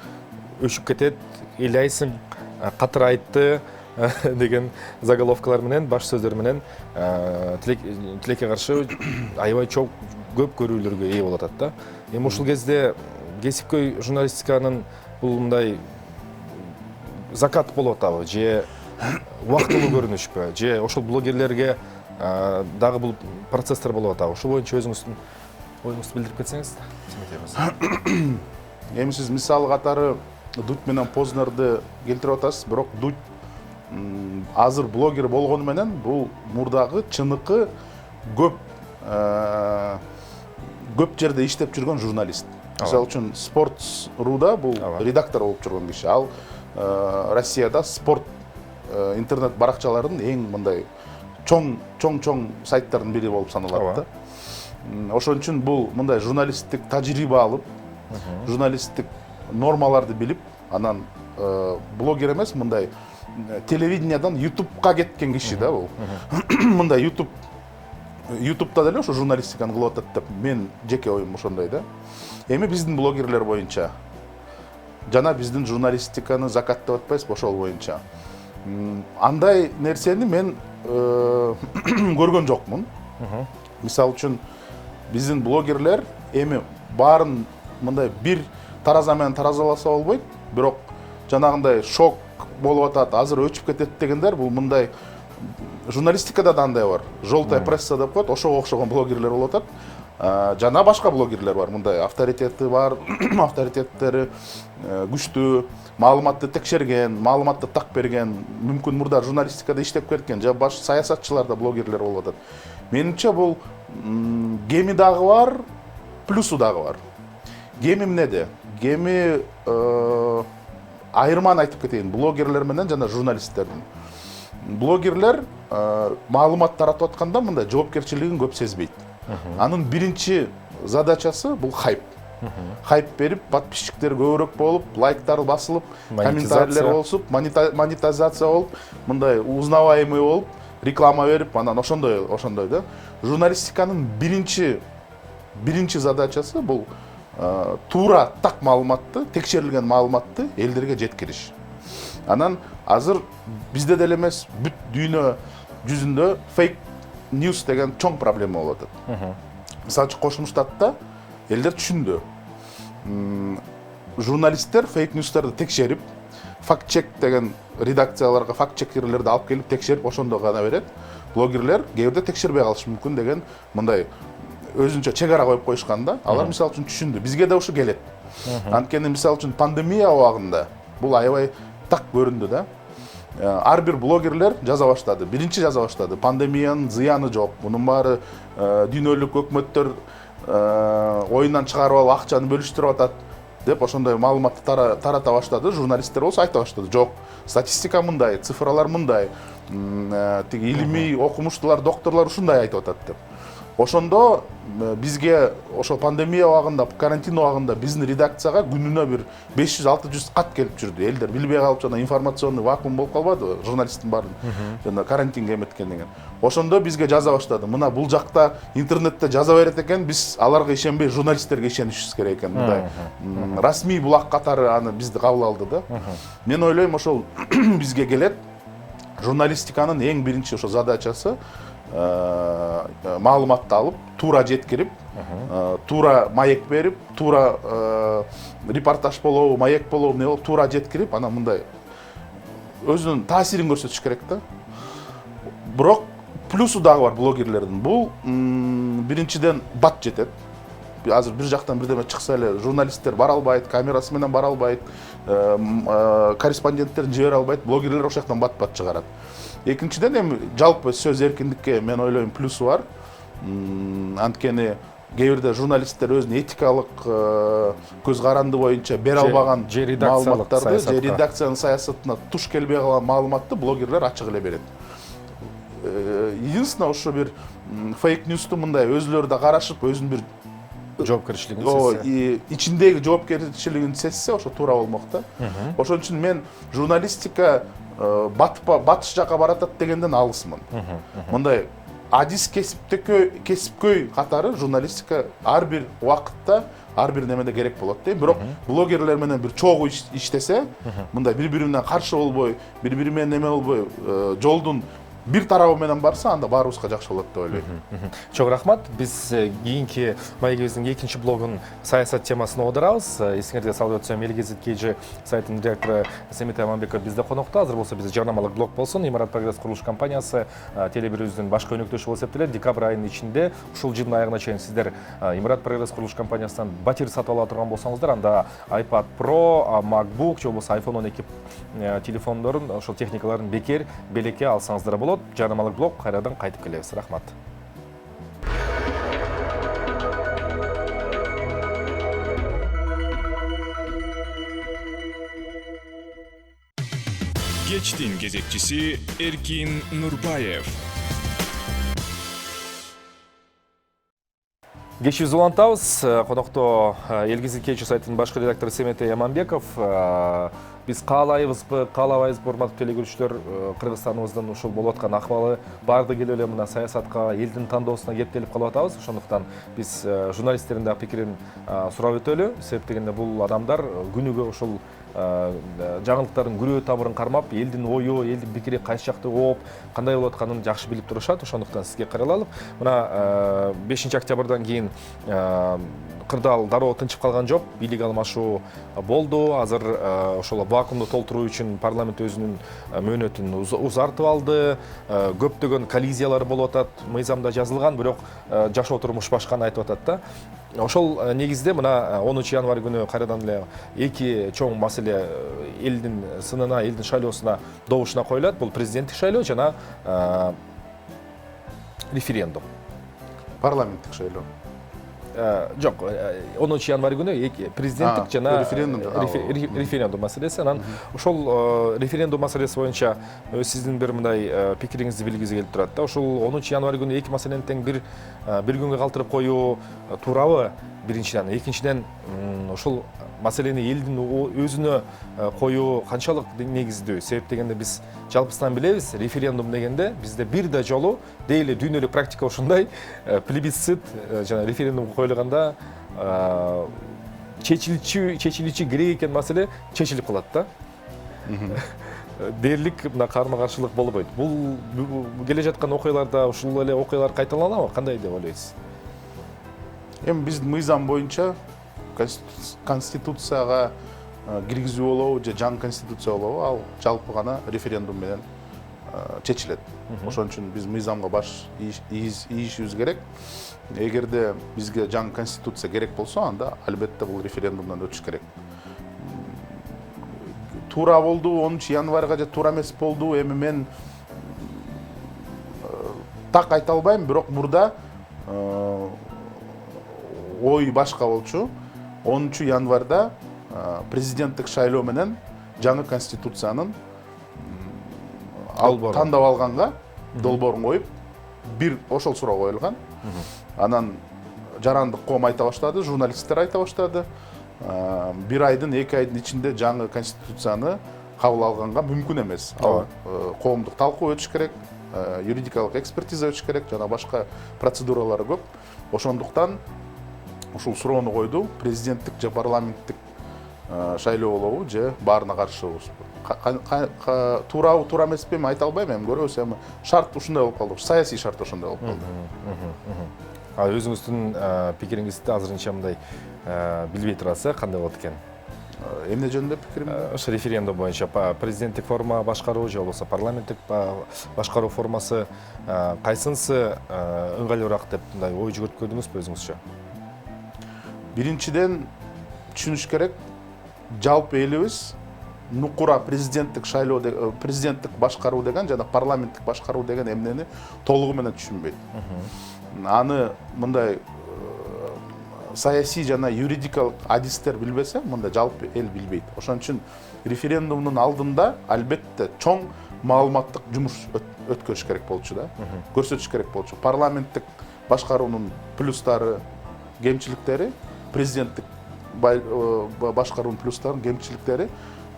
өшүп кетет, ыйлайсың, катырайтты деген заголовкалар менен, баш сөздөр менен тилекке каршы аябай чоң көп көрүүлөргө ээ болуп атат да. Эми ушул кезде кесипкөй журналистиканын бул мындай закат болуп атабы, же убактылуу көрүнүшпү, же ошол блогерлерге дагы бул процесстер болуп атабы? Ушул боюнча өзүңүздүн оюңузду билдирип кетсеңиз. Эми сиз мисал катары Дудь менен Познерди келтирип атасыз, бирок Дудь азыр блогер болгону менен бул мурдагы чыныкы көп жерде иштеп жүргөн журналист. Мисалы үчүн Sports.ru'да бул редактор болуп жүргөн киши. Ал Россияда спорт интернет баракчаларынын эң мындай чоң сайттардын бири болуп саналат да. Ошон үчүн бул мындай журналисттик тажрыйба алып, журналисттик нормаларды билип, анан блогер эмес, мындай телевидениядан YouTube'га кеткен киши да бул. Мындай YouTube'да деле ошо журналистиканы кылып атат деп мен жеке оюм ошондой да. Эми биздин блогерлер боюнча жана биздин журналистиканы закаттап атпайсызбы, ошол боюнча андай нерсени мен көргөн жокмун. Мисалы үчүн биздин блогерлер эми баарын мындай бир тараза менен таразаласа болбойт, бирок жанагындай шок болуп атат, азыр өчүп кетет дегендер бул мындай журналистикада да андай бар. Желтая пресса деп коет, ошого окшогон блогерлер болуп атат. Жана башка блогерлер бар, мындай авторитети бар, авторитеттери күчтүү, маалыматты текшерген, маалыматты так берген, мүмкүн мурда журналистикада иштеп кеткен, же баш саясатчылар да блогерлер болуп атат. Менимче бул кеми дагы бар, плюсу дагы бар. Кеми эмнеде? Кеми айырманы айтып кетейин, блогерлер менен жана журналисттердин. Блогерлер маалымат таратып атканда мындай жоопкерчилигин көп сезбейт. Анын биринчи задачасы бул хайп. Хайп берип, подписчиктер көбүрөөк болуп, лайктар басылып, комментарийлер болуп, монетизация болуп, мындай узнаваемый болуп, реклама берип, анан ошондой да. Журналистиканын биринчи задачасы бул туура так маалыматты, текшерилген маалыматты элдерге жеткириш. Анан азыр бизде деле эмес, бүт дүйнө жүзүндө фейк ньюс деген чоң проблема болуп атат. Мисалы үчүн Кошмо Штатта элдер түшүндү. Журналисттер фейк ньюстарды текшерип, факт-чек деген редакцияларга факт-чекерлерди алып келип текшерип, ошондо гана берет. Блогерлер кээбирде текшербей калышы мүмкүн деген мындай өзүнчө чек ара коюп коюшкан да. Алар мисалы үчүн түшүндү. Бизге да ушу келет. Анткени мисалы үчүн пандемия убагында бул аябай так көрүндү да. Ар бир блогерлер жаза баштады. Биринчи жаза баштады. Пандемиянын зыяны жок. Мунун баары дүйнөлүк өкмөттөр оюндан чыгарып алып акчаны бөлүштүрүп атат деп ошондой маалыматты тарата баштады. Журналисттер болсо айта баштады. Жок, статистика мындай, цифралар мындай, тиги илимий окумуштуулар, докторлор ушундай айтып атат деп. Ошондо бизге ошо пандемия убагында, карантин убагында биздин редакцияга күнүнө бир 500-600 кат келип жүрдү. Элдер билбей калып жана информационный вакуум болуп калбадыбы, журналисттин баарын жана карантинге эметкен деген. Ошондо бизге жаза баштады. Мына бул жакта интернетте жаза берет экен, биз аларга ишенбей журналисттерге ишенишибиз керек экен. Мындай расмий булак катары аны бизди кабыл алды да. Мен ойлойм, ошол бизге келет. Журналистиканын эң биринчи ошо задачасы маалыматты алып, туура жеткирип, туура маек берип, туура репортаж болобу, маек болобу, эмне болуп, туура жеткирип, анан мындай өзүнүн таасирин көрсөтүш керек да. Бирок плюсу дагы бар блогерлердин. Бул биринчиден бат жетет. Азыр бир жактан бирдеме чыкса эле журналисттер бара албайт, камерасы менен бара албайт, корреспонденттерин жибере албайт, блогерлер ошол жактан бат чыгарат. Экинчиден эми жалпы сөз эркиндикке мен ойлойм плюсу бар. Анткени кээ бирде журналисттер өзүнүн этикалык көз каранды боюнча бере албаган маалыматтарды, же редакциянын саясатына туш келбей калган маалыматты блогерлер ачык эле берет. Единственное, ошо бир фейк ньюсту мындай өзүлөрү да карашып, өзүнүн бир жоопкерчилигин ооба, сезсе. ичиндеги жоопкерчилигин сезсе ошо туура болмок да. Ошон үчүн мен журналистика батыш жака баратат дегенден алысмын. Мындай адис кесипкөй катары журналистика ар бир убакытта ар бир немеде керек болот да. Бирок блогерлер менен бир чогуу иштесе, мындай бири-бирине каршы болбой, бири-бири менен неме болбой, жолдун бир тарабы менен барса, анда баарыбызга жакшы болот деп ойлойм. Чоң рахмат. Биз кийинки маегибиздин экинчи блогун саясат темасына одурабыз. Эсиңерге салып өтсөм, Эл-Гезит KG сайтынын директору Семет Аманбеков бизде конокто. Азыр болсо бизде жарнамалык блог болсун. Имарат Прогресс курулуш компаниясы Теле1-үздүн башкы өнөктөшү болуп эсептелет. Декабрь айынын ичинде ушул жылдын аягына чейин сиздер Имарат Прогресс курулуш компаниясынан батир сатып ала турган болсоңуздар, анда iPad Pro, MacBook же болбосо iPhone 12 телефондорун, ошол техникаларын бекер белекке алсаңыздар болот. Жарнамалык блог кайрадан кайтып келебиз. Рахмат. Кечтин кезекчиси Эркин Нурбаев. Кечибизди улантабыз. Конокто Эл-Гезит KG сайтынын башкы редактору Семет Аманбеков. Биз каалайбызбы, каалабайбызбы, урматтуу телекөрүүчүлөр, Кыргызстаныбыздын ушул болуп аткан акыбалы барды келип эле мына саясатка, элдин тандоосуна кептелип калып атабыз. Ошондуктан биз журналисттердин да пикирин сурап өтөлү. Себеп дегенде бул адамдар күнүгө ушул жаңылыктардын күрөө тамырын кармап, элдин ою, элдин пикири кайсы жакты ооп, кандай болуп атканын жакшы билип турушат. Ошондуктан сизге кайрылалып. Мына 5 октябрдан кийин кырдаал дароо тынчып калган жок. Бийлик алмашуу болду. Азыр ошол вакуумду толтуруу үчүн парламент өзүнүн мөөнөтүн узартып алды. Көптөгөн коллизиялар болуп атат. Мыйзамда жазылган, бирок жашоо турмуш башканы айтып атат да. Ошол негизде мына 10 январь күнү кайрадан эле эки чоң маселе элдин сынына, элдин шайлоосуна, добушуна коюлат. Бул президенттик шайлоо жана референдум. Парламенттик шайлоо. Жок, 10 январь күнү президенттик жана референдум маселеси. Анан ошол референдум маселеси боюнча сиздин бир мындай пикириңизди билгиз келип турат да. Ошол 10 январь күнү эки маселени тең бир күнгө калтырып коюу туурабы? Биринчиден, экинчиден ошол маселени элдин өзүнө коюу канчалык негиздүү? Себеп дегенде биз жалпысынан билебиз, референдум дегенде бизде бир да жолу дейли дүйнөлүк практика ушундай, плебисцит жана референдумга коюлганда чечиличи керек экен маселе чечилип калат да. Дээрлик мына карма каршылык болбойт. Бул келе жаткан окуяларда ушул эле окуялар кайталанабы? Кандай деп ойлойсуз? Эми биздин мыйзам боюнча конституцияга киргизүү болобу же жаңы конституция болобу, ал жалпы гана референдум менен чечилет. Ошон үчүн биз мыйзамга баш ийишибиз керек. Эгерде бизге жаңы конституция керек болсо, анда албетте бул референдумдан өтүш керек. Туура болду 10 январга же туура эмес болду, эми мен так айта албайм, бирок мурда ой башка болчу. 10 январда президенттик шайлоо менен жаңы конституциянын тандап алганга долбоорун коюп, бир ошол суроо коюлган. Анан жарандык коом айта баштады, журналисттер айта баштады. Бир айдын, 2 айдын ичинде жаңы конституцияны кабыл алганга мүмкүн эмес. Коомдук талкуу өтүш керек, юридикалык экспертиза өтүш керек, жана башка процедуралар көп. Ошондуктан ушул суроону койду, президенттик же парламенттик шайлоо болобу же баарына каршыбызбы? Туурабы, туура эмеспи эми айта албайм, эми көрөбүз. Эми шарт ушундай болуп калды, саясий шарт ошондой болуп калды. Өзүңүздүн пикириңизди азырынча мындай билбей турасыз, кандай болот экен? Эмне жөнүндө пикирим? Ошо референдум боюнча президенттик форма башкаруу же болбосо парламенттик башкаруу формасы кайсынысы ыңгайлуураак деп мындай ой жүгөрткөдүңүзбү өзүңүзчө? Биринчиден түшүнүш керек, жалпы элибиз нукура президенттик шайлоо, президенттик башкаруу деген жана парламенттик башкаруу деген эмнени толугу менен түшүнбөйт. Аны мындай саясий жана юридикалык адистер билбесе, мындай жалпы эл билбейт. Ошон үчүн референдумдун алдында албетте чоң маалыматтык жумуш өткөрүш керек болчу да. Көрсөтүш керек болчу. Парламенттик башкаруунун плюстары, кемчиликтери, президенттик башкаруунун плюстарын, кемчиликтери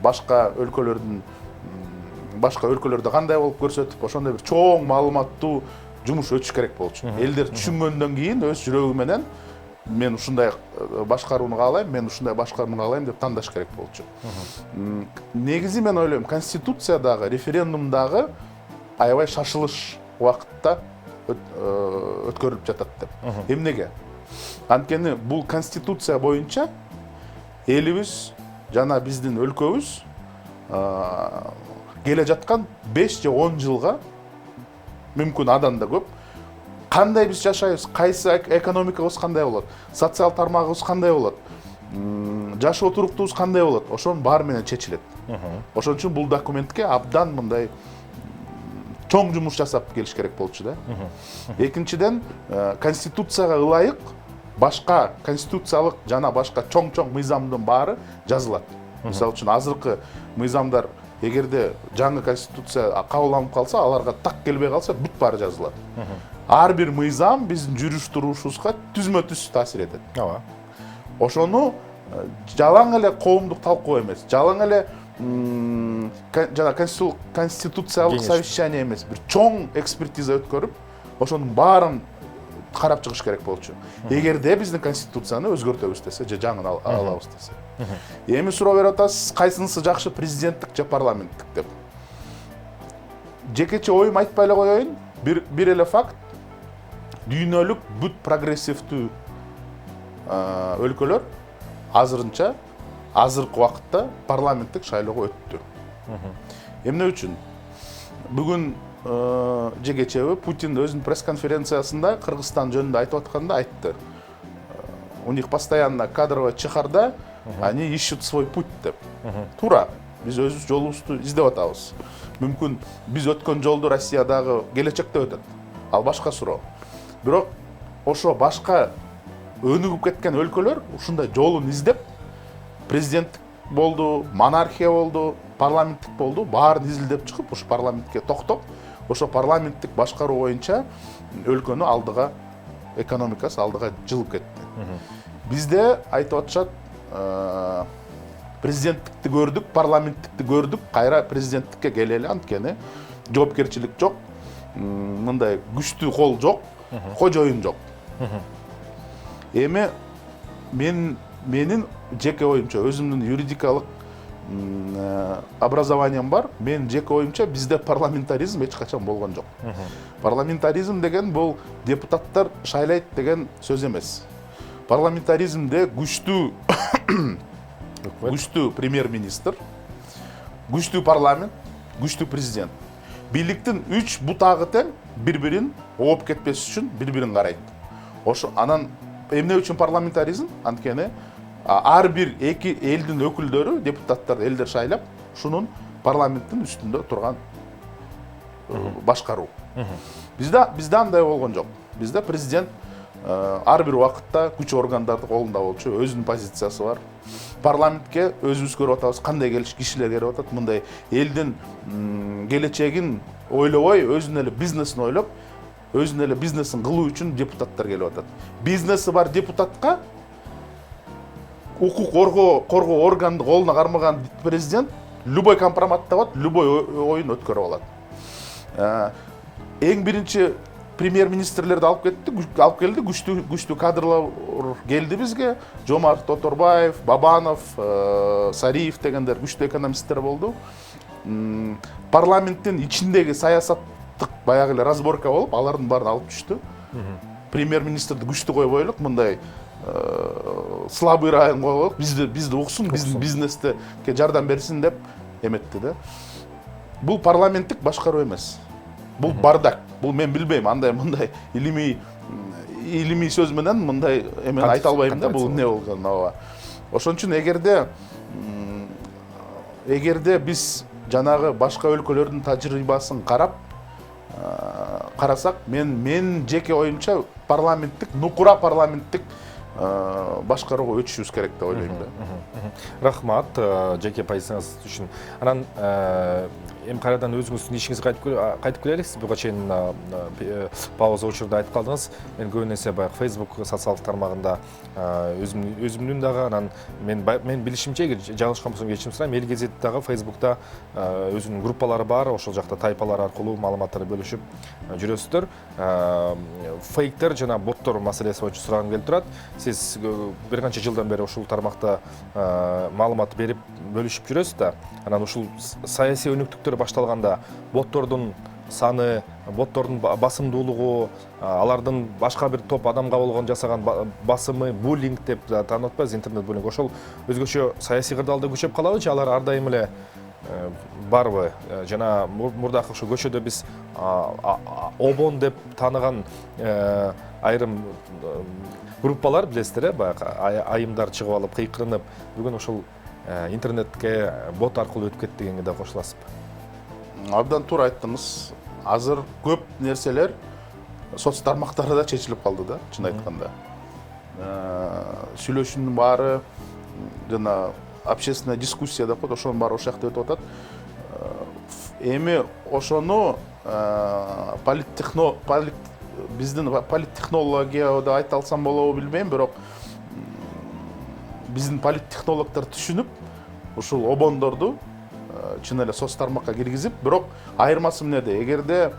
башка өлкөлөрдө кандай болуп көрсөтүп, ошондой бир чоң маалыматтуу жумуш өтүш керек болчу. Элдер түшүнгөндөн кийин өз жүрөгү менен мен ушундай башкарууну каалайм, мен ушундай башкарууну каалайм деп тандаш керек болчу. Негизи мен ойлойм, конституциядагы, референдумдагы аябай шашылыш убакытта өткөрүлүп жатат деп. Эмнеге? Анткени бул конституция боюнча элибиз жана биздин өлкөбүз келе жаткан 5 же 10 жылга, мүмкүн адан да көп, кандай биз жашайбыз, кайсы экономикабыз кандай болот, социал тармагыбыз кандай болот, жашоо туруктуубуз кандай болот, ошонун баары менен чечилет. Ошон үчүн бул документке абдан мындай чоң жумуш жасап келиш керек болчу да. Экинчиден, конституцияга ылайык башка конституциялык жана башка чоң мыйзамдын баары жазылат. Мисалы үчүн азыркы мыйзамдар эгерде жаңы конституция кабылданып калса, аларга так келбей калса, бүт баары жазылат. Ар бир мыйзам биздин жүрүш турушубузга түзмө-түз таасир этет. Ооба. Ошону жалаң эле коомдук талкуу эмес, жалаң эле жана конституциялык совещание эмес, бир чоң экспертиза өткөрүп, ошонун баарын карап чыгыш керек болчу. Эгерде биздин конституцияны өзгөртөбүз десе, же жаңын алабыз десе. Эми суроо берип атасыз, кайсынысы жакшы, президенттик же парламенттик деп. Жекече оюм айтпай эле коеюн, бир эле факт, дүйнөлүк бүт прогрессивдүү өлкөлөр азырынча азыркы убакытта парламенттик шайлоого өттү. Эмне үчүн? Бүгүн же кечеби Путин өзүнүн пресс-конференциясында Кыргызстан жөнүндө айтып атканда айтты. У них постоянно кадровая чехарда, они ищут свой путь деп. Туура, биз өзүбүз жолубузду издеп атабыз. Мүмкүн биз өткөн жолду Россиядагы келечекте өтөт. Ал башка суроо. Бирок ошо башка өнүгүп кеткен өлкөлөр ушундай жолун издеп, президенттик болду, монархия болду, парламенттик болду, баарын изилдеп чыгып, ошо парламентке токтоп, ошо парламенттик башкаруу боюнча өлкөнү алдыга, экономикасы алдыга жылып кетти. Бизде айтып атышат, президенттикти көрдүк, парламенттикти көрдүк, кайра президенттикке келели, анткени жоопкерчилик жок, мындай күчтүү кол жок, кожоюн жок. Эми менин жеке оюмча, өзүмдүн юридикалык образованием бар, мен жеке оюмча бизде парламентаризм эч качан болгон жок. Парламентаризм деген бул депутаттар шайлайт деген сөз эмес. Парламентаризмде күчтүү премьер-министр, күчтүү парламент, күчтүү президент. Бийликтин 3 бутагы тең бири-бирин ооп кетпес үчүн бири-бирин карайт. Ошо анан эмне үчүн парламентаризм? Анткени ар бир эки элдин өкүлдөрү, депутаттар, элдер шайлап, шунун парламенттин үстүндө турган башкаруу. Бизде андай болгон жок. Бизде президент ар бир убакытта күч органдардын колунда болчу, өзүнүн позициясы бар. Парламентке өзүбүз көрүп атабыз, кандай кишилер келип атат, мындай элдин келечегин ойлобой, өзүнүн эле бизнесин ойлоп, өзүнүн эле бизнесин кылуу үчүн депутаттар келип атат. Бизнеси бар депутатка укук коргоо органды колуна кармаган президент любой компромат табат, любой оюн өткөрүп алат. Эң биринчи премьер-министрлерди алып келди, күчтүү кадрлар келди бизге. Жомарт Оторбаев, Бабанов, Сариев дегендер күчтүү экономисттер болду. Парламенттин ичиндеги саясаттык баягы эле разборка болуп, алардын баарын алып түштү. Премьер-министрди күчтүү койбойлук, мындай слабый район коелук, бизди уксун, биздин бизнесте жардам берсин деп эметти да. Бул парламенттик башкаруу эмес. Бул бардак. Бул мен билбейм, андай мындай илимий сөз менен мындай эмен айта албайм да, бул эмне болгонун. Ошон үчүн эгерде биз жанагы башка өлкөлөрдүн тажрыйбасын карасак, мен жеке оюмча нукура парламенттик башкарууга өтүшүбүз керек деп ойлойм да. Рахмат жеке позицияңыз үчүн. Анан эми кайрадан өзүңүздүн ишиңизге кайтып келелик. Сиз буга чейин пауза учурда айтып калдыңыз. Мен көбүн эсе баягы Facebook социалдык тармагында өзүмдүн дагы анан мен билишимче, эгер жаңылышкан болсом кечирим сурайм, Эл Гезит дагы Facebook'та өзүнүн группалары бар, ошол жакта тайпалар аркылуу маалыматтарды бөлүшүп жүрөсүздөр. Фейктер жана боттор маселеси боюнча сурагым келип турат. Сиз бир канча жылдан бери ушул тармакта маалымат берип бөлүшүп жүрөсүз да. Анан ушул саясий өнүктүктөр башталганда боттордун саны, боттордун басымдуулугу, алардын башка бир топ адамга болгон жасаган басымы, буллинг деп таанып атпайбыз, интернет буллинг. Ошол өзгөчө саясий кырдаалда күчөп калабы же алар ар дайым эле барбы? Жана мурдакы ошо көчөдө биз обон деп тааныган айрым группалар билесиздер, баягы айымдар чыгып алып кыйкырынып, бүгүн ошол интернетке бот аркылуу өтүп кетти дегенге да кошуласызбы? Абдан туура айттыңыз. Азыр көп нерселер соц тармактарда чечилип калды да, чын айтканда. Сүйлөшүүнүн баары жана общественная дискуссия деп коет, ошонун баары ошол жакта өтүп атат. Эми ошону биздин политтехнология деп айта алсам болобу билбейм, бирок биздин политтехнологдор түшүнүп, ушул обондорду чын эле соц тармакка киргизип, бирок айырмасы эмнеде? Эгерде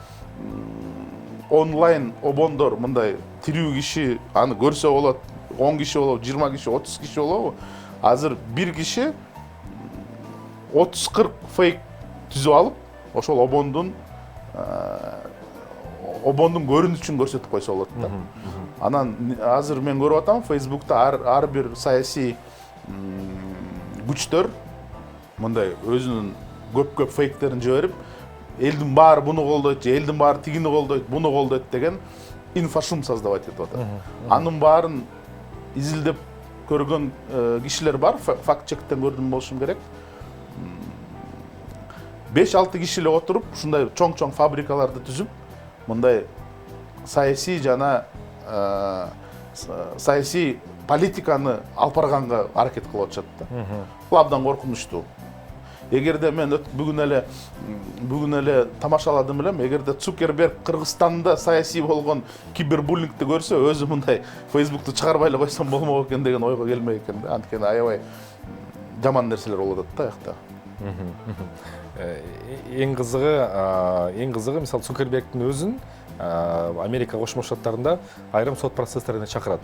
онлайн обондор мындай тирүү киши аны көрсө болот, 10 киши болобу, 20 киши, 30 киши болобу? Азыр бир киши 30-40 фейк түзүп алып, ошол обондун көрүнүшүн көрсөтүп койсо болот да. Анан азыр мен көрүп атам, Facebook'та ар бир саясий күчтөр мындай өзүнүн көп фейктерин жиберип, элдин баары буну колдойт, же элдин баары тигини колдойт, буну колдойт деген инфошум создавать этип атат. Анын баарын изилдеп көргөн кишилер бар, факт чектен көрдүм болушум керек. 5-6 киши эле отуруп, ушундай чоң фабрикаларды түзүп, мындай саясий жана саясий политиканы алып барганга аракет кылып атышат да. Бул абдан коркунучтуу. Эгерде мен бүгүн эле тамашаладым элем, эгерде Цукерберг Кыргызстанда саясий болгон кибербуллингди көрсө, өзү мындай Facebook'ту чыгарбай эле койсом болмок экен деген ойго келмей экен да. Анткени аябай жаман нерселер болуп атат да аякта. Эң кызыгы мисалы Цукербергдин өзүн Америка Кошмо Штаттарында айрым сот процесстерине чакырат.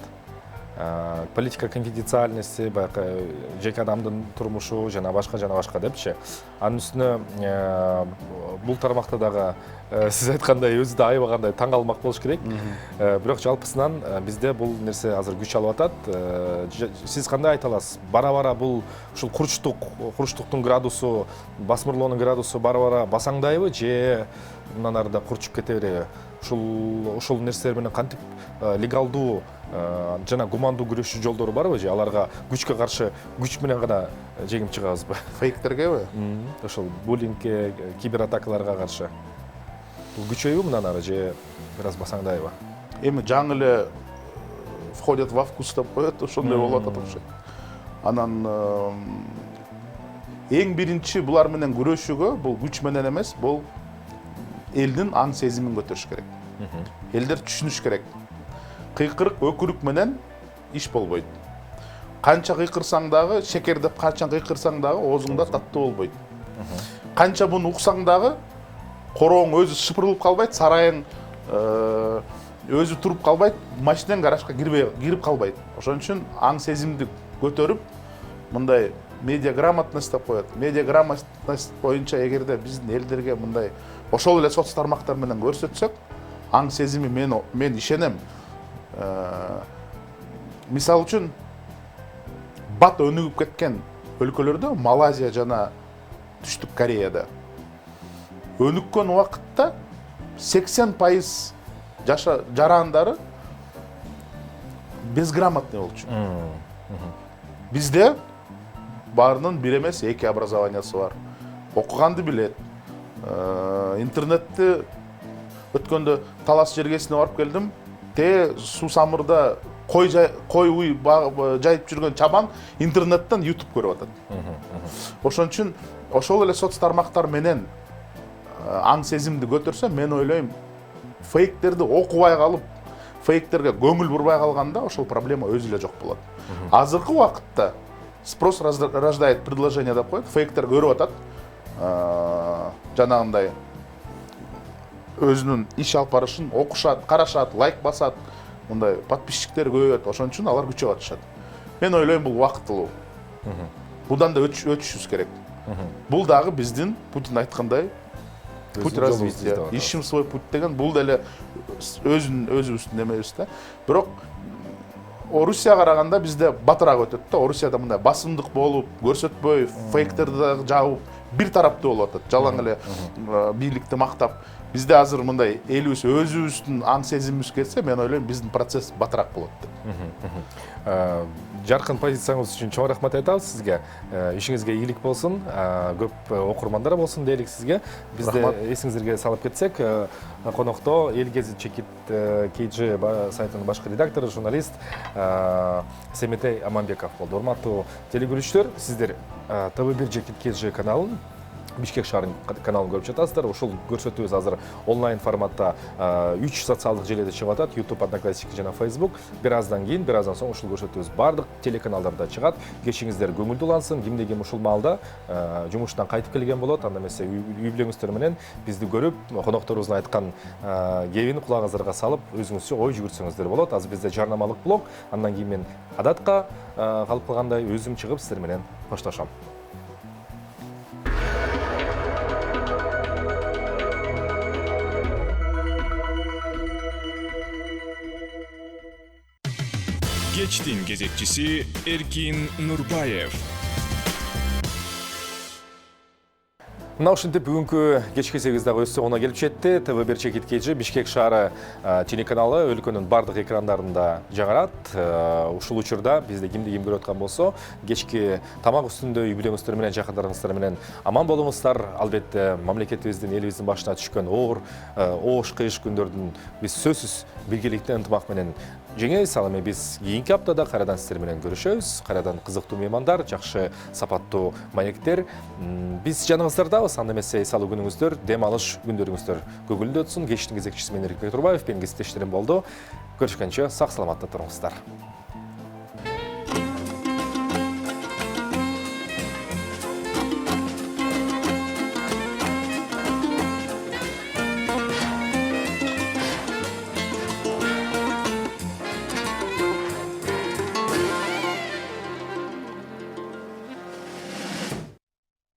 Политика конфиденциальности, баягы жеке адамдын турмушу жана башка депчи. Анын үстүнө бул тармакта дагы сиз айткандай өзү да аябагандай таң калмак болуш керек. Бирок жалпысынан бизде бул нерсе азыр күч алып атат. Сиз кандай айта аласыз? Бара-бара бул ушул курчтуктун градусу, басмырлоонун градусу бара-бара басаңдайбы же мындан арыда курчуп кете береби? Ушул нерселер менен кантип легалдуу жана гумандуу күрөшүү жолдору барбы же аларга күчкө каршы күч менен гана жеңип чыгабызбы? Фейктергеби? Ошол буллингке, кибератакаларга каршы. Бул күчөйбү мындан ары же бир аз басаңдайбы? Эми жаңы эле входят во вкус деп коет, ошондой болуп атат окшойт. Анан эң биринчи булар менен күрөшүүгө, бул күч менен эмес, бул элдин аң сезимин көтөрүш керек. Элдер түшүнүш керек. Кыйкырык, өкүрүк менен иш болбойт. Канча кыйкырсаң дагы, шекер деп канча кыйкырсаң дагы оозуңда таттуу болбойт. Канча буну уксаң дагы корооң өзү шыпырылып калбайт, сарайың өзү туруп калбайт, машинең гаражга кирип калбайт. Ошон үчүн аң сезимди көтөрүп, мындай медиа грамотность деп коет. Медиа грамотность боюнча эгерде биздин элдерге мындай ошол эле соц тармактар менен көрсөтсөк, аң сезими мен ишенем. Мисалы үчүн бат өнүгүп кеткен өлкөлөрдө, Малайзия жана Түштүк Кореяда өнүккөн убакытта 80% жарандары безграмотный болчу. Бизде баарынын бир эмес 2 образованиясы бар. Окуганды билет. Интернетти өткөндө Талас жергесине барып келдим. Суу самырда кой уй жайып жүргөн чабан интернеттен YouTube көрүп атат. Ошон үчүн ошол эле соц тармактар менен аң сезимди көтөрсө, мен ойлойм, фейктерди окубай калып, фейктерге көңүл бурбай калганда ошол проблема өзү эле жок болот. Азыркы убакытта спрос рождает предложение деп коет, фейктер көрүп атат, жанагындай өзүнүн иш алып барышын окушат, карашат, лайк басат, мындай подписчиктер көбөйөт, ошон үчүн алар күчөп атышат. Мен ойлойм, бул убакыттылуу. Будан да өтүшүбүз керек. Бул дагы биздин Путин айткандай путь развития, ищем свой путь деген, бул деле өзүбүздүн эмебиз да. Бирок Орусияга караганда бизде батыраак өтөт да. Орусияда мындай басымдык болуп, көрсөтпөй, фейктерди жабып, бир тараптуу болуп атат. Жалаң эле бийликти мактап. Бизде азыр мындай элибиз өзүбүздүн аң сезимибиз келсе, мен ойлойм, биздин процесс батыраак болот деп. Жаркын позицияңыз үчүн чоң рахмат айтабыз сизге. Ишиңизге ийгилик болсун, көп окурмандар болсун дейлик сизге. Бизде эсиңизге салып кетсек, конокто Эл гезит Чекит KG сайтынын башкы редактору, журналист Семетей Аманбеков болду. Урматтуу телекөрүүчүлөр, сиздер ТВ1 Чекит KG каналын, Бишкек шаарынын каналын көрүп жатасыздар. Ошол көрсөтүүбүз азыр онлайн форматта 3 социалдык желеде чыгып атат: YouTube, Одноклассники жана Facebook. Бир аздан соң ошол көрсөтүүбүз бардык телеканалдарда чыгат. Кечиңиздер көңүлдүү улансын. Кимде ким ушул маалда жумуштан кайтып келген болот. Анда эмесе үй бүлөңүздөр менен бизди көрүп, конокторубуздун айткан кебин кулагыңыздарга салып, өзүңүзчө ой жүгүртсөңүздөр болот. Азыр бизде жарнамалык блок. Андан кийин мен адатка калып калгандай өзүм чыгып сиздер менен коштошом. Кечтин кезекчиси Эркин Нурбаев. Мына ушинтип бүгүнкү кечки 8-дагы өз соңуна келип жетти. ТВ1 Чекит KG Бишкек шаары телеканалы өлкөнүн бардык экрандарында жаңырат. Ушул учурда бизде кимди ким көрүп аткан болсо, кечки тамак үстүндө үй бүлөңүздөр менен, жакындарыңыздар менен аман болуңуздар. Албетте, мамлекетибиздин, элибиздин башына түшкөн оор, оош кыйыш күндөрдүн биз сөзсүз биргеликте ынтымак менен жеңебиз. Ал эми биз кийинки аптада кайрадан сиздер менен көрүшөбүз. Кайрадан кызыктуу меймандар, жакшы сапаттуу маектер. Биз жаныңыздардабыз. Анда эмесе салуу күнүңүздөр, дем алыш күндөрүңүздөр көңүлдүү өтсүн. Кечтин кезекчиси мен Эркин Турбаев, менин кесиптештерим болду. Көрүшкөнчө сак саламатта туруңуздар.